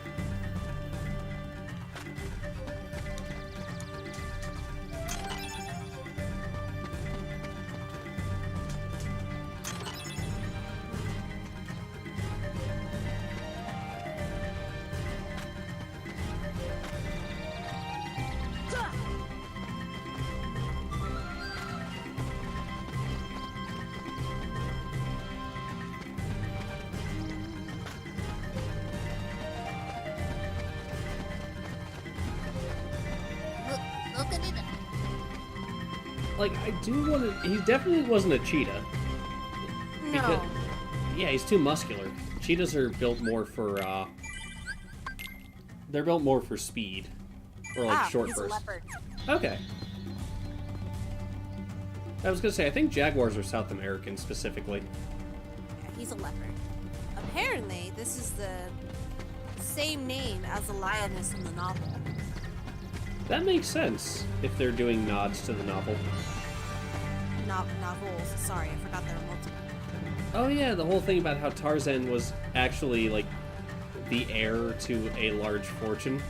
like, I do want to... He definitely wasn't a cheetah. No. Yeah, he's too muscular. Cheetahs are built more for, they're built more for speed. Or, like, short he's bursts. a leopard. Okay. I was gonna say, I think jaguars are South American, specifically. Yeah, he's a leopard. Apparently, this is the same name as the lioness in the novel. That makes sense, if they're doing nods to the novel. Novels. Sorry, I forgot there were multiple. Oh yeah, the whole thing about how Tarzan was actually, like, the heir to a large fortune.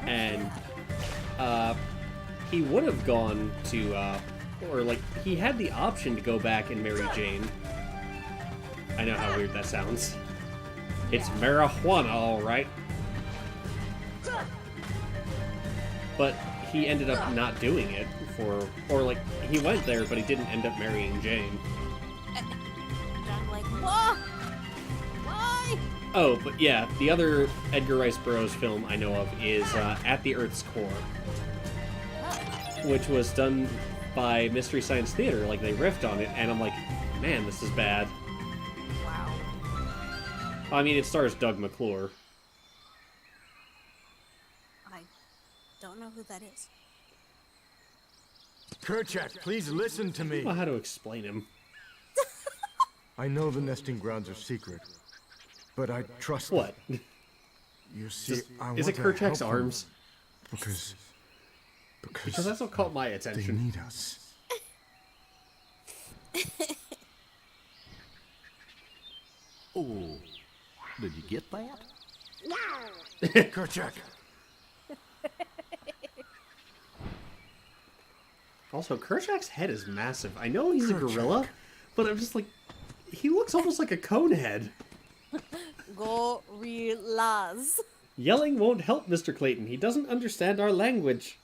And, he would have gone to, or, like, he had the option to go back and marry Jane. I know how weird that sounds. It's marijuana, alright. But he ended up not doing it for, or, like, he went there, but he didn't end up marrying Jane. I'm like, what? Why? Oh, but yeah, the other Edgar Rice Burroughs film I know of is At the Earth's Core, which was done by Mystery Science Theater. Like, they riffed on it, and I'm like, man, this is bad. Wow. I mean, it stars Doug McClure. I don't know who that is. Kerchak, please listen to I me. don't know how to explain him. I know the nesting grounds are secret, but I trust them. What? You see, I Is want it to help Kerchak's them arms? Because that's what caught my they attention. need us. Oh, did you get that? Kerchak. Also, Kerchak's head is massive. I know he's a gorilla, but I'm just like, he looks almost like a cone head. Gorillas. Yelling won't help Mr. Clayton. He doesn't understand our language.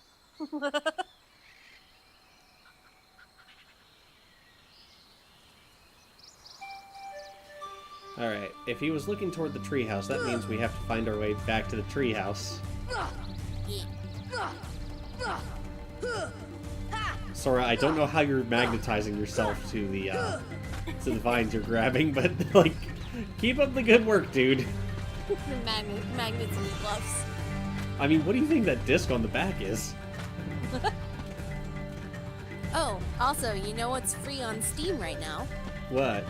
Alright, if he was looking toward the treehouse, that means we have to find our way back to the treehouse. Sora, I don't know how you're magnetizing yourself to the vines you're grabbing, but, like, keep up the good work, dude. Magnets and gloves. I mean, what do you think that disc on the back is? Oh, also, you know what's free on Steam right now? What?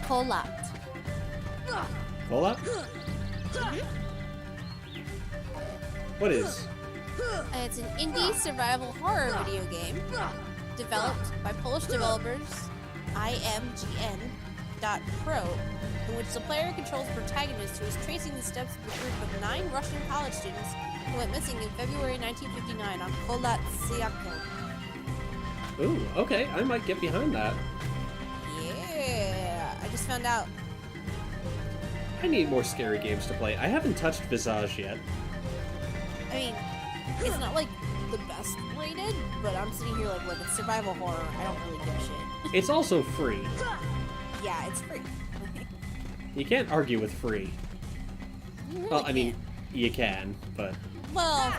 Fallout. Fallout? What is? It's an indie survival horror video game developed by Polish developers IMGN.Pro, in which the player controls a protagonist who is tracing the steps of a group of 9 Russian college students who went missing in February 1959 on Kholat Syakhl. Ooh, okay, I might get behind that. Yeah, I just found out. I need more scary games to play. I haven't touched Visage yet. I mean, it's not like the best rated, but I'm sitting here like, look, it's survival horror. I don't really give a shit. It's also free. Yeah, it's free. You can't argue with free. You really Well, I mean, you can, but... Well,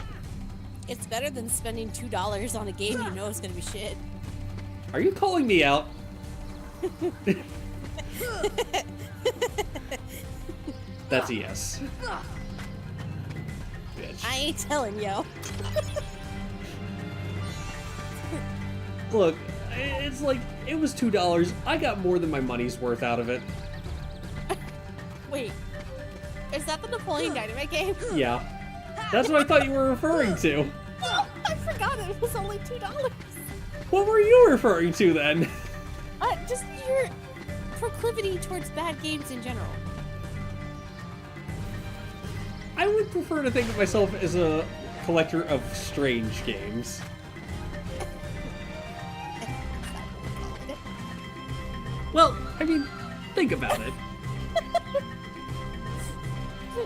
it's better than spending $2 on a game you know is gonna be shit. Are you calling me out? That's a yes. Bitch. I ain't telling yo. Look, it's like, it was $2. I got more than my money's worth out of it. Wait, is that the Napoleon Dynamite game? Yeah. That's what I thought you were referring to. Oh, I forgot it was only $2. What were you referring to then? Just your proclivity towards bad games in general. I would prefer to think of myself as a collector of strange games. Well, I mean, think about it.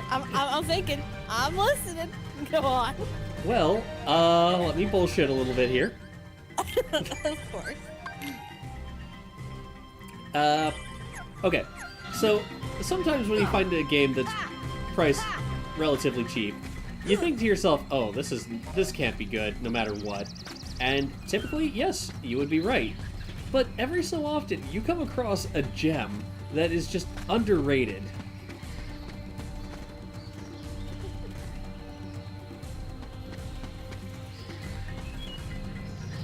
I'm thinking. I'm listening. Go on. Well, let me bullshit a little bit here. Of course. Okay. So, sometimes when you find a game that's priced relatively cheap, you think to yourself, oh, this can't be good, no matter what. And typically, yes, you would be right. But every so often, you come across a gem that is just underrated.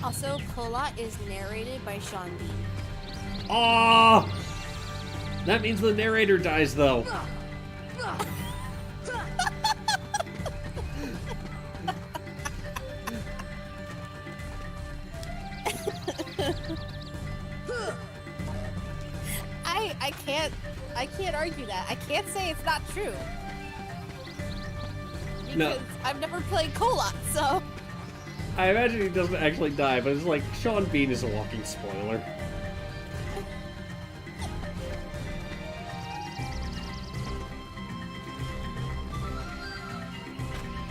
Also, Kola is narrated by Sean Bean. Ah! That means the narrator dies, though. I can't argue that. I can't say it's not true. Because No. I've never played Kola, so. I imagine he doesn't actually die, but it's like Sean Bean is a walking spoiler.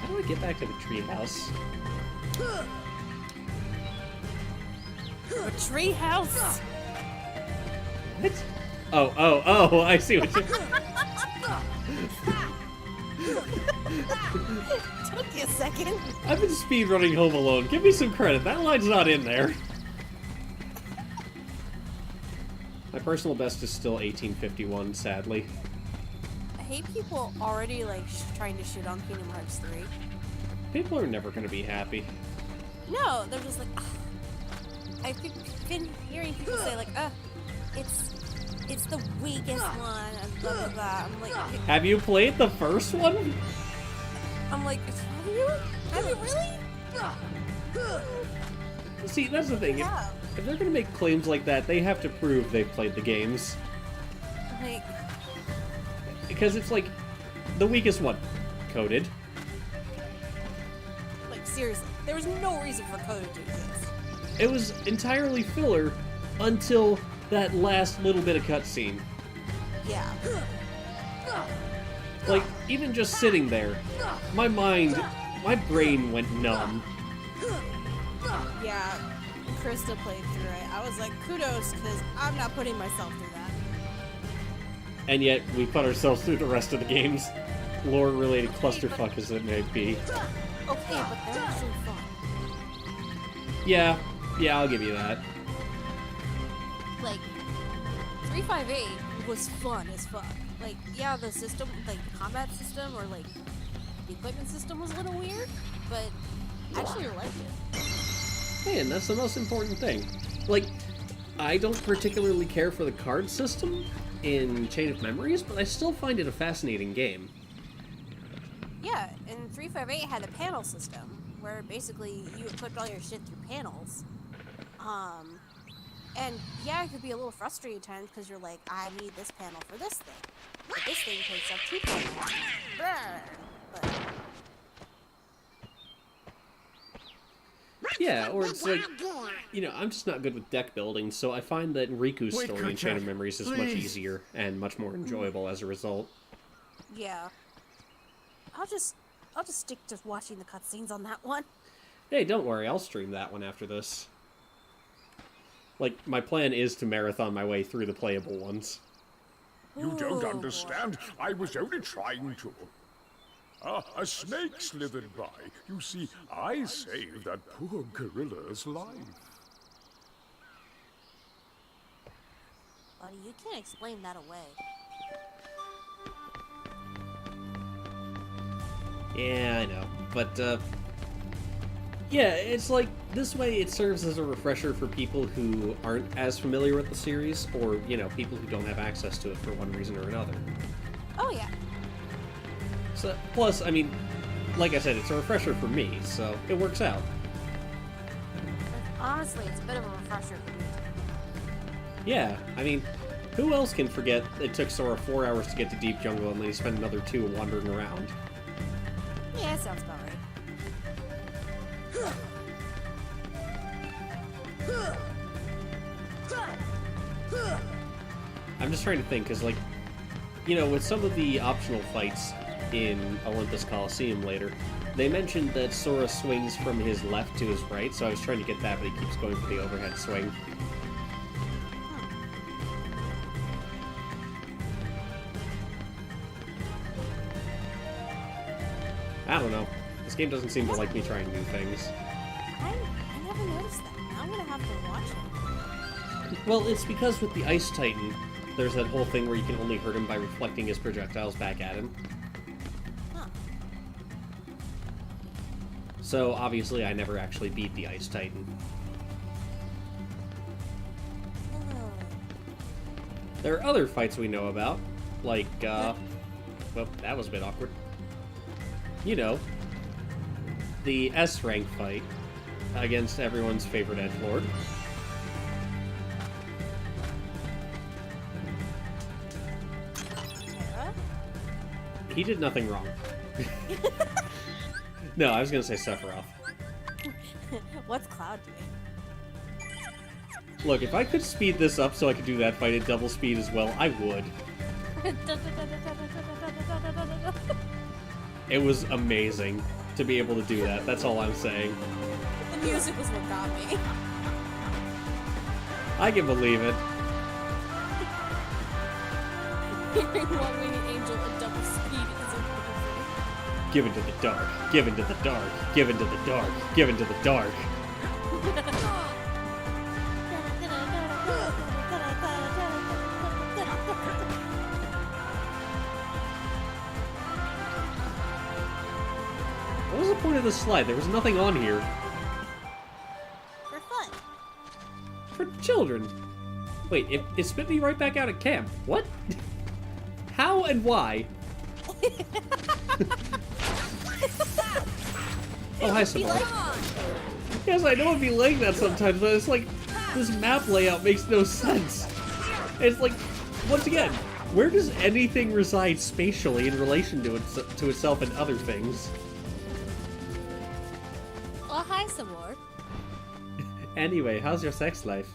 How do I get back to the treehouse? A tree house. What? Oh, I see what you... Took you a second. I've been speedrunning Home Alone. Give me some credit. That line's not in there. My personal best is still 1851, sadly. I hate people already like trying to shit on Kingdom Hearts 3. People are never going to be happy. No, they're just like, ugh. I've been hearing people say like, it's the weakest one, and blah blah blah. I'm like, Have you played the first one? have you? Have you really? See, that's the thing. Yeah. If they're going to make claims like that, they have to prove they've played the games. Like, Because it's like, the weakest one, coded. seriously, there was no reason for Coda to exist. It was entirely filler until that last little bit of cutscene. Yeah. Like, even just sitting there, my brain went numb. Yeah, Krista played through it. I was like, kudos, because I'm not putting myself through that. And yet, we put ourselves through the rest of the games. Lore-related clusterfuck as it may be. Okay, but they're actually fun. Yeah, I'll give you that. Like, 358 was fun as fuck. Like, yeah, the system, like, the combat system or, like, the equipment system was a little weird, but I actually liked it. Hey, and that's the most important thing. Like, I don't particularly care for the card system in Chain of Memories, but I still find it a fascinating game. Yeah, and 358 had a panel system where basically you equipped all your shit through panels. And yeah, it could be a little frustrating at times because you're like, I need this panel for this thing. But this thing takes up 2 panels. But Yeah, or it's like, I'm just not good with deck building, so I find that Riku's Wait, story in Chain of Kerchak, Memories is much please. easier and much more enjoyable as a result. yeah. I'll just stick to watching the cutscenes on that one. Hey, don't worry, I'll stream that one after this. Like, my plan is to marathon my way through the playable ones. You don't understand. I was only trying to. A snake slithered by. You see, I saved that poor gorilla's life. Buddy, you can't explain that away. Yeah, I know. But, yeah, it's like, this way it serves as a refresher for people who aren't as familiar with the series, or, people who don't have access to it for one reason or another. Oh, yeah. So, plus, I mean, like I said, it's a refresher for me, so it works out. Honestly, it's a bit of a refresher for me. Yeah, I mean, who else can forget it took Sora 4 hours to get to Deep Jungle and then he spent another 2 wandering around? Yeah, that sounds about right. I'm just trying to think, because, like, with some of the optional fights in Olympus Coliseum later, they mentioned that Sora swings from his left to his right, so I was trying to get that, but he keeps going for the overhead swing. I don't know. This game doesn't seem to like me trying new things. I never Well, it's because with the Ice Titan, there's that whole thing where you can only hurt him by reflecting his projectiles back at him. Huh. So, obviously, I never actually beat the Ice Titan. There are other fights we know about, like, well, that was a bit awkward. You know, the S-rank fight against everyone's favorite edgelord. He did nothing wrong. No, I was gonna say Sephiroth. What's Cloud doing? Look, if I could speed this up so I could do that fight at double speed as well, I would. It was amazing to be able to do that. That's all I'm saying. The music was what got me. I can believe it. Hearing One Winged Angel at double speed is amazing. Give into the dark. Give into the dark. Give into the dark. Give into the dark. What was the point of this slide? There was nothing on here. For fun. For children. Wait, it spit me right back out at camp. What? How and why? Oh, hi, Simone. Yes, I know it'd be like that sometimes, but it's like, this map layout makes no sense. It's like, once again, where does anything reside spatially in relation to itself and other things? Oh, hi, some more. Anyway, how's your sex life?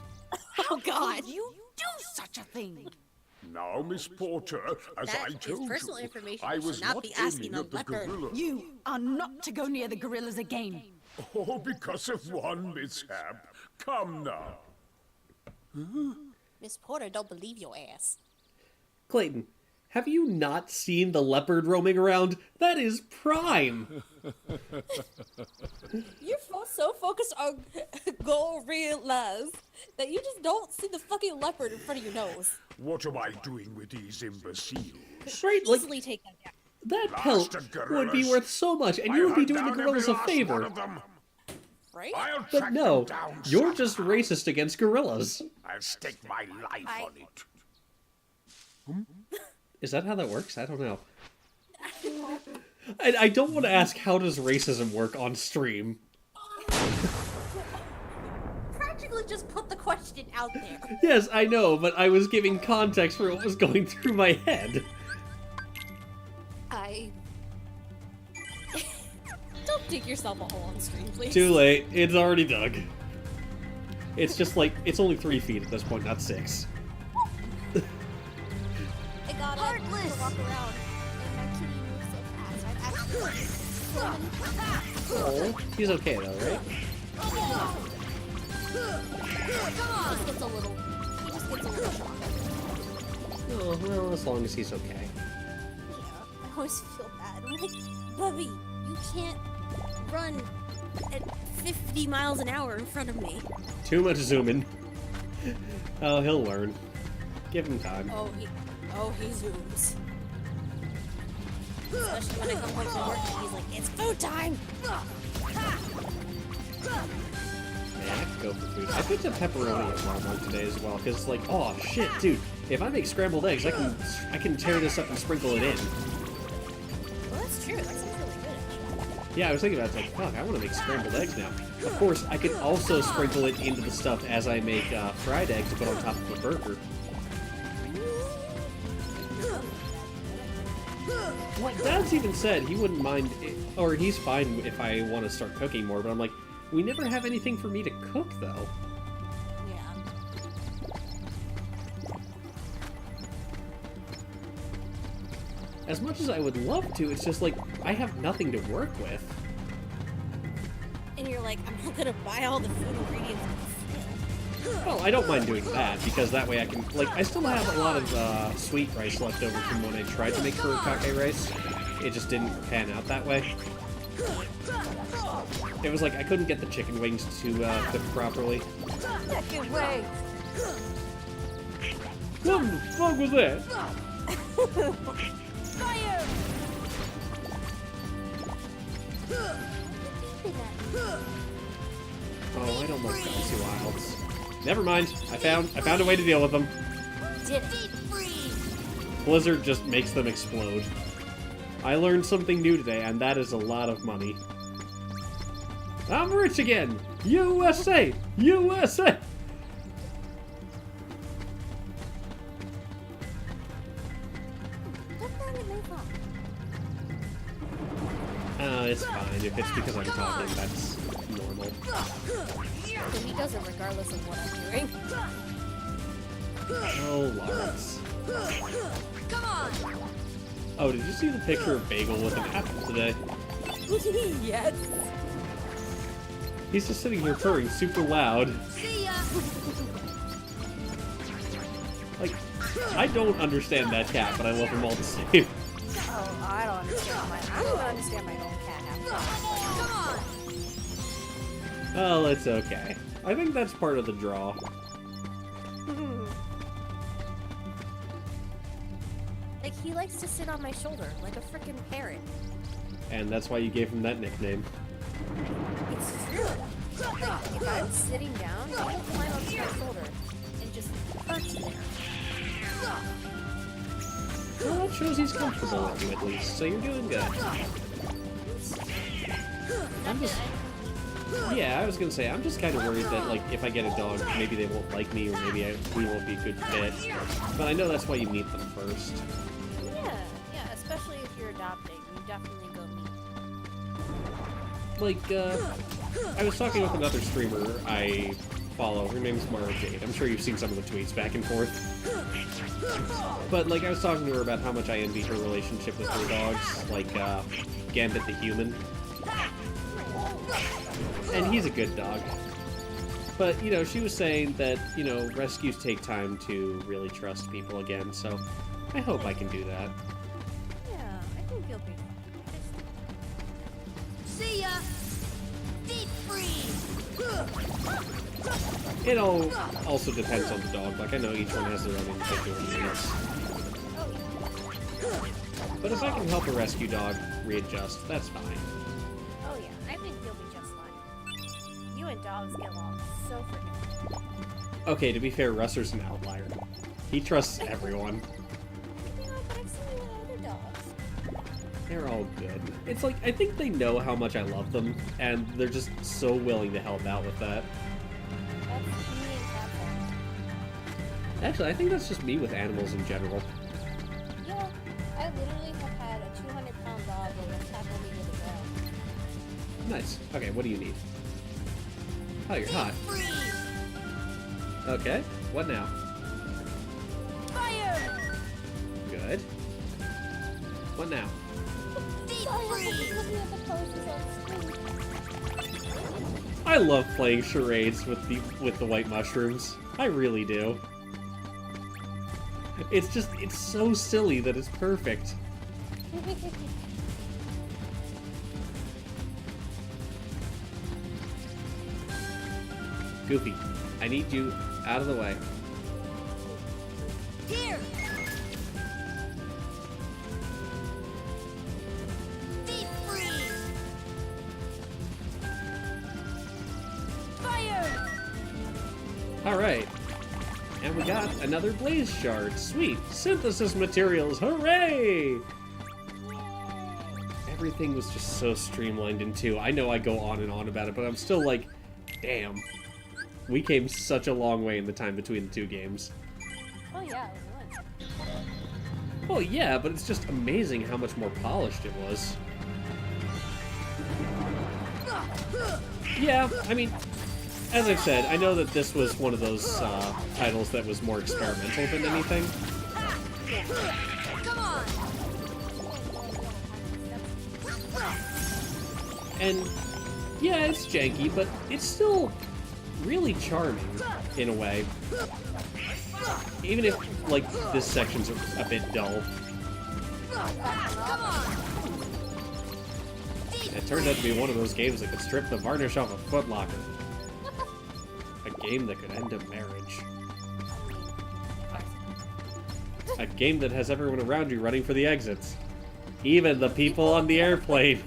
Oh, God. You do such a thing. Now, Miss Porter, as That I is told personal you, information. I You should was not not be asking aiming a at the leopard. gorilla. You are not to go near the gorillas again. Oh, because of one mishap. Come now. Miss Porter don't believe your ass. Clayton, have you not seen the leopard roaming around? That is prime! You're so focused on gorillas that you just don't see the fucking leopard in front of your nose. What am I doing with these imbeciles? Right, like, Easily take them down. that Blast pelt the would be gorillas. worth so much, and I you would be hunt doing the down gorillas a every last one favor. of them. Right? I'll But track no, them down you're somehow. just racist against gorillas. I'll stake my life on it. Is that how that works? I don't know. I don't want to ask how does racism work on stream. Practically just put the question out there. Yes, I know, but I was giving context for what was going through my head. Don't dig yourself a hole on screen, please. Too late. It's already dug. It's just like, it's only 3 feet at this point, not 6. I got Heartless. to walk around, and my kitty moves so fast. I've actually Oh, he's okay though, right? He just gets a little shocked. Oh, well, as long as he's okay. I always feel bad. I'm like, Bubby, you can't run at 50 miles an hour in front of me. Too much zooming. Oh, he'll learn. Give him time. Oh, he zooms. Especially when I come home from work and he's like, it's food time! Yeah, I could go for food. I picked up pepperoni at Walmart today as well, because like, oh shit, dude, if I make scrambled eggs, I can tear this up and sprinkle it in. Well, that's true. That sounds really good, actually. Yeah, I was thinking about it, like, fuck, I want to make scrambled eggs now. Of course, I could also sprinkle it into the stuff as I make fried eggs to put on top of a burger. Well, Dad's even said he wouldn't mind, or he's fine if I want to start cooking more, but I'm like, we never have anything for me to cook, though. Yeah. As much as I would love to, it's just like, I have nothing to work with. And you're like, I'm not gonna buy all the food ingredients. Well, I don't mind doing that, because that way I can, like, I still have a lot of sweet rice left over from when I tried to make furikake rice. It just didn't pan out that way. It was like, I couldn't get the chicken wings to cook properly. Chicken wings! What the fuck was that? Fire! Oh, I don't like bouncy wilds. Never mind. I found a way to deal with them. Did it. Blizzard just makes them explode. I learned something new today, and that is a lot of money. I'm rich again! USA! USA! It's fine. If it's because I'm talking, that's normal. So he does it regardless of what I'm doing. Oh, Lawrence. Come on! Oh, did you see the picture of Bagel with an apple today? Yes. He's just sitting here purring super loud. See ya. Like, I don't understand that cat, but I love him all the same. Oh, I don't understand my own cat half the time. Come on. Oh, it's okay. I think that's part of the draw. Like, he likes to sit on my shoulder like a freaking parrot. And that's why you gave him that nickname. It's true. Like, if I'm sitting down, he will climb up to my shoulder and just perch there. Well, that shows he's comfortable with you at least, so you're doing good. I'm just... Yeah, I was gonna say, I'm just kind of worried that, like, if I get a dog, maybe they won't like me, or maybe we won't be a good fit. But I know that's why you meet them first. Yeah, especially if you're adopting, you definitely go meet. Like, I was talking with another streamer I follow. Her name's Mara Jade. I'm sure you've seen some of the tweets back and forth. But, like, I was talking to her about how much I envy her relationship with her dogs, like, Gambit the Human. And he's a good dog. But, you know, she was saying that, you know, rescues take time to really trust people again, so I hope I can do that. Yeah, I think you'll be See ya! Deep freeze! It all also depends on the dog. Like, I know each one has their own individual needs. But if I can help a rescue dog readjust, that's fine. Oh yeah, I think you'll be just fine. You and dogs get along so freaking well. Okay, to be fair, Russer's an outlier. He trusts everyone. Yeah, but I've seen you with other dogs. They're all good. It's like, I think they know how much I love them, and they're just so willing to help out with that. That's me and cats. Actually, I think that's just me with animals in general. Yeah, I literally have had a 200-pound dog that will tackle me to the ground. Nice. Okay, what do you need? Oh, you're hot. Okay, what now? Fire! Good. What now? I love playing charades with the white mushrooms. I really do. It's just, it's so silly that it's perfect. Goofy, I need you out of the way. Here! Deep freeze! Fire! Alright. And we got another blaze shard. Sweet. Synthesis materials. Hooray! Everything was just so streamlined in 2. I know I go on and on about it, but I'm still like, damn. We came such a long way in the time between the 2 games. Oh yeah, we won. Well, yeah, but it's just amazing how much more polished it was. Yeah, I mean, as I've said, I know that this was one of those titles that was more experimental than anything. Come on! And, yeah, it's janky, but it's still really charming, in a way. Even if, like, this section's a bit dull. It turned out to be one of those games that could strip the varnish off a Foot Locker. A game that could end a marriage. A game that has everyone around you running for the exits. Even the people on the airplane.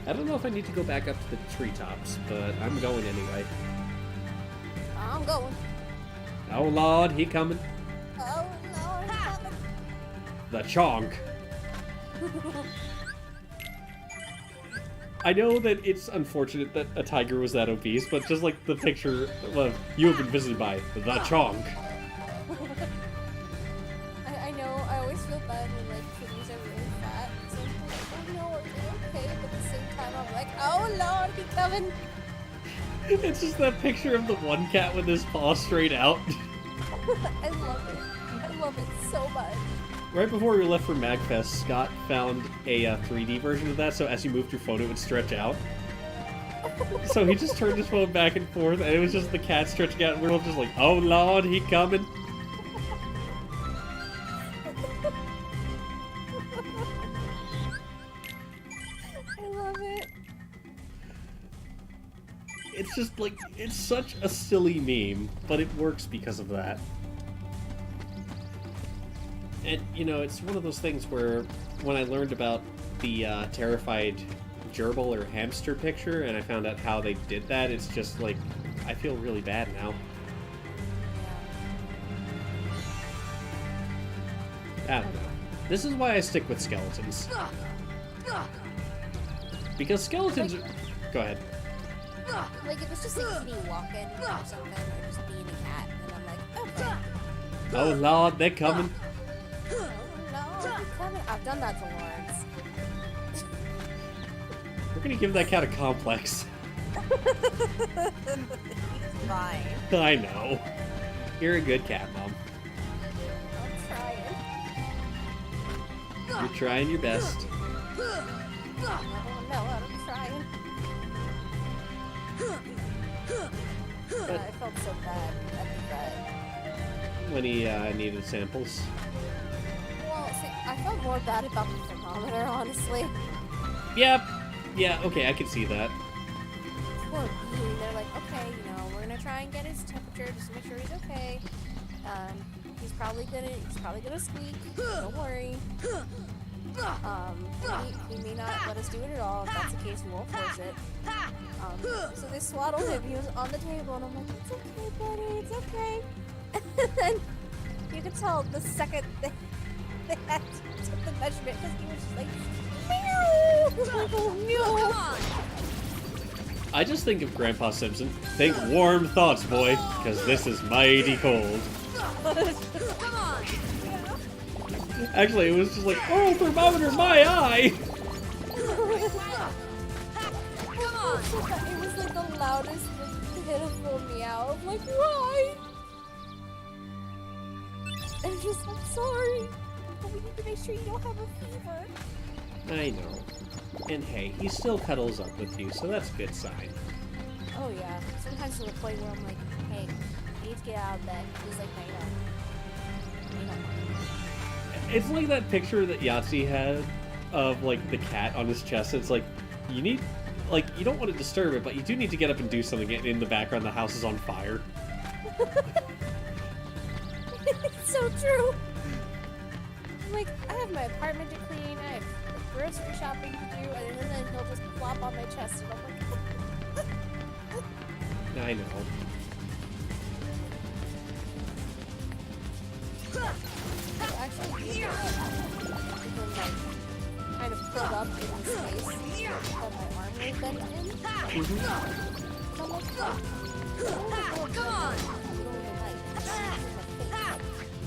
I don't know if I need to go back up to the treetops, but I'm going anyway. I'm going. Oh Lord, he coming. Oh Lord, he coming. The chonk. I know that it's unfortunate that a tiger was that obese, but just like the picture of you have been visited by the chonk. I know, I always feel bad when like kitties are really fat. So I'm like, oh no, are they okay? But at the same time, I'm like, oh Lord, he coming. It's just that picture of the one cat with his paw straight out. I love it. I love it so much. Right before we left for MagFest, Scott found a 3D version of that, so as you moved your phone, it would stretch out. So he just turned his phone back and forth, and it was just the cat stretching out, and we were all just like, oh Lord, he coming. I love it. It's just like, it's such a silly meme, but it works because of that. And, you know, it's one of those things where when I learned about the terrified gerbil or hamster picture and I found out how they did that, it's just like, I feel really bad now. I don't know. This is why I stick with skeletons. Because skeletons are... Go ahead. Like, if it's just a kitty walking or something, or just being a cat, and I'm like, okay. Oh Lord, they're coming. Oh no, he's coming. I've done that to Lawrence. We're gonna give that cat a complex. He's fine. I know. You're a good cat, Mom. I'm trying. You're trying your best. Oh no, I'm trying. I felt so bad at the vet. When he needed samples. Well, see, I felt more bad about the thermometer, honestly. Yep. Yeah, okay, I can see that. Poor Bean. They're like, okay, you know, we're gonna try and get his temperature just to make sure he's okay. He's probably gonna squeak. Don't worry. He may not let us do it at all. If that's the case, we won't force it. So they swaddled him. He was on the table, and I'm like, it's okay, buddy, it's okay. And then you could tell the second they had to take the measurement because he was just like, meow! Like, oh no! Come on! I just think of Grandpa Simpson. Think warm thoughts, boy, because this is mighty cold. Come on! Actually, it was just like, oh, thermometer, my eye! Come on! It was like the loudest, pitiful meow. I'm like, why? And just, I'm sorry, but we need to make sure you don't have a fever. I know. And hey, he still cuddles up with you, so that's a good sign. Oh yeah. Sometimes to the point where I'm like, hey, I need to get out of bed. He's like, no. It's like that picture that Yahtzee had of, like, the cat on his chest. It's like, you need, like, you don't want to disturb it, but you do need to get up and do something. In the background, the house is on fire. It's so true. I'm like, I have my apartment to clean, I have grocery shopping to do, and then he'll just plop on my chest, and I'm like, I know. actually, kind of curled up in the space that my arm was bent in. So I'm like, oh, come on!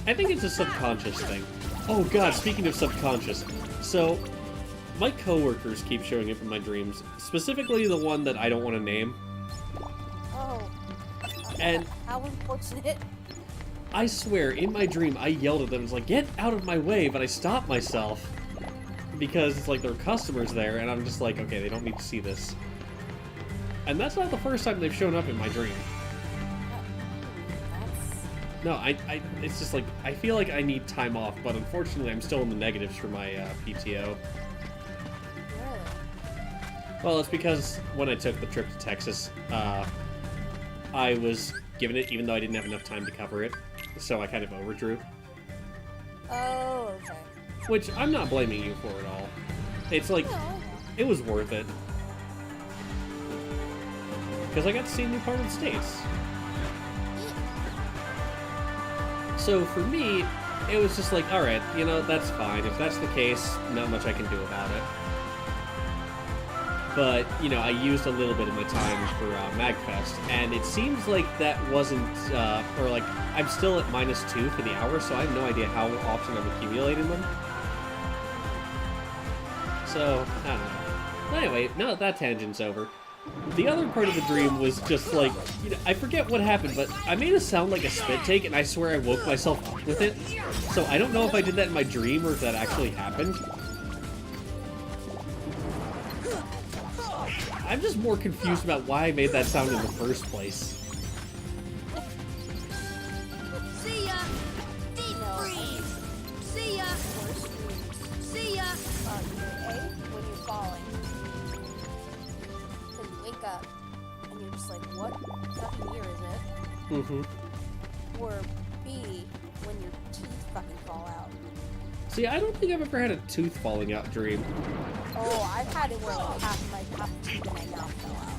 I think it's a subconscious thing. Oh god, speaking of subconscious. So, my coworkers keep showing up in my dreams. Specifically the one that I don't want to name. Oh. And how unfortunate. I swear, in my dream, I yelled at them. It's like, get out of my way, but I stopped myself. Because it's like there are customers there, and I'm just like, okay, they don't need to see this. And that's not the first time they've shown up in my dream. No, it's just like, I feel like I need time off, but unfortunately I'm still in the negatives for my PTO. Really? Well, it's because when I took the trip to Texas, I was given it even though I didn't have enough time to cover it, so I kind of overdrew. Oh, okay. Which, I'm not blaming you for at all. It's like, it was worth it. Because I got to see a new part of the States. So for me, it was just like, alright, you know, that's fine. If that's the case, not much I can do about it. But, you know, I used a little bit of my time for MagFest, and it seems like that wasn't, or like, I'm still at -2 for the hour, so I have no idea how often I'm accumulating them. So, I don't know. But anyway, now that tangent's over, the other part of the dream was just like, you know, I forget what happened, but I made a sound like a spit take, and I swear I woke myself up with it. So I don't know if I did that in my dream or if that actually happened. I'm just more confused about why I made that sound in the first place. See ya! Deep freeze! See ya! See ya! When you're falling. Then you wake up, and you're just like, what fucking year is it? Mm-hmm. Or B, when your teeth fucking fall out. See, I don't think I've ever had a tooth falling out dream. Oh, I've had it where like half the teeth in my mouth fell out.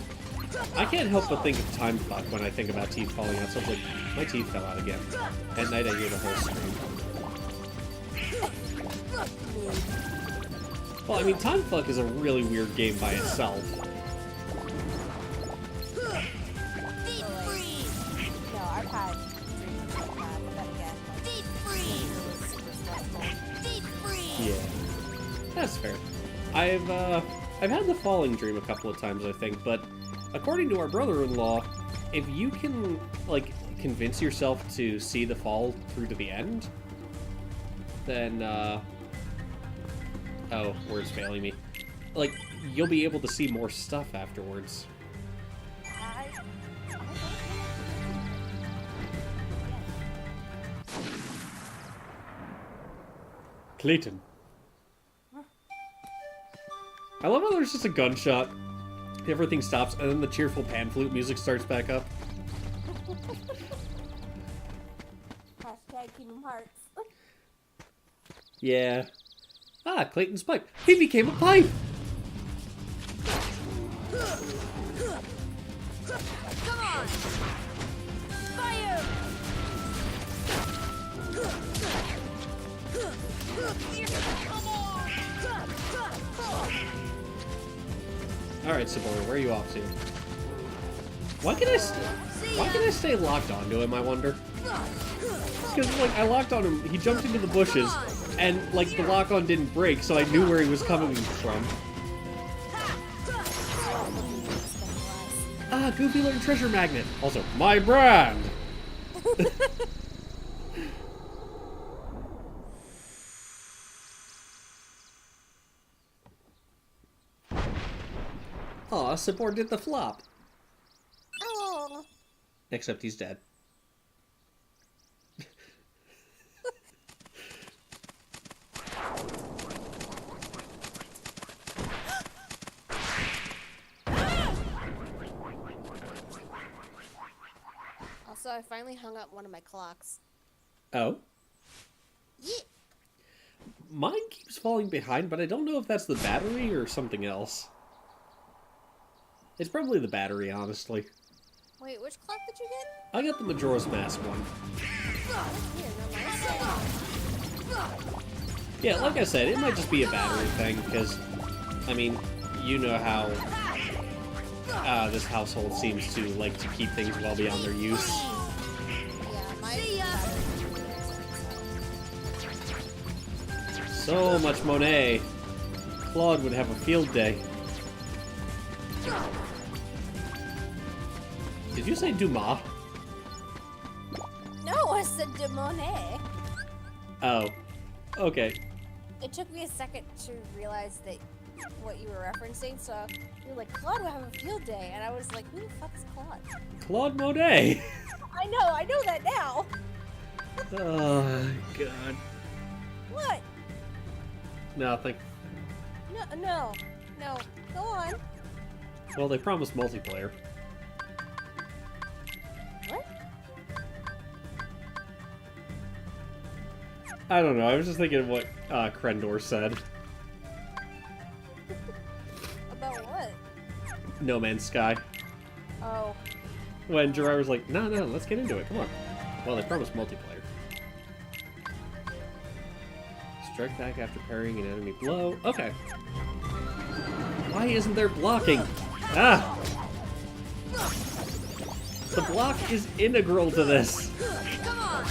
I can't help but think of time fuck when I think about teeth falling out, so it's like, my teeth fell out again. At night I hear the whole scream. Well, I mean, time fuck is a really weird game by itself. Deep freeze! No, I've had dreams like that, but then again, like, Deep freeze! it was super stressful. Deep freeze! Yeah. That's fair. I've had the falling dream a couple of times, I think, but according to our brother-in-law, if you can, like, convince yourself to see the fall through to the end, then, oh, words failing me. Like, you'll be able to see more stuff afterwards. Clayton. I love how there's just a gunshot, everything stops, and then the cheerful pan flute music starts back up. Hashtag Kingdom Hearts. Yeah. Ah, Clayton's pipe. He became a pipe! Come on! Fire! Come on! Alright, Sabora, where are you off to? Why can I stay locked onto him, I wonder? Because, like, I locked on him, he jumped into the bushes, and, like, the lock-on didn't break, so I knew where he was coming from. Ah, Goofy Learn Treasure Magnet! Also, my brand! Aw, Sabor did the flop. Oh. Except he's dead. Also, I finally hung up one of my clocks. Oh? Mine keeps falling behind, but I don't know if that's the battery or something else. It's probably the battery, honestly. Wait, which clock did you get? I got the Majora's Mask one. Yeah, like I said, it might just be a battery thing, because, I mean, you know how this household seems to like to keep things well beyond their use. So much Monet. Claude would have a field day. Did you say Dumas? No, I said de Monet. Oh. Okay. It took me a second to realize that what you were referencing, so you were like, Claude will have a field day, and I was like, who the fuck is Claude? Claude Monet. I know that now. Oh, God. What? Nothing. No. Go on. Well, they promised multiplayer. I don't know. I was just thinking of what Krendor said. About what? No Man's Sky. Oh. When Jiraiya was like, no, let's get into it. Come on. Well, they promised multiplayer. Strike back after parrying an enemy blow. Okay. Why isn't there blocking? Ah! The block is integral to this. Come on.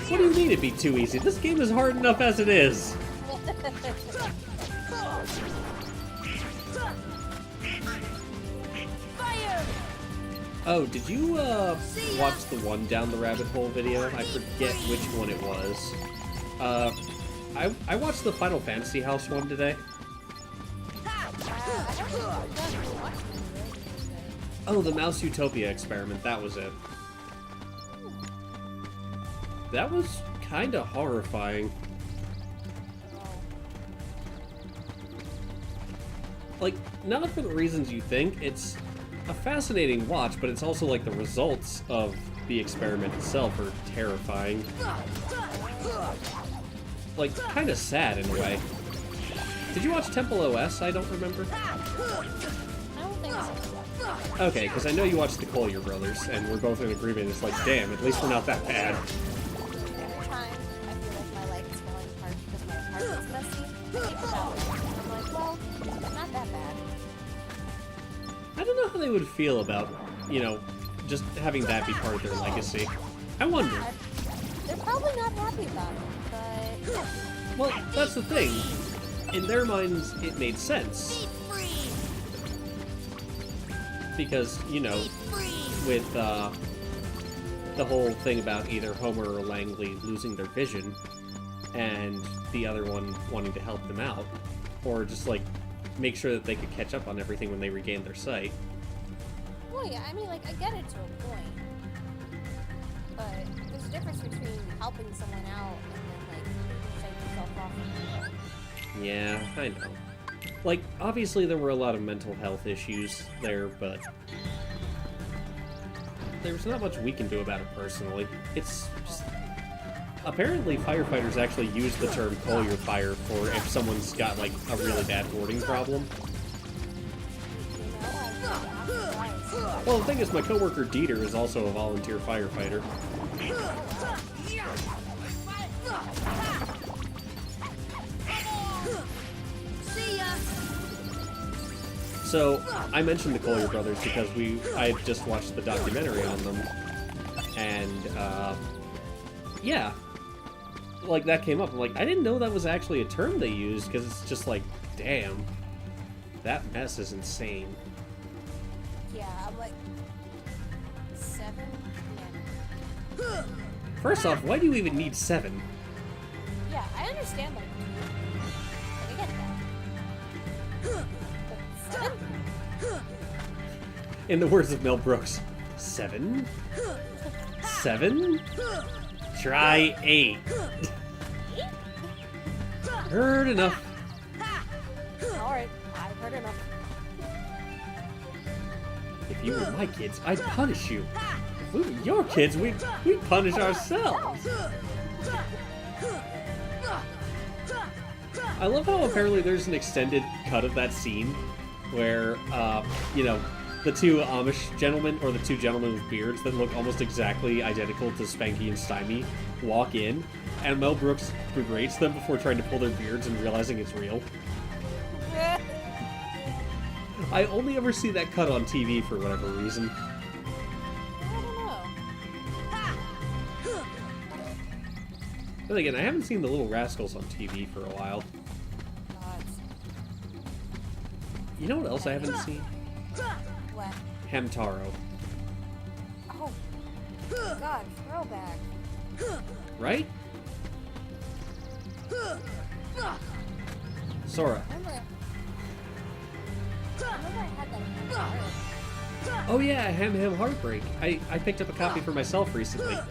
What do you mean it'd be too easy? This game is hard enough as it is. Oh, did you watch the one down the rabbit hole video? I forget which one it was. I watched the Final Fantasy House one today. Oh, the Mouse Utopia experiment, that was it. That was kinda horrifying. Like, not for the reasons you think, it's a fascinating watch, but it's also like the results of the experiment itself are terrifying. Like, kinda sad in a way. Did you watch Temple OS? I don't remember. I don't think so. Okay, because I know you watched the Collier Brothers, and we're both in agreement. It's like, damn, at least we're not that bad. Every time I feel like my life is falling apart because my apartment's messy, I think about it. I'm like, well, not that bad. I don't know how they would feel about, you know, just having that be part of their legacy. I wonder. They're probably not happy about it, but... Well, that's the thing. In their minds, it made sense. Because, you know, with the whole thing about either Homer or Langley losing their vision, and the other one wanting to help them out, or just, like, make sure that they could catch up on everything when they regained their sight. Well, yeah, I mean, like, I get it to a point. But there's a difference between helping someone out and then, like, shutting yourself off from the world. Yeah, I know. Like, obviously there were a lot of mental health issues there, but there's not much we can do about it personally. It's just... Apparently firefighters actually use the term Collier Fire for if someone's got, like, a really bad hoarding problem. Well, the thing is, my coworker Dieter is also a volunteer firefighter. See ya. So, I mentioned the Collier Brothers because I had just watched the documentary on them, and, yeah. Like, that came up. I'm like, I didn't know that was actually a term they used, because it's just like, damn. That mess is insane. Yeah, I'm like... 7? Yeah. First off, why do you even need 7? Yeah, I understand that. I get that. But 7? In the words of Mel Brooks, 7? 7? Try 8. Heard enough. Alright, I've heard enough. If you were my kids, I'd punish you. If we were your kids, we'd punish ourselves. I love how apparently there's an extended cut of that scene where, you know, the two Amish gentlemen, or the two gentlemen with beards that look almost exactly identical to Spanky and Stymie, walk in, and Mel Brooks berates them before trying to pull their beards and realizing it's real. I only ever see that cut on TV for whatever reason. I don't know. But again, I haven't seen The Little Rascals on TV for a while. You know what else I haven't seen? What? Hamtaro. Oh. God, throwback. Right? Sora. Remember I had that in Oh yeah, Ham Ham Heartbreak. I picked up a copy for myself recently. I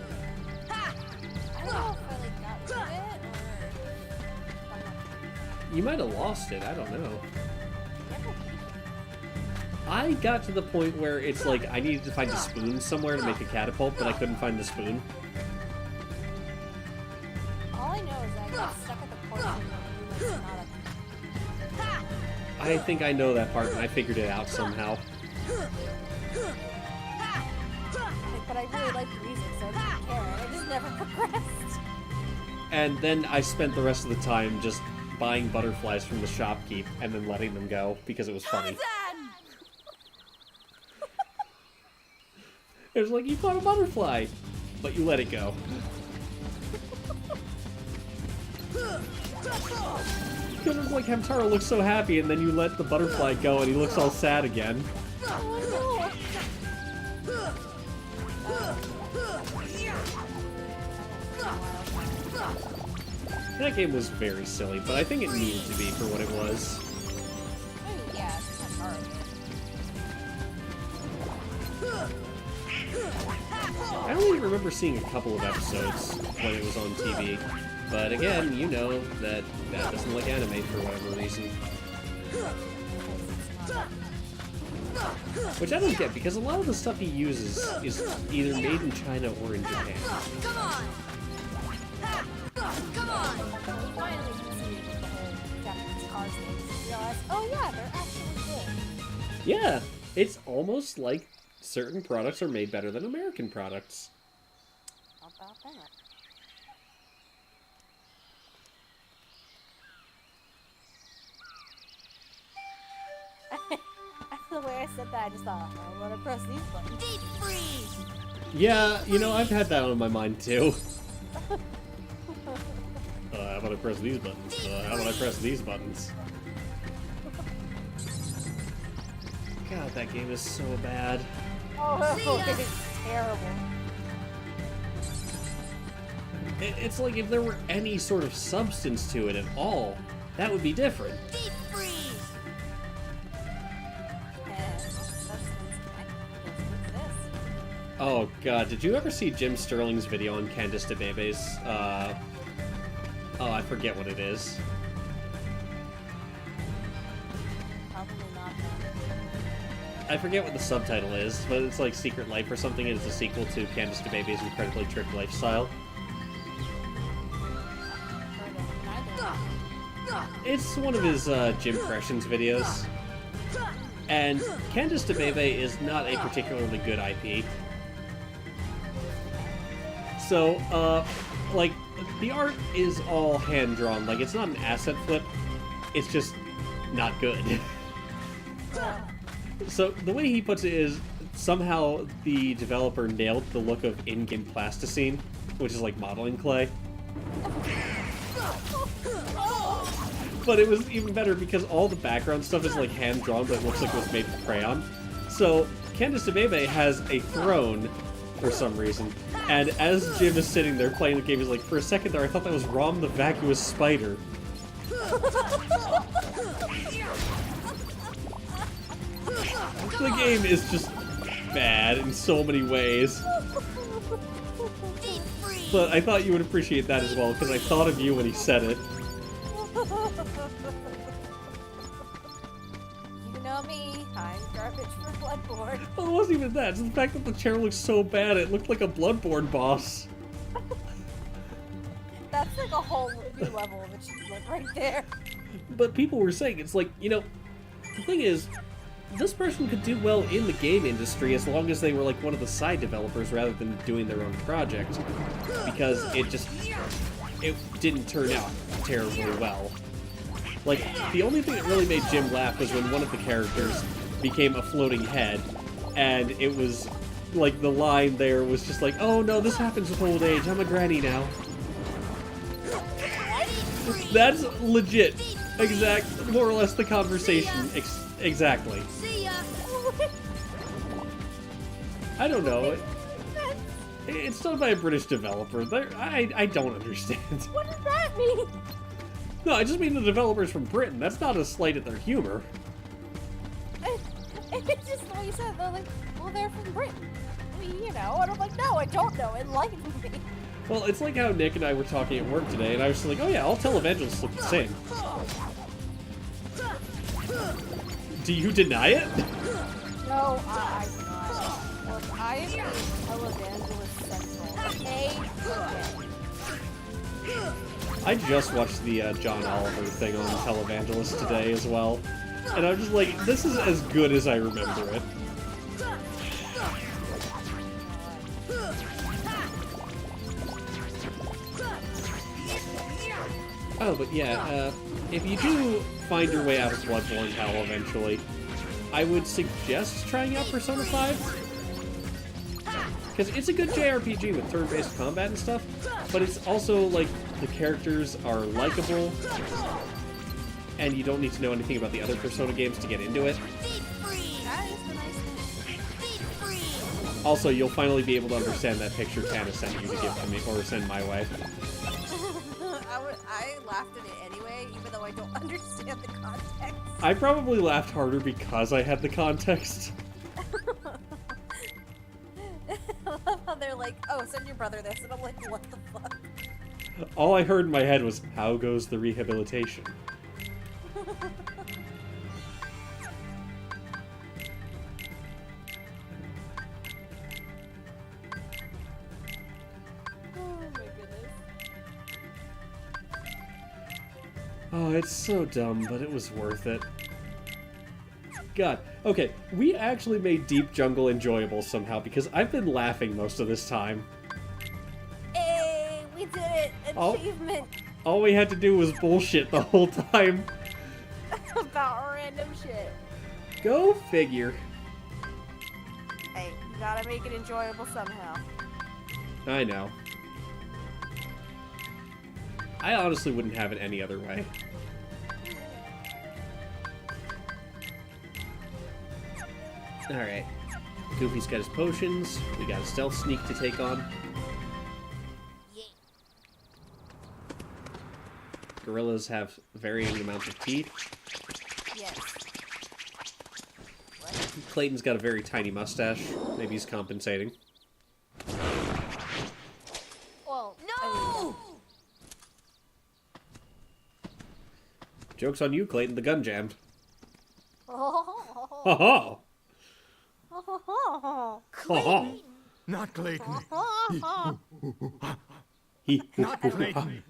don't know if I like got rid of it or... You might have lost it, I don't know. I got to the point where it's like I needed to find a spoon somewhere to make a catapult, but I couldn't find the spoon. All I know is that I got stuck at the portion where you were not I think I know that part, and I figured it out somehow. but I really liked the music, so I didn't care. I just never progressed. And then I spent the rest of the time just buying butterflies from the shopkeep and then letting them go because it was funny. It was like, you caught a butterfly, but you let it go. Because it's like Hamtaro looks so happy, and then you let the butterfly go, and he looks all sad again. That game was very silly, but I think it needed to be for what it was. Yeah, it's kind of hard. I only remember seeing a couple of episodes when it was on TV. But again, you know that that doesn't like anime for whatever reason. Which I don't get, because a lot of the stuff he uses is either made in China or in Japan. Come on! Come on! You finally succeeded with the whole Japanese cars thing. You realize, oh yeah, they're actually good. Yeah, it's almost like certain products are made better than American products. How about that? The way I said that, I just thought, I'm gonna press these buttons. Deep freeze! Yeah, you know, I've had that on my mind too. How about I press these buttons? How about I press these buttons? God, that game is so bad. Oh, it is terrible. It's like if there were any sort of substance to it at all, that would be different. Deep freeze! Oh god, did you ever see Jim Sterling's video on Candice DeBebe's, oh, I forget what it is. Probably not. I forget what the subtitle is, but it's like Secret Life or something, and it's a sequel to Candice DeBebe's Incredibly Tricked Lifestyle. It's one of his Jim Impressions videos. And Candice DeBebe is not a particularly good IP. So, like, the art is all hand-drawn. Like, it's not an asset flip. It's just not good. So, the way he puts it is, somehow the developer nailed the look of in-game plasticine, which is like modeling clay. But it was even better because all the background stuff is like hand-drawn, but it looks like it was made with crayon. So, Candice DeBebe has a throne for some reason. And as Jim is sitting there playing the game, he's like, for a second there, I thought that was Rom the Vacuous Spider. The game is just bad in so many ways. But I thought you would appreciate that as well, because I thought of you when he said it. You know me, I'm garbage for Bloodborne. Well, it wasn't even that. It's the fact that the chair looks so bad, it looked like a Bloodborne boss. That's like a whole new level of achievement right there. But people were saying, it's like, you know, the thing is, this person could do well in the game industry as long as they were like one of the side developers rather than doing their own project. Because it didn't turn out terribly well. Like, the only thing that really made Jim laugh was when one of the characters became a floating head, and it was, like, the line there was just like, oh no, this happens with old age, I'm a granny now. That's legit. More or less the conversation. Exactly. See ya! I don't know. It's done by a British developer. I don't understand. What does that mean? No, I just mean the developers from Britain. That's not a slight at their humor. It's just the way you said it. They're like, well, they're from Britain. I mean, you know. And I'm like, no, I don't know. Enlighten me. Well, it's like how Nick and I were talking at work today, and I was just like, oh yeah, all televangelists look the same. Do you deny it? No, I'm not. Look, I am a televangelist central. I just watched the John Oliver thing on Televangelist today as well. And I'm just like, this is as good as I remember it. Oh, but yeah, if you do find your way out of Bloodborne Hell eventually, I would suggest trying out Persona 5. Because it's a good JRPG with turn-based combat and stuff, but it's also, like, the characters are likable, and you don't need to know anything about the other Persona games to get into it. Also, you'll finally be able to understand that picture Tana sent you to give to me, or send my way. I laughed at it anyway, even though I don't understand the context. I probably laughed harder because I had the context. I love how they're like, oh, send your brother this, and I'm like, what the fuck? All I heard in my head was, how goes the rehabilitation? Oh, it's so dumb, but it was worth it. God. Okay, we actually made Deep Jungle enjoyable somehow, because I've been laughing most of this time. Hey, we did it! Achievement! All we had to do was bullshit the whole time. About random shit. Go figure. Hey, you gotta make it enjoyable somehow. I know. I honestly wouldn't have it any other way. Alright. Goofy's got his potions. We got a stealth sneak to take on. Gorillas have varying amounts of teeth. Yes. Clayton's got a very tiny mustache. Maybe he's compensating. Well, no! Joke's on you, Clayton. The gun jammed. Oh. Ha Clayton. Not Clayton. Not Clayton. Not Clayton.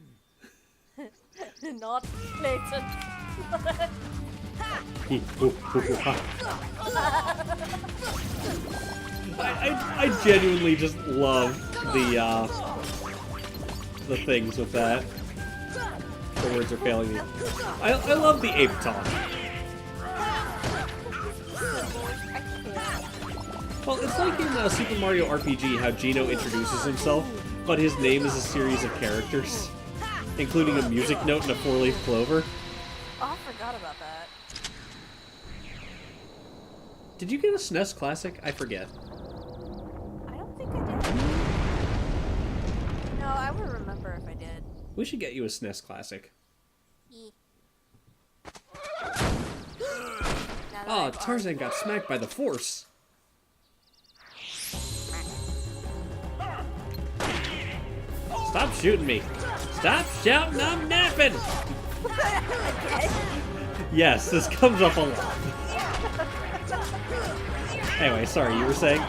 I genuinely just love the things with that. The words are failing me. I love the ape talk. Well, it's like in Super Mario RPG how Geno introduces himself, but his name is a series of characters, including a music note and a four-leaf clover. Oh, I forgot about that. Did you get a SNES Classic? I forget. I don't think I did. No, I would remember if I did. We should get you a SNES Classic. Oh, Tarzan got smacked by the Force. Stop shooting me. Stop shouting, I'm napping! Yes, this comes up a lot. Anyway, sorry, you were saying?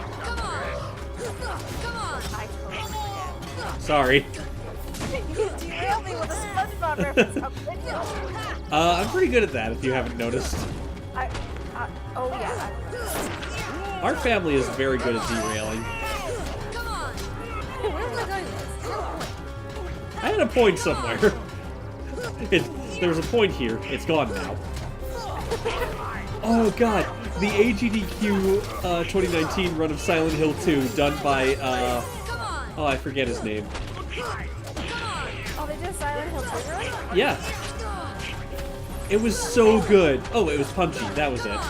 Sorry. You derailed me with a SpongeBob reference. I'm pretty good at that, if you haven't noticed. Oh yeah. Our family is very good at derailing. Where am I going with this? I had a point somewhere. There's a point here. It's gone now. Oh god, the AGDQ 2019 run of Silent Hill 2 done by, oh, I forget his name. Oh, they did Silent Hill 2 run? Yeah. It was so good. Oh, it was punchy. That was it.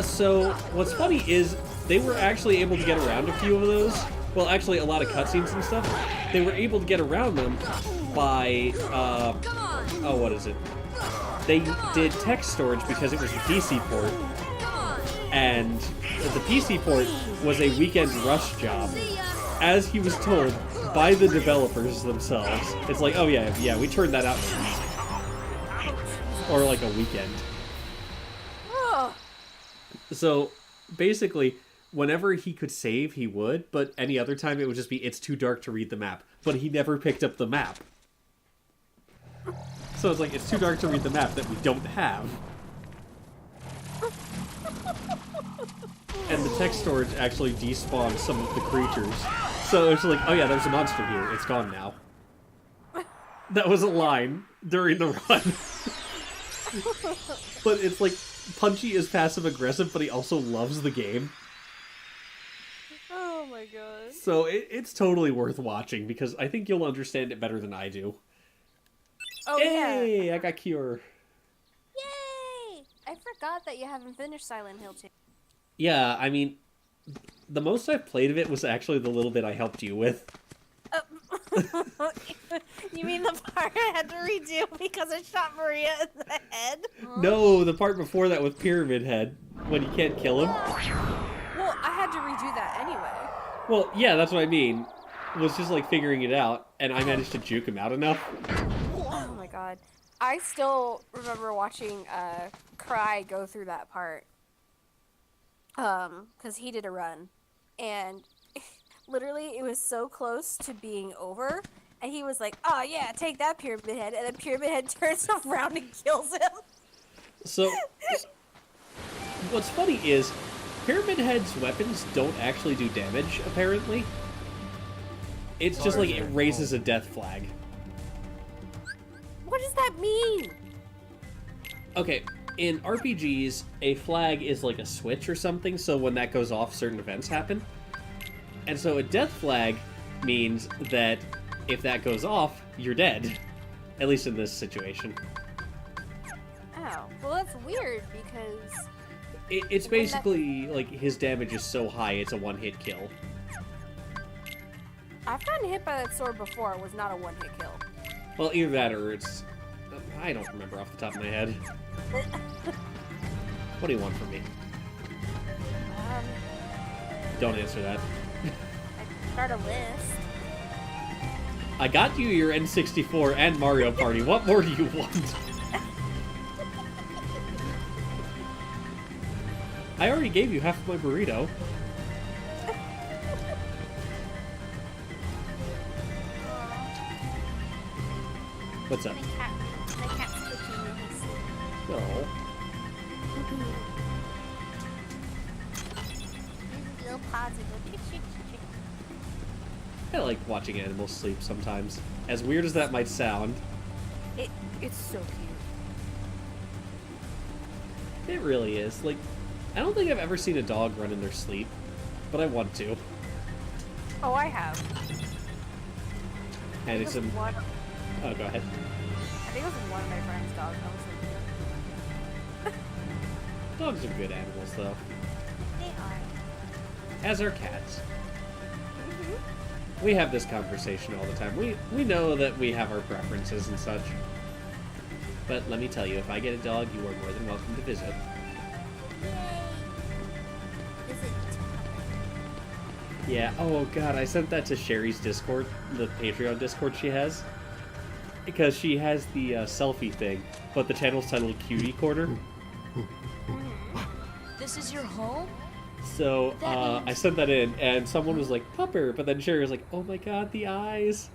So what's funny is they were actually able to get around a few of those. Well, actually, a lot of cutscenes and stuff. They were able to get around them by, oh, what is it? They did text storage because it was the PC port. And the PC port was a weekend rush job, as he was told by the developers themselves. It's like, oh yeah, we turned that out. or like a weekend. Oh. So basically, whenever he could save, he would, but any other time it would just be, it's too dark to read the map. But he never picked up the map. So it's like, it's too dark to read the map that we don't have. And the text storage actually despawned some of the creatures. So it's like, oh yeah, there's a monster here. It's gone now. That was a line during the run. But it's like, Punchy is passive-aggressive, but he also loves the game. Oh my god. So it's totally worth watching, because I think you'll understand it better than I do. Oh, hey, yeah. I got Cure. Yay! I forgot that you haven't finished Silent Hill 2. Yeah, I mean, the most I've played of it was actually the little bit I helped you with. You mean the part I had to redo because it shot Maria in the head? No, the part before that with Pyramid Head, when you can't kill him. Well, I had to redo that anyway. Well, yeah, that's what I mean. It was just like figuring it out, and I managed to juke him out enough. Oh my god. I still remember watching Cry go through that part. Because he did a run. And literally, it was so close to being over. And he was like, oh yeah, take that Pyramid Head. And then Pyramid Head turns around and kills him. So, what's funny is, Pyramid Head's weapons don't actually do damage, apparently. It's just like, it raises a death flag. What does that mean? Okay, in RPGs, a flag is like a switch or something, so when that goes off, certain events happen. And so a death flag means that if that goes off, you're dead. At least in this situation. Oh, well that's weird because... It's basically, like, his damage is so high, it's a one-hit kill. I've gotten hit by that sword before, it was not a one-hit kill. Well, either that or it's... I don't remember off the top of my head. What do you want from me? Don't answer that. Start a list. I got you your N64 and Mario Party. What more do you want? I already gave you half of my burrito. What's up? My cat's twitching in his sleep. No. Little paws and go chick. I like watching animals sleep sometimes. As weird as that might sound. It's so cute. It really is. Like, I don't think I've ever seen a dog run in their sleep, but I want to. Oh, I have. And it's a... One, Oh, go ahead. I think it was one of my friend's dogs. I was like, Dogs are good animals, though. they are. As are cats. We have this conversation all the time. We know that we have our preferences and such. But let me tell you, if I get a dog, you are more than welcome to visit. Yeah, oh god, I sent that to Sherry's Discord, the Patreon Discord she has. Because she has the selfie thing, but the channel's titled Cutie Corner. This is your home? So, I sent that in, and someone was like, Pupper, but then Sherry was like, oh my god, the eyes.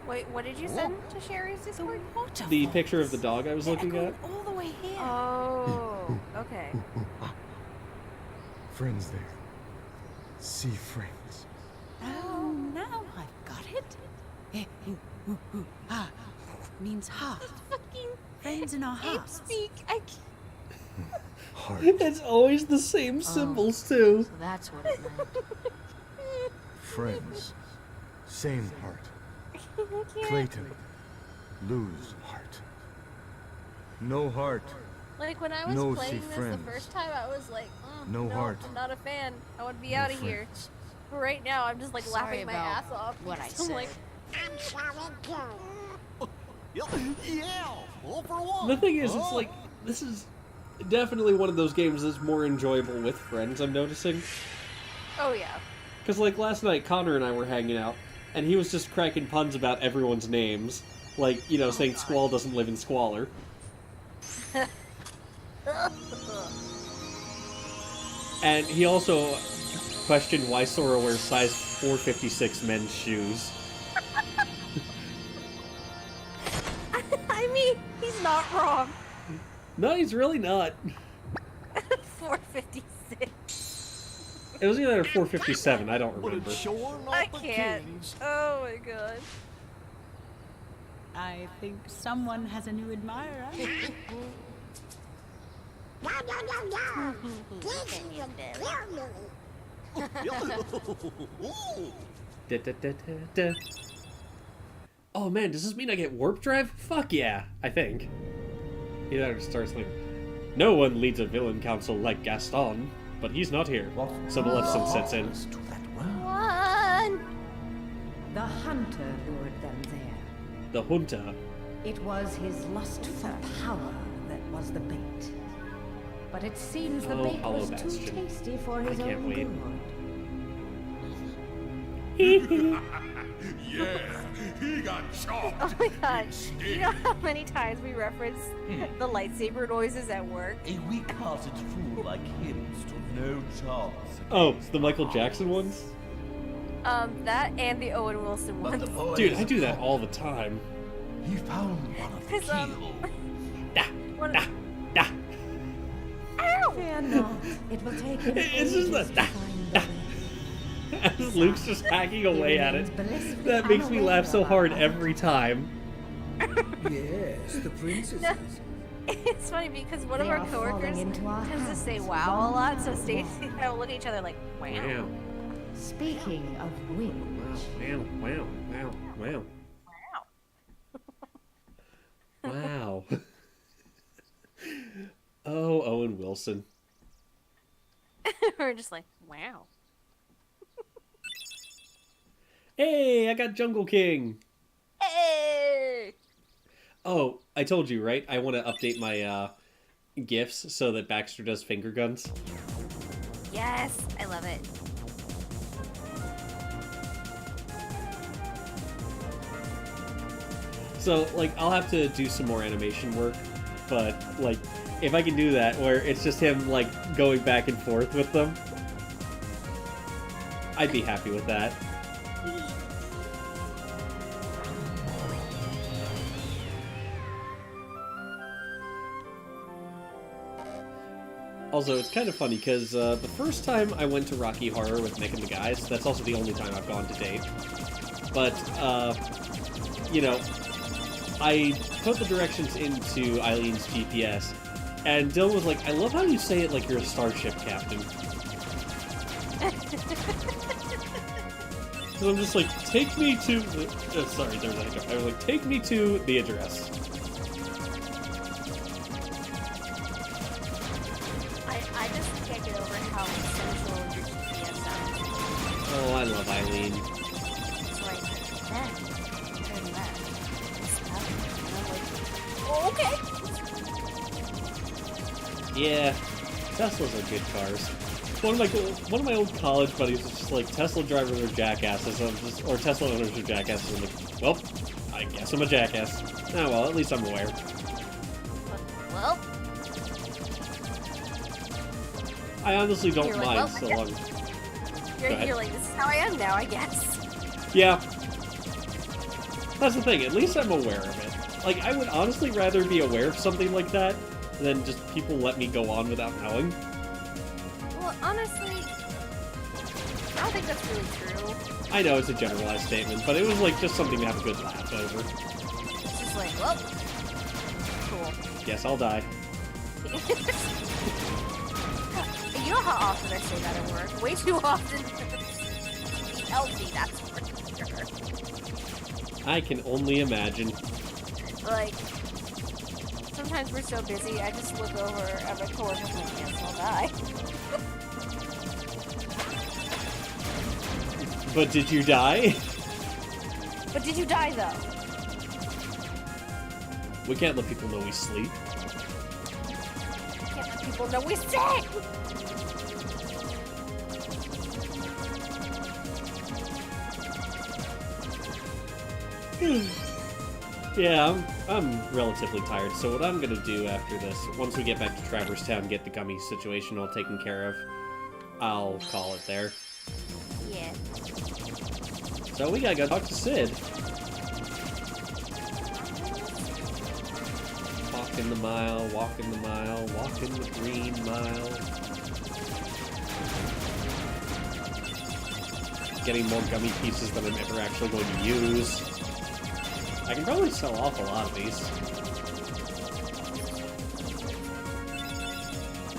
Wait, what did you send to Sherry's Discord? The picture of the dog I was looking at. All the way here. Oh, okay. Friends there. Sea friends. Oh, now I've got it. Means heart. Friends in our hearts. Speak. I can't. Heart. It's always the same symbols, too. So that's what it meant. Friends. Same heart. I can't. Clayton. Lose heart. No heart. Like when I was No playing see this friends. the first time, I was like, No heart. I'm not a fan. I want to be No out of here. friends. But right now, I'm just like Sorry laughing my about ass off. what I I'm said. like, Yeah, all for one. The thing is, it's like, this is definitely one of those games that's more enjoyable with friends, I'm noticing. oh yeah. Because, like, last night, Connor and I were hanging out, and he was just cracking puns about everyone's names. Like, you know, saying Squall doesn't live in Squalor. And he also questioned why Sora wears size 456 men's shoes. I mean, he's not wrong. No, he's really not. 456. It was either 457, I don't remember. I can't. Oh my god. I think someone has a new admirer. Da. Oh man, does this mean I get warp drive? Fuck yeah, I think. He then starts like, no one leads a villain council like Gaston, but he's not here. So Maleficent sets in. One! The hunter lured them there. The Junta. It was his lust for power that was the bait. But it seems the bait Hollow was too Bastion. tasty for his I can't own wait. Yeah, he got chopped. Oh my god. You know how many times we reference the lightsaber noises at work? A weak-hearted fool like him stood no chance. Oh, it's the Michael Jackson ones? That and the Owen Wilson ones. Dude, I do that all the time. He found one of the Because, Fear not. It will take him It's just ages that. to find the way. As Luke's just hacking away at it. That makes me laugh so hard every time. Yes, the princess. No, it's funny because one of They our are coworkers falling into our tends to hands. say wow a lot, so Stacey and I will look at each other like, wow. Wow. Speaking of which, Wow. Wow. Oh, Owen Wilson. We're just like, wow. Hey, I got Jungle King. Hey! Oh, I told you, right? I want to update my GIFs so that Baxter does finger guns. Yes, I love it. So, like, I'll have to do some more animation work, but, like, if I can do that, where it's just him, like, going back and forth with them, I'd be happy with that. Also, it's kind of funny, because the first time I went to Rocky Horror with Nick and the guys, that's also the only time I've gone to date, but, you know, I put the directions into Eileen's GPS, and Dylan was like, I love how you say it like you're a starship captain. So I'm just like, take me to... sorry, there's that hiccup. I was like, take me to the address. I just can't get over how essential your GPS sounds. Oh, I love Eileen. It's like, that, turn left, stop, and I'm like, okay. Yeah, Teslas are good cars. One of my old college buddies was just like, Tesla drivers are jackasses, or Tesla owners are jackasses. I'm like, well, I guess I'm a jackass. Ah, well, at least I'm aware. Well, I honestly don't You're like, mind well, so yeah. long. Go ahead. you're like, this is how I am now, I guess. Yeah. That's the thing, at least I'm aware of it. Like, I would honestly rather be aware of something like that than just people let me go on without knowing. Well, honestly, I don't think that's really true. I know it's a generalized statement, but it was like just something to have a good laugh over. It's just like, well, cool. Guess I'll die. You know how often I say that at work? Way too often. Be healthy, that's for sure. I can only imagine. Like, sometimes we're so busy, I just look over at my coworker and like, yes, I'll die. But did you die? But did you die, though? We can't let people know we sleep. Can't let people know we're sick! Yeah, I'm relatively tired, so what I'm gonna do after this, once we get back to Traverse Town and get the gummy situation all taken care of, I'll call it there. Yeah. So we gotta go talk to Sid. Walking the mile, walking the mile, walking the green mile. Getting more gummy pieces than I'm ever actually going to use. I can probably sell off a lot of these.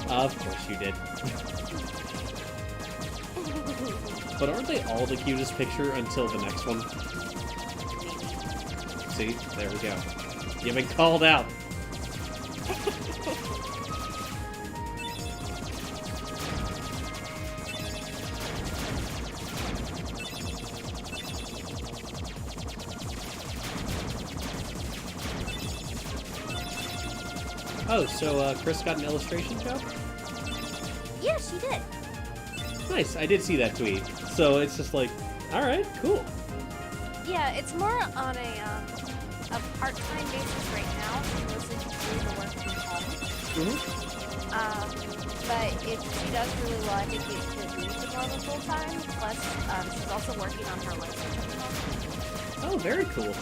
Of course you did. But aren't they all the cutest picture until the next one? See? There we go. You've been called out. Oh, so Chris got an illustration job? Yeah, she did. Nice, I did see that tweet. So it's just like, alright, cool. Yeah, it's more on a part-time basis right now. She's mostly doing the work from home. But if she does really well, I think it could lead to more of a full-time. Plus, she's also working on her license at the moment. Oh, very cool.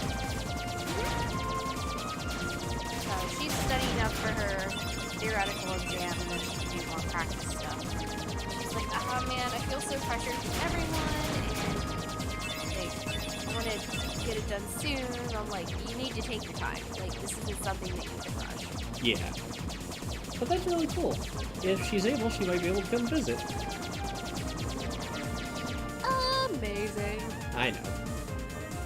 So she's studying up for her theoretical exam, and then she can do more practice stuff. She's like, oh man, I feel so pressured from everyone, and I want to get it done soon. I'm like, you need to take your time. Like, this isn't something that you can rush. Yeah. But that's really cool. If she's able, she might be able to come visit. Amazing. I know.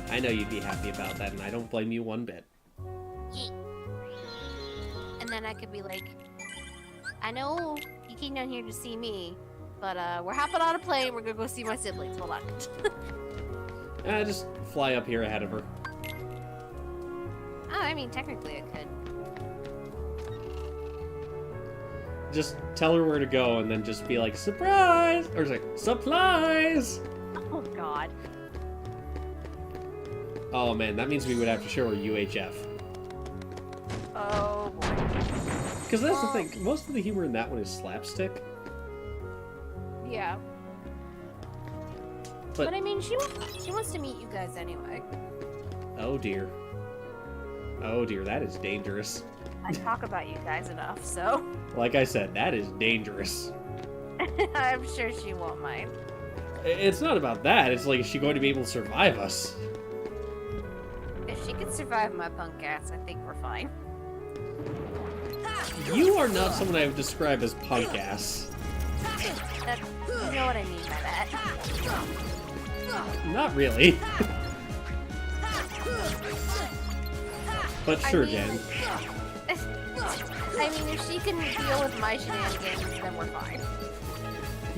I know you'd be happy about that, and I don't blame you one bit. And then I could be like, I know you came down here to see me, but we're hopping on a plane. We're gonna go see my siblings. Hold on. Just fly up here ahead of her. Oh, I mean, technically I could. Just tell her where to go, and then just be like, surprise! Or it's like, supplies! Oh, God. Oh, man, that means we would have to show her UHF. Oh, boy. Because that's the thing, most of the humor in that one is slapstick. Yeah. But I mean, she wants to meet you guys anyway. Oh, dear. Oh, dear, that is dangerous. I talk about you guys enough, so... Like I said, that is dangerous. I'm sure she won't mind. It's not about that, it's like, is she going to be able to survive us? If she can survive my punk ass, I think we're fine. You are not someone I would describe as punk ass. You know what I mean by that. Not really. But sure, Jen. I mean, if she can deal with my shenanigans, then we're fine.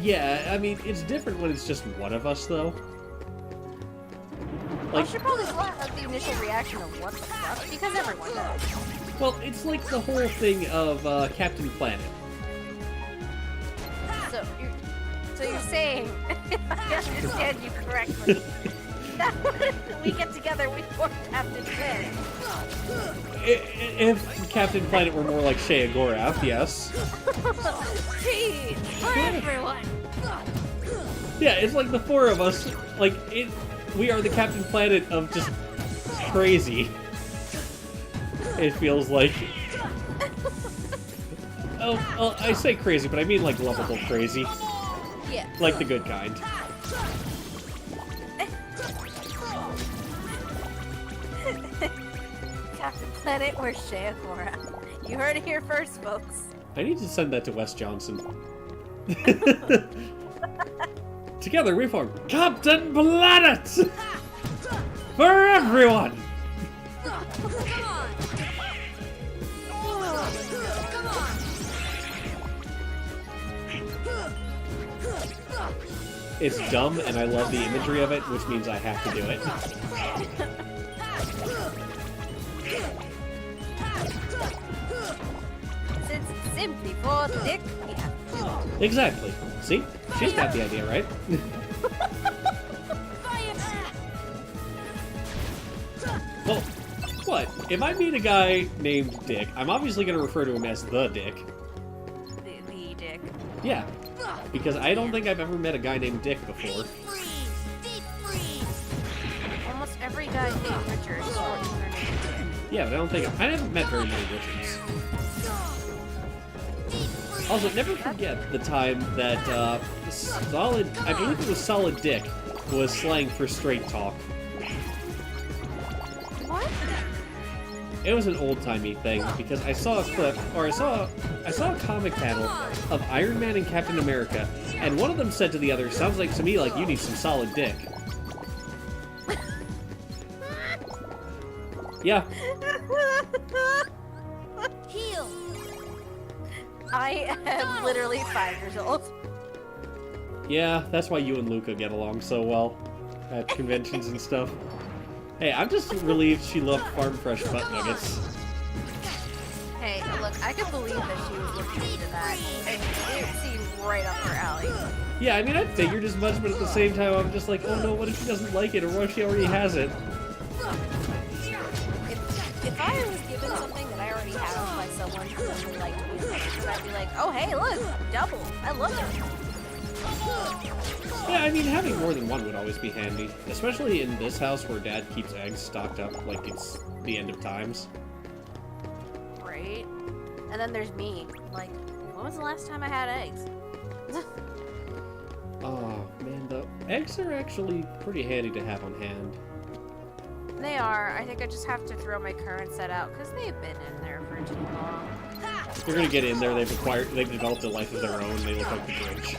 Yeah, I mean, it's different when it's just one of us, though. Well, she'll probably have the initial reaction of what the fuck, because everyone does. Well, it's like the whole thing of Captain Planet. So you're saying, if I understand you correctly, that when we get together, we form Captain Planet. If Captain Planet were more like Shea Gorath, yes. Jeez, for everyone. Yeah, it's like the four of us, like, we are the Captain Planet of just crazy. It feels like. Oh, I say crazy, but I mean like lovable crazy. Yeah. Like the good kind. Captain Planet, we're Shea Gorath. You heard it here first, folks. I need to send that to Wes Johnson. Together we form Captain Planet! For everyone! It's dumb, and I love the imagery of it, which means I have to do it. Since it's simply for Dick, we have to. Exactly. See? She's got the idea, right? Well, What? If I meet a guy named Dick, I'm obviously going to refer to him as the Dick. The Dick. Yeah. Because I don't think I've ever met a guy named Dick before. Almost every guy named Richard is short for their name Dick. Yeah, but I haven't met very many Richards. Also, never forget the time that Solid, I believe it was Solid Dick, was slang for straight talk. What? It was an old-timey thing, because I saw a clip, or I saw a comic panel of Iron Man and Captain America, and one of them said to the other, "Sounds like to me like you need some solid dick." Yeah. Heal. I am literally 5 years old. Yeah, that's why you and Luca get along so well at conventions and stuff. Hey, I'm just relieved she loved Farm Fresh butt nuggets. Hey, look, I can believe that she was looking into that. It seemed right up her alley. Yeah, I mean, I figured as much, but at the same time, I'm just like, oh no, what if she doesn't like it, or what if she already has it? If I was given something that I already have by someone who really liked me, I'd be like, oh hey, look, double. I love it. Yeah, I mean, having more than one would always be handy. Especially in this house where Dad keeps eggs stocked up like it's the end of times. Right? And then there's me. Like, when was the last time I had eggs? Oh, man, the eggs are actually pretty handy to have on hand. They are. I think I just have to throw my current set out because they've been in there for too long. They're gonna get in there, they've developed a life of their own, they look like the Grinch.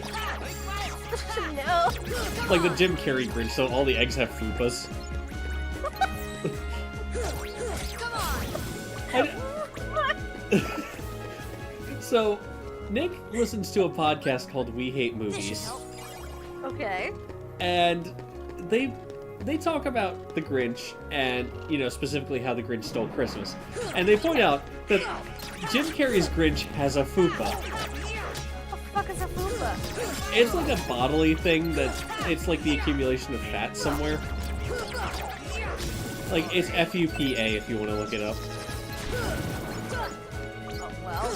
No! Like the Jim Carrey Grinch, so all the eggs have fupas. So, Nick listens to a podcast called We Hate Movies. Okay. And they talk about the Grinch and, you know, specifically how the Grinch stole Christmas. And they point out that Jim Carrey's Grinch has a fupa. What the fuck is a fupa? It's like a bodily thing that it's like the accumulation of fat somewhere. Like, it's F-U-P-A if you want to look it up. Oh, well,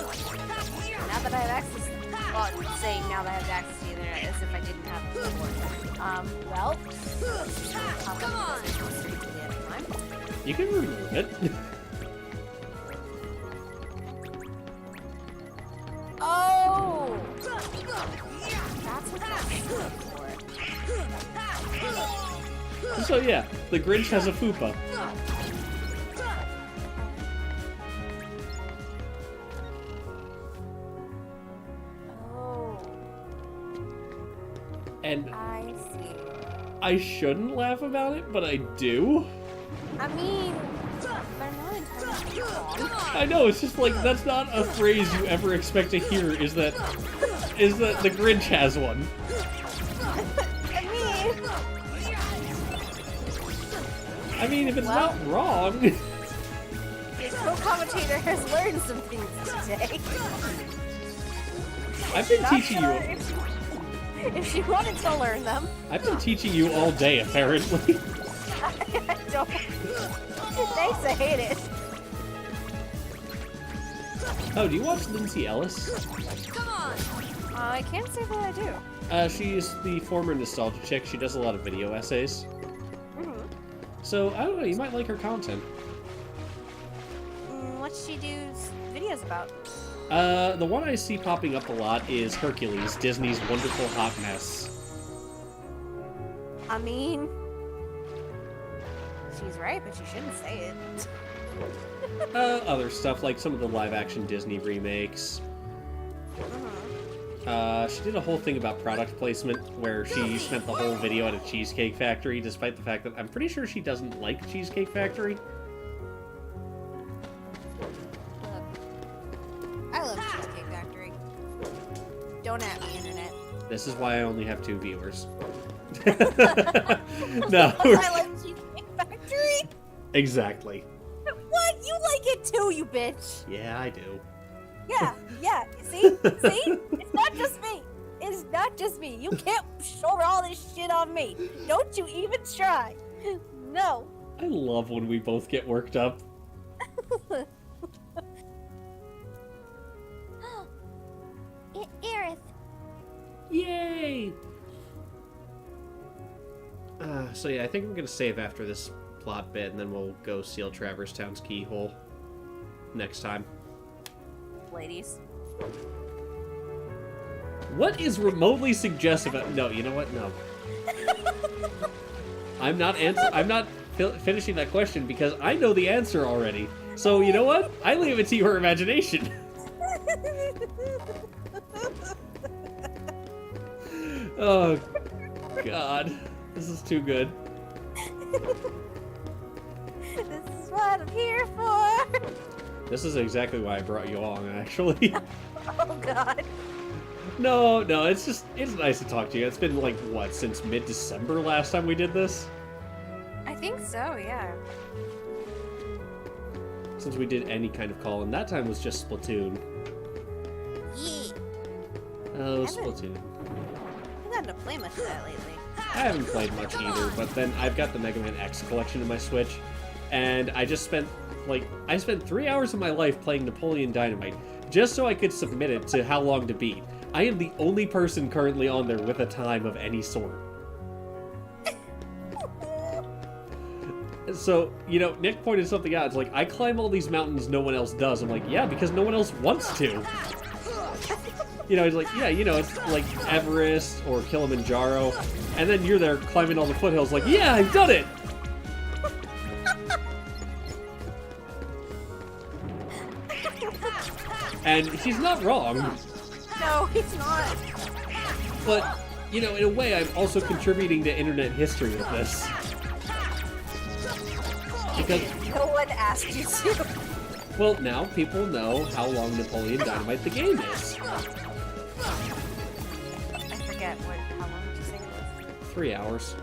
now that I have access, well, saying now that I have access to the internet as if I didn't have it before. Well, come on. You can remove it. Oh! That's what that's for. So yeah, the Grinch has a fupa. Oh. And I see. I shouldn't laugh about it, but I do. I mean, they're not entirely wrong. I know, it's just like, that's not a phrase you ever expect to hear, is that the Grinch has one. I mean, if it's not wrong. The co-commentator has learned some things today. I've been teaching you. If she wanted to learn them. I've been teaching you all day, apparently. I don't. Thanks, I hate it. Oh, do you watch Lindsay Ellis? Come on. I can't say that I do. She's the former Nostalgia Chick. She does a lot of video essays. So, I don't know, you might like her content. What's she do videos about? The one I see popping up a lot is Hercules, Disney's Wonderful Hot Mess. I mean, she's right, but she shouldn't say it. Other stuff, like some of the live-action Disney remakes. She did a whole thing about product placement, where she spent the whole video at a Cheesecake Factory, despite the fact that I'm pretty sure she doesn't like Cheesecake Factory. I love Cheesecake Factory. Don't at me, internet. This is why I only have 2 viewers. No. I like Cheesecake Factory? Exactly. What? You like it too, you bitch! Yeah, I do. Yeah. See? It's not just me. It's not just me. You can't shoulder all this shit on me. Don't you even try. No. I love when we both get worked up. Aerith. Yay! So yeah, I think I'm gonna save after this plot bit, and then we'll go seal Traverse Town's keyhole next time. Ladies. What is remotely suggestive? No, you know what? No. I'm not finishing that question because I know the answer already. So you know what? I leave it to your imagination. Oh, God. This is too good. This is what I'm here for. This is exactly why I brought you along, actually. Oh, God. No, it's nice to talk to you. It's been like, what, since mid-December last time we did this? I think so, yeah. Since we did any kind of call, and that time was just Splatoon. Yeah. Oh, Splatoon. I haven't gotten to play much of that lately. I haven't played much either, but then I've got the Mega Man X collection in my Switch, and I spent 3 hours of my life playing Napoleon Dynamite, just so I could submit it to How Long to Beat. I am the only person currently on there with a time of any sort. So, you know, Nick pointed something out. It's like, I climb all these mountains no one else does. I'm like, yeah, because no one else wants to. You know, he's like, yeah, you know, it's like Everest or Kilimanjaro. And then you're there climbing all the foothills like, yeah, I've done it! And he's not wrong. No, he's not. But, you know, in a way, I'm also contributing to internet history with this. Because no one asked you to. Well, now people know how long Napoleon Dynamite the game is. I forget how long did you say it was? 3 hours.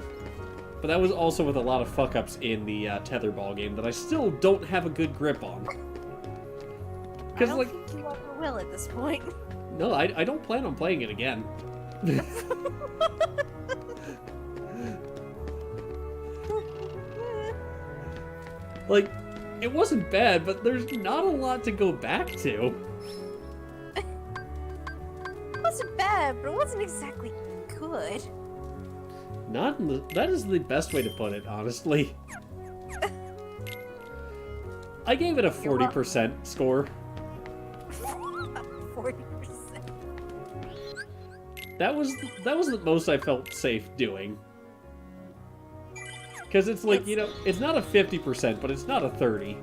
But that was also with a lot of fuck-ups in the tetherball game that I still don't have a good grip on. I don't think you ever will at this point. No, I don't plan on playing it again. Like, it wasn't bad, but there's not a lot to go back to. It wasn't bad, but it wasn't exactly good. That is the best way to put it, honestly. I gave it a 40% score. 40%. That was the most I felt safe doing. Because it's like, you know, it's not a 50%, but it's not a 30.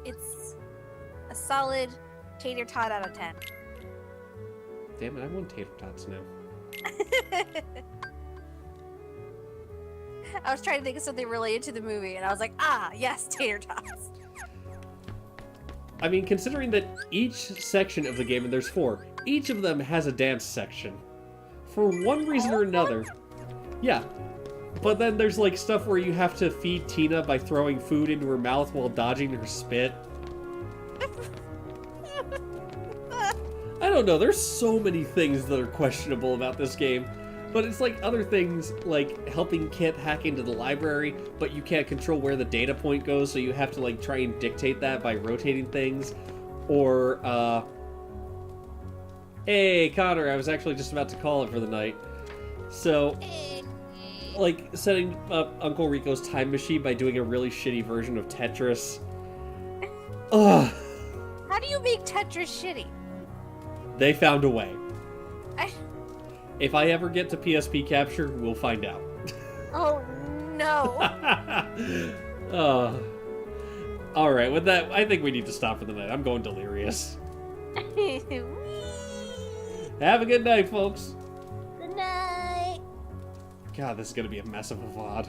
It's a solid tater tot out of 10. Damn it, I want tater tots now. I was trying to think of something related to the movie, and I was like, ah, yes, tater tots. I mean, considering that each section of the game, and there's 4, each of them has a dance section. For one reason or another. Yeah. But then there's like stuff where you have to feed Tina by throwing food into her mouth while dodging her spit. I don't know, there's so many things that are questionable about this game. But it's like other things, like helping Kit hack into the library, but you can't control where the data point goes, so you have to like try and dictate that by rotating things. Or, hey, Connor, I was actually just about to call it for the night. So, like, setting up Uncle Rico's time machine by doing a really shitty version of Tetris. Ugh. How do you make Tetris shitty? They found a way. If I ever get to PSP Capture, we'll find out. Oh, no. Alright, with that, I think we need to stop for the night. I'm going delirious. Have a good night, folks. Good night. God, this is going to be a mess of a VOD.